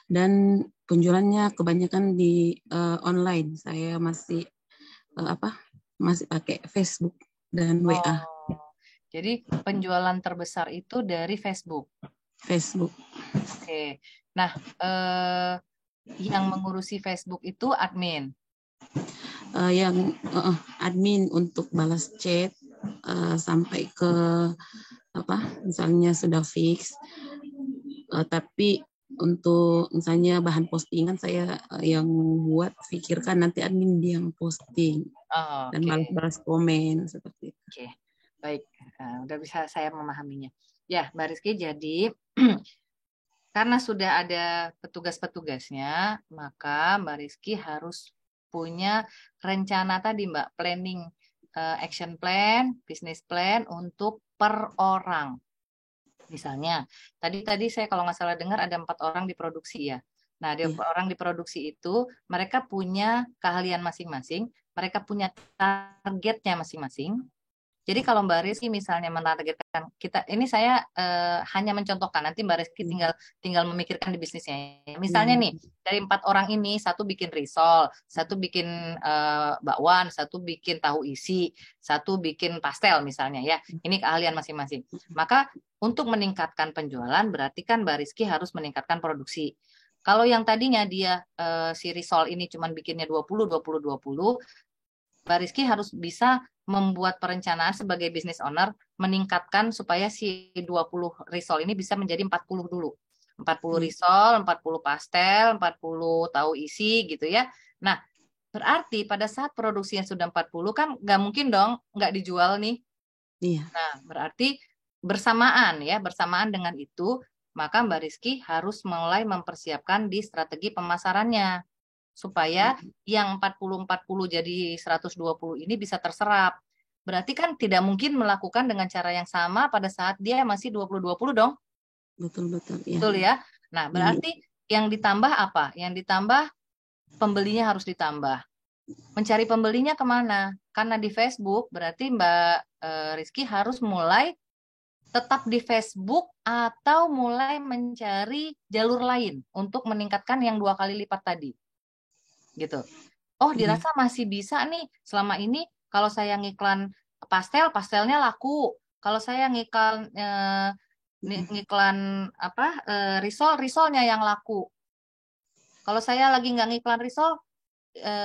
dan penjualannya kebanyakan di online. Saya masih masih pakai Facebook dan WA. Jadi penjualan terbesar itu dari Facebook. Facebook. Oke. Nah, yang mengurusi Facebook itu admin. Yang admin untuk balas chat sampai ke misalnya sudah fix, tapi untuk misalnya bahan postingan saya yang buat, pikirkan nanti admin dia yang posting dan balas komen seperti itu. Oke, baik, udah bisa saya memahaminya. Ya, Mbak Rizky, jadi karena sudah ada petugas-petugasnya, maka Mbak Rizky harus punya rencana tadi, Mbak, planning, action plan, business plan untuk per orang. Misalnya, tadi saya kalau nggak salah dengar ada 4 orang di produksi ya. Nah, orang di produksi itu mereka punya keahlian masing-masing, mereka punya targetnya masing-masing. Jadi kalau Mbak Rizky misalnya menargetkan kita, ini saya hanya mencontohkan, nanti Mbak Rizky tinggal memikirkan di bisnisnya. Misalnya nih, dari 4 orang ini, satu bikin risol, satu bikin bakwan, satu bikin tahu isi, satu bikin pastel misalnya ya. Ini keahlian masing-masing. Maka untuk meningkatkan penjualan, berarti kan Mbak Rizky harus meningkatkan produksi. Kalau yang tadinya dia si risol ini cuma bikinnya 20, 20, 20, Mbak Rizky harus bisa membuat perencanaan sebagai business owner, meningkatkan supaya si 20 risol ini bisa menjadi 40 dulu. 40 risol, 40 pastel, 40 tahu isi gitu ya. Nah, berarti pada saat produksinya sudah 40 kan nggak mungkin dong nggak dijual nih. Iya. Nah, berarti bersamaan dengan itu, maka Mbak Rizky harus mulai mempersiapkan di strategi pemasarannya. Supaya yang 40-40 jadi 120 ini bisa terserap. Berarti kan tidak mungkin melakukan dengan cara yang sama pada saat dia masih 20-20 dong. Betul. Ya. Betul ya. Nah, berarti yang ditambah apa? Yang ditambah pembelinya harus ditambah. Mencari pembelinya kemana? Karena di Facebook, berarti Mbak Rizky harus mulai tetap di Facebook atau mulai mencari jalur lain untuk meningkatkan yang 2 kali lipat tadi. Gitu. Oh, dirasa masih bisa nih selama ini kalau saya ngiklan pastelnya laku. Kalau saya ngiklan risolnya yang laku. Kalau saya lagi nggak ngiklan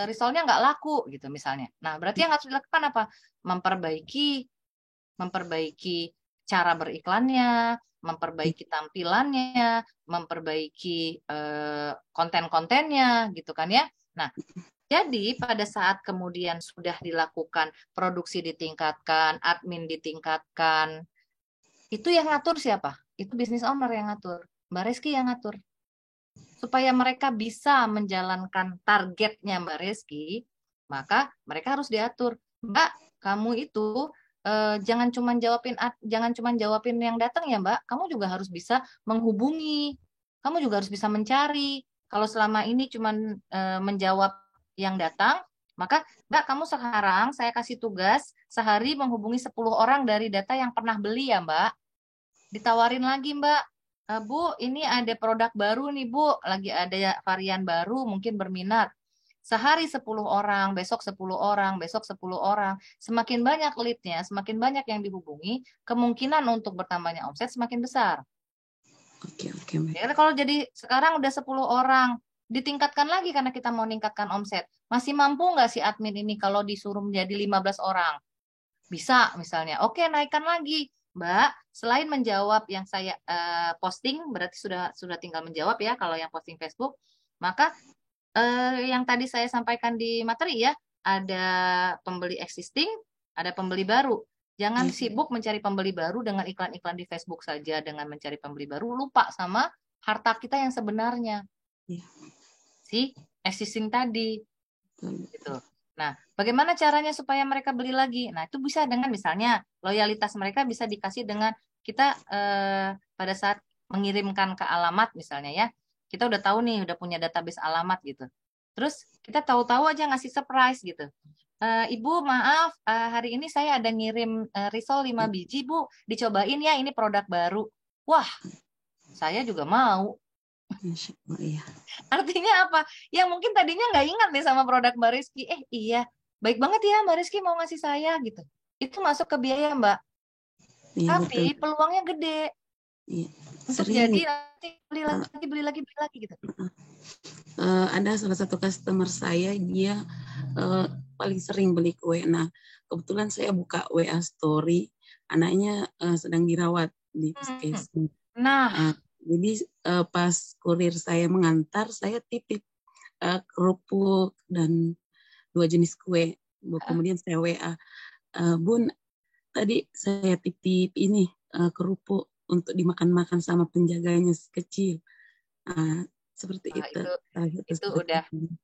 risolnya nggak laku gitu misalnya. Nah, berarti yang harus dilakukan apa? Memperbaiki cara beriklannya, memperbaiki tampilannya, memperbaiki konten-kontennya gitu kan ya. Nah, jadi pada saat kemudian sudah dilakukan produksi ditingkatkan, admin ditingkatkan, itu yang ngatur siapa? Itu business owner yang ngatur, Mbak Rizky yang ngatur. Supaya mereka bisa menjalankan targetnya Mbak Rizky, maka mereka harus diatur. Mbak, kamu itu jangan cuma jawabin yang datang ya Mbak, kamu juga harus bisa menghubungi, kamu juga harus bisa mencari. Kalau selama ini cuma menjawab yang datang, maka Mbak, kamu sekarang saya kasih tugas sehari menghubungi 10 orang dari data yang pernah beli ya Mbak. Ditawarin lagi Mbak, Bu, ini ada produk baru nih Bu, lagi ada varian baru, mungkin berminat. Sehari 10 orang, besok 10 orang, besok 10 orang. Semakin banyak lead-nya, semakin banyak yang dihubungi, kemungkinan untuk bertambahnya omset semakin besar. Oke. Ya, kalau jadi sekarang udah 10 orang, ditingkatkan lagi karena kita mau meningkatkan omset. Masih mampu nggak si admin ini kalau disuruh menjadi 15 orang? Bisa misalnya. Oke, naikkan lagi. Mbak, selain menjawab yang saya posting, berarti sudah tinggal menjawab ya kalau yang posting Facebook, maka yang tadi saya sampaikan di materi ya, ada pembeli existing, ada pembeli baru. Jangan sibuk mencari pembeli baru dengan iklan-iklan di Facebook saja, dengan mencari pembeli baru, lupa sama harta kita yang sebenarnya. Si existing tadi. Gitu. Nah, bagaimana caranya supaya mereka beli lagi? Nah, itu bisa dengan misalnya loyalitas mereka bisa dikasih dengan kita pada saat mengirimkan ke alamat misalnya ya. Kita udah tahu nih, udah punya database alamat gitu. Terus kita tahu-tahu aja ngasih surprise gitu. Ibu, maaf, hari ini saya ada ngirim risol 5 biji, Bu. Dicobain ya, ini produk baru. Wah, saya juga mau. Iya. Artinya apa? Yang mungkin tadinya nggak ingat nih sama produk Mbak Rizky. Iya, baik banget ya Mbak Rizky mau ngasih saya gitu. Itu masuk ke biaya Mbak. Iya, tapi betul. Peluangnya gede. Iya. Untuk Sering. jadi nanti beli lagi gitu. Ada salah satu customer saya, dia paling sering beli kue. Nah, kebetulan saya buka WA story, anaknya sedang dirawat di puskesmas. Nah, jadi pas kurir saya mengantar, saya titip kerupuk dan 2 jenis kue. Kemudian saya WA, Bun, tadi saya titip ini kerupuk untuk dimakan-makan sama penjaganya kecil. Seperti itu. Itu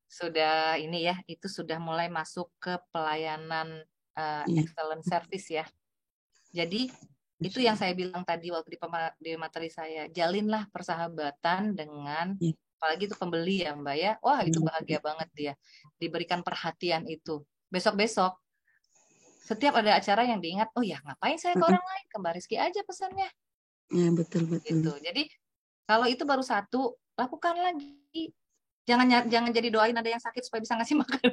sudah ini ya, itu sudah mulai masuk ke pelayanan excellent service ya. Jadi itu yang saya bilang tadi waktu di materi saya, jalinlah persahabatan dengan apalagi itu pembeli ya Mbak ya. Wah, itu bahagia banget dia diberikan perhatian itu. Besok-besok setiap ada acara yang diingat, oh ya ngapain saya ke orang lain, ke Mbak Rizky aja pesannya. Ya, betul. Gitu. Jadi kalau itu baru satu, lakukan lagi. Jangan jadi doain ada yang sakit supaya bisa ngasih makan.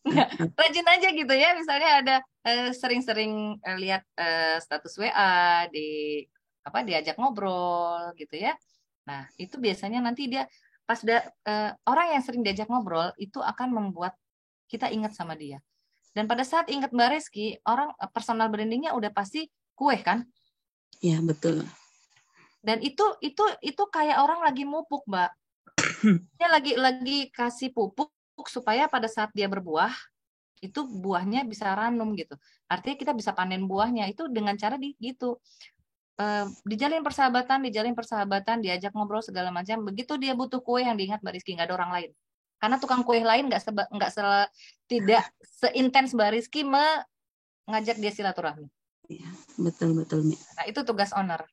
Nggak, rajin aja gitu ya. Misalnya ada sering-sering lihat status WA diajak ngobrol gitu ya. Nah, itu biasanya nanti dia pas orang yang sering diajak ngobrol itu akan membuat kita ingat sama dia. Dan pada saat ingat Mbak Rizky, orang personal brandingnya udah pasti kue kan? Ya, betul. Dan itu kayak orang lagi mupuk, Mbak. Dia lagi kasih pupuk supaya pada saat dia berbuah, itu buahnya bisa ranum gitu. Artinya kita bisa panen buahnya itu dengan cara gitu. Dijalin persahabatan, diajak ngobrol segala macam. Begitu dia butuh kue yang diingat Mbak Rizky, nggak ada orang lain. Karena tukang kue lain tidak seintens Mbak Rizky mengajak dia silaturahmi. Ya, betul. Nah, itu tugas owner.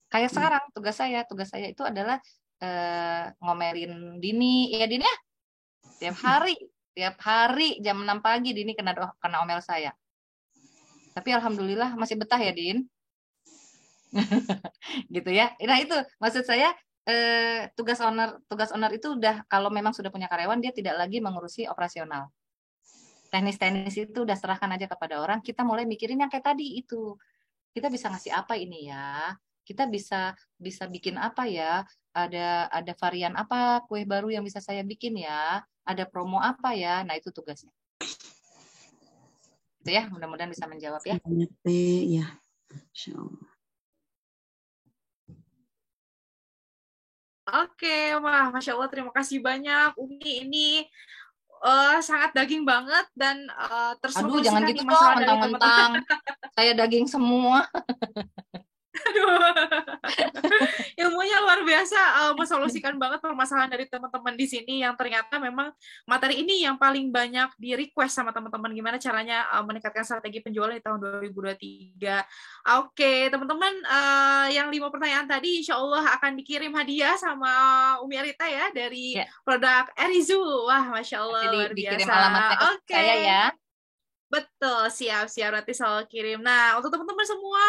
Kayak sekarang tugas saya itu adalah ngomelin Dini, ya Dini ya. Tiap hari jam 6 pagi Dini kena omel saya. Tapi alhamdulillah masih betah ya, Din. Gitu ya. Nah, itu maksud saya tugas owner itu udah kalau memang sudah punya karyawan dia tidak lagi mengurusi operasional. Teknis-teknis itu udah serahkan aja kepada orang, kita mulai mikirin yang kayak tadi itu. Kita bisa ngasih apa ini ya? Kita bisa bikin apa ya? Ada varian apa kue baru yang bisa saya bikin ya? Ada promo apa ya? Nah, itu tugasnya. Itu ya, mudah-mudahan bisa menjawab ya. Ya. Insyaallah. Oke, wah, Masya Allah, terima kasih banyak. Umi ini sangat daging banget dan Aduh, jangan gitu dong, mentang-mentang saya daging semua. Aduh. Ilmunya luar biasa, mensolusikan banget permasalahan dari teman-teman di sini yang ternyata memang materi ini yang paling banyak di request sama teman-teman gimana caranya meningkatkan strategi penjualan di tahun 2023. Oke, teman-teman, yang 5 pertanyaan tadi insya Allah akan dikirim hadiah sama Umi Arita ya dari produk Erizu. Wah, Masya Allah, luar biasa. Dikirim alamatnya ke saya ya. Betul, siap. Nanti selalu kirim. Nah, untuk teman-teman semua,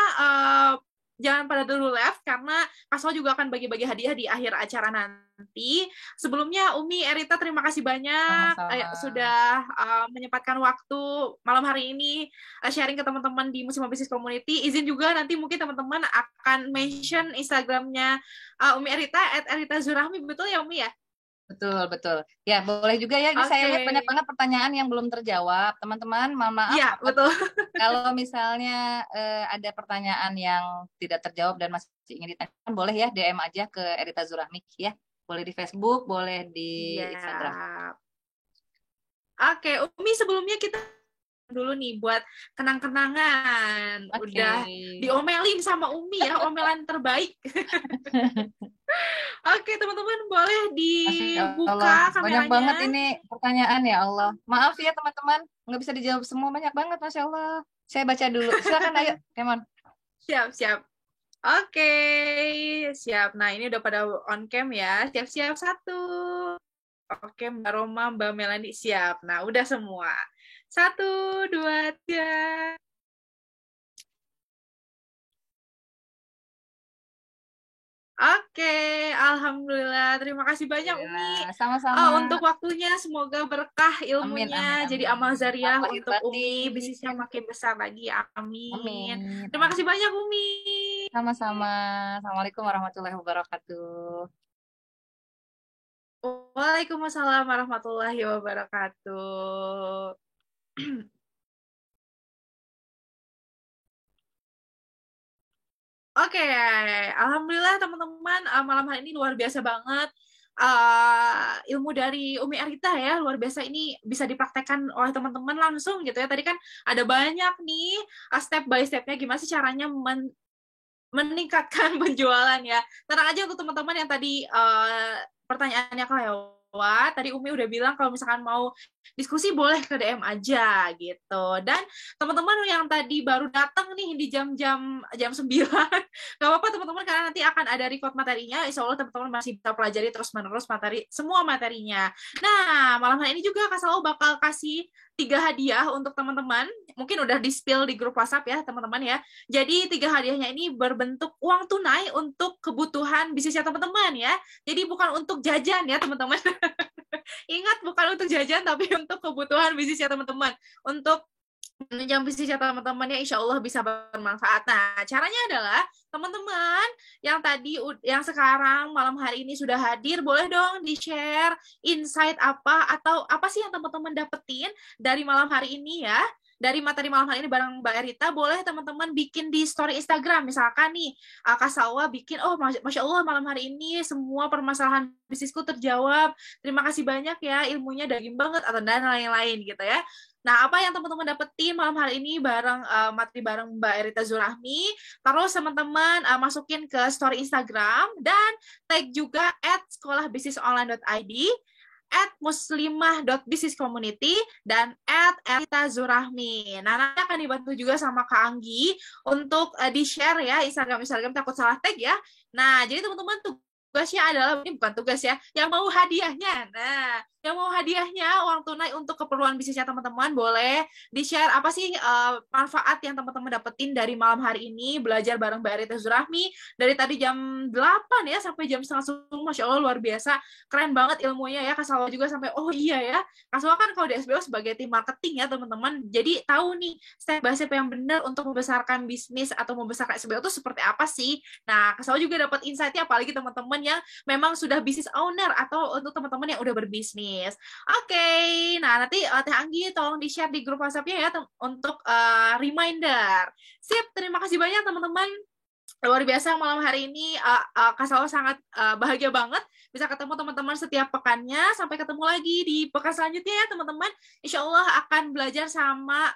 jangan pada dulu left karena Kaswa juga akan bagi-bagi hadiah di akhir acara nanti. Sebelumnya Umi Erita terima kasih banyak sudah menyempatkan waktu malam hari ini sharing ke teman-teman di Muslimah Business Community. Izin juga nanti mungkin teman-teman akan mention Instagramnya Umi Erita @eritazurahmi, betul ya Umi ya? Betul. Ya, boleh juga ya. Saya lihat banyak banget pertanyaan yang belum terjawab. Teman-teman, mohon maaf. Iya, betul. Kalau misalnya ada pertanyaan yang tidak terjawab dan masih ingin ditanyakan, boleh ya DM aja ke Erita Zurahmi ya. Boleh di Facebook, boleh di Instagram. Oke, Umi, sebelumnya kita dulu nih buat kenang-kenangan. Udah diomelin sama Umi ya, omelan terbaik. Oke, teman-teman, boleh dibuka kameranya. Banyak banget ini pertanyaan, ya Allah. Maaf ya teman-teman, nggak bisa dijawab semua, banyak banget, Masya Allah. Saya baca dulu. Silakan, ayo, Kemon. Siap. Oke, siap. Nah, ini udah pada on cam ya. Siap-siap 1. Oke, Mbak Roma, Mbak Melani, siap. Nah, udah semua. 1, 2, 3. Oke, alhamdulillah. Terima kasih banyak Umi. Sama-sama. Untuk waktunya, semoga berkah ilmunya. Amin. Jadi amal zariah untuk Umi, bisnisnya makin besar lagi. Amin. Terima kasih banyak Umi. Sama-sama. Assalamualaikum warahmatullahi wabarakatuh. Waalaikumsalam warahmatullahi wabarakatuh. Oke, alhamdulillah teman-teman, malam hari ini luar biasa banget. Ilmu dari Umi Arita ya, luar biasa, ini bisa dipraktekkan oleh teman-teman langsung gitu ya. Tadi kan ada banyak nih step by stepnya gimana sih caranya meningkatkan penjualan ya. Tenang aja untuk teman-teman yang tadi pertanyaannya kelewat. Tadi Umi udah bilang kalau misalkan mau diskusi boleh ke DM aja gitu. Dan teman-teman yang tadi baru datang nih di jam 9, gak apa-apa teman-teman, karena nanti akan ada record materinya. Insya Allah teman-teman masih bisa pelajari terus-menerus semua materinya. Nah, malam hari ini juga Kak Salwa bakal kasih 3 hadiah untuk teman-teman. Mungkin udah di-spill di grup WhatsApp ya teman-teman ya. Jadi 3 hadiahnya ini berbentuk uang tunai untuk kebutuhan bisnisnya teman-teman ya. Jadi bukan untuk jajan ya teman-teman. Ingat, bukan untuk jajan tapi untuk kebutuhan bisnisnya teman-teman. Untuk menunjang bisnisnya teman-teman ya, insya Allah bisa bermanfaat. Nah, caranya adalah teman-teman yang sekarang malam hari ini sudah hadir, boleh dong di-share insight apa atau apa sih yang teman-teman dapetin dari malam hari ini ya. Dari materi malam hari ini bareng Mbak Erita, boleh teman-teman bikin di story Instagram. Misalkan nih, Kak Salwa bikin, oh Masya Allah malam hari ini semua permasalahan bisnisku terjawab. Terima kasih banyak ya, ilmunya daging banget, atau dan lain-lain gitu ya. Nah, apa yang teman-teman dapetin malam hari ini materi bareng Mbak Erita Zurahmi, terus teman-teman masukin ke story Instagram dan tag juga @sekolahbisnisonline.id, @muslimah.bisniscommunity, dan @Erita Zurahmi. Nah, nanti akan dibantu juga sama Kak Anggi untuk di-share ya Instagram, takut salah tag ya. Nah, jadi teman-teman tugasnya adalah, ini bukan tugas ya, yang mau hadiahnya. Nah, yang mau hadiahnya uang tunai untuk keperluan bisnisnya teman-teman, boleh di-share apa sih manfaat yang teman-teman dapetin dari malam hari ini belajar bareng Mbak Erita Zurahmi dari tadi jam 8 ya sampai jam 9:30. Masya Allah luar biasa, keren banget ilmunya ya. Kak Salwa juga sampai oh iya ya, Kak Salwa kan kalau di SBO sebagai tim marketing ya teman-teman, jadi tahu nih step by step yang benar untuk membesarkan bisnis atau membesarkan SBO itu seperti apa sih. Nah, Kak Salwa juga dapat insight-nya, apalagi teman-teman yang memang sudah business owner atau untuk teman-teman yang udah berbisnis. Oke, nah nanti Teh Anggi tolong di-share di grup WhatsApp-nya ya untuk reminder. Sip, terima kasih banyak teman-teman. Luar biasa malam hari ini Kak Salwa sangat bahagia banget bisa ketemu teman-teman setiap pekannya. Sampai ketemu lagi di pekan selanjutnya ya teman-teman. Insya Allah akan belajar sama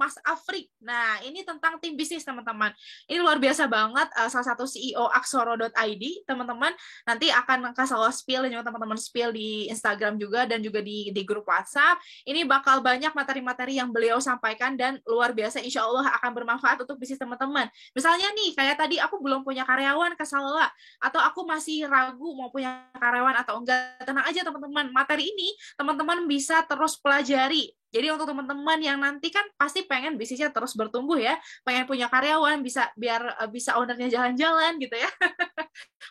Mas Afrik. Nah, ini tentang tim bisnis teman-teman. Ini luar biasa banget, salah satu CEO Aksoro.id teman-teman. Nanti akan Kak Salwa spill dan juga teman-teman spill di Instagram juga dan juga di grup WhatsApp. Ini bakal banyak materi-materi yang beliau sampaikan dan luar biasa, insya Allah akan bermanfaat untuk bisnis teman-teman. Misalnya nih, kayak tadi aku belum punya karyawan Kak Salwa, atau aku masih ragu mau punya karyawan atau enggak, tenang aja teman-teman, materi ini teman-teman bisa terus pelajari. Jadi untuk teman-teman yang nanti kan pasti pengen bisnisnya terus bertumbuh ya, pengen punya karyawan, biar bisa ownernya jalan-jalan gitu ya.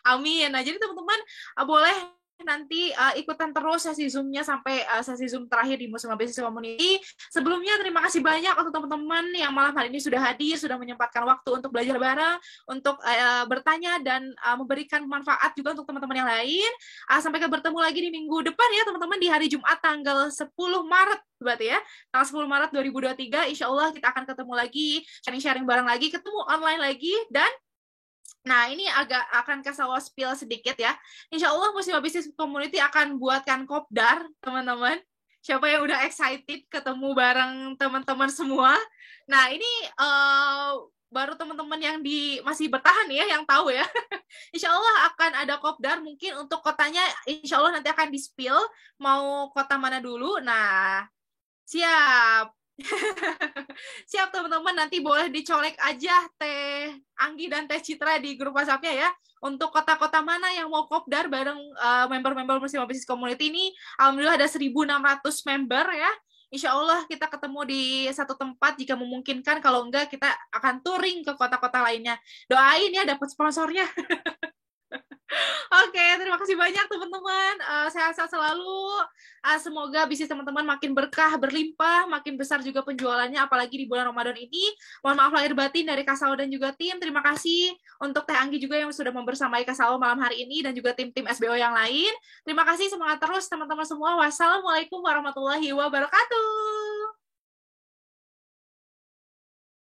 Amin. Nah, jadi teman-teman boleh nanti ikutan terus sesi Zoom-nya sampai sesi Zoom terakhir di Muslimah Business Community. Sebelumnya terima kasih banyak untuk teman-teman yang malam hari ini sudah hadir, sudah menyempatkan waktu untuk belajar bareng, untuk bertanya dan memberikan manfaat juga untuk teman-teman yang lain. Sampai bertemu lagi di minggu depan ya teman-teman, di hari Jumat tanggal 10 Maret berarti ya, tanggal 10 Maret 2023. Insya Allah kita akan ketemu lagi, sharing-sharing bareng lagi, ketemu online lagi, dan nah, ini akan Kak Salwa spill sedikit ya. Insya Allah Muslimah Business Community akan buatkan kopdar, teman-teman. Siapa yang udah excited ketemu bareng teman-teman semua. Nah, ini baru teman-teman yang masih bertahan ya, yang tahu ya. Insya Allah akan ada kopdar, mungkin untuk kotanya insya Allah nanti akan di-spill. Mau kota mana dulu? Nah, siap. Siap teman-teman, nanti boleh dicolek aja Teh Anggi dan Teh Citra di grup WhatsApp-nya ya, untuk kota-kota mana yang mau kopdar bareng member-member Muslimah Business Community ini. Alhamdulillah ada 1.600 member ya. Insya Allah kita ketemu di satu tempat jika memungkinkan, kalau enggak kita akan touring ke kota-kota lainnya. Doain ya dapat sponsornya. Oke, terima kasih banyak teman-teman. Sehat-sehat selalu. Semoga bisnis teman-teman makin berkah, berlimpah, makin besar juga penjualannya, apalagi di bulan Ramadan ini. Mohon maaf lahir batin dari Kak Salwa dan juga tim. Terima kasih untuk Teh Anggi juga yang sudah membersamai Kak Salwa malam hari ini, dan juga tim-tim SBO yang lain. Terima kasih, semangat terus teman-teman semua. Wassalamualaikum warahmatullahi wabarakatuh.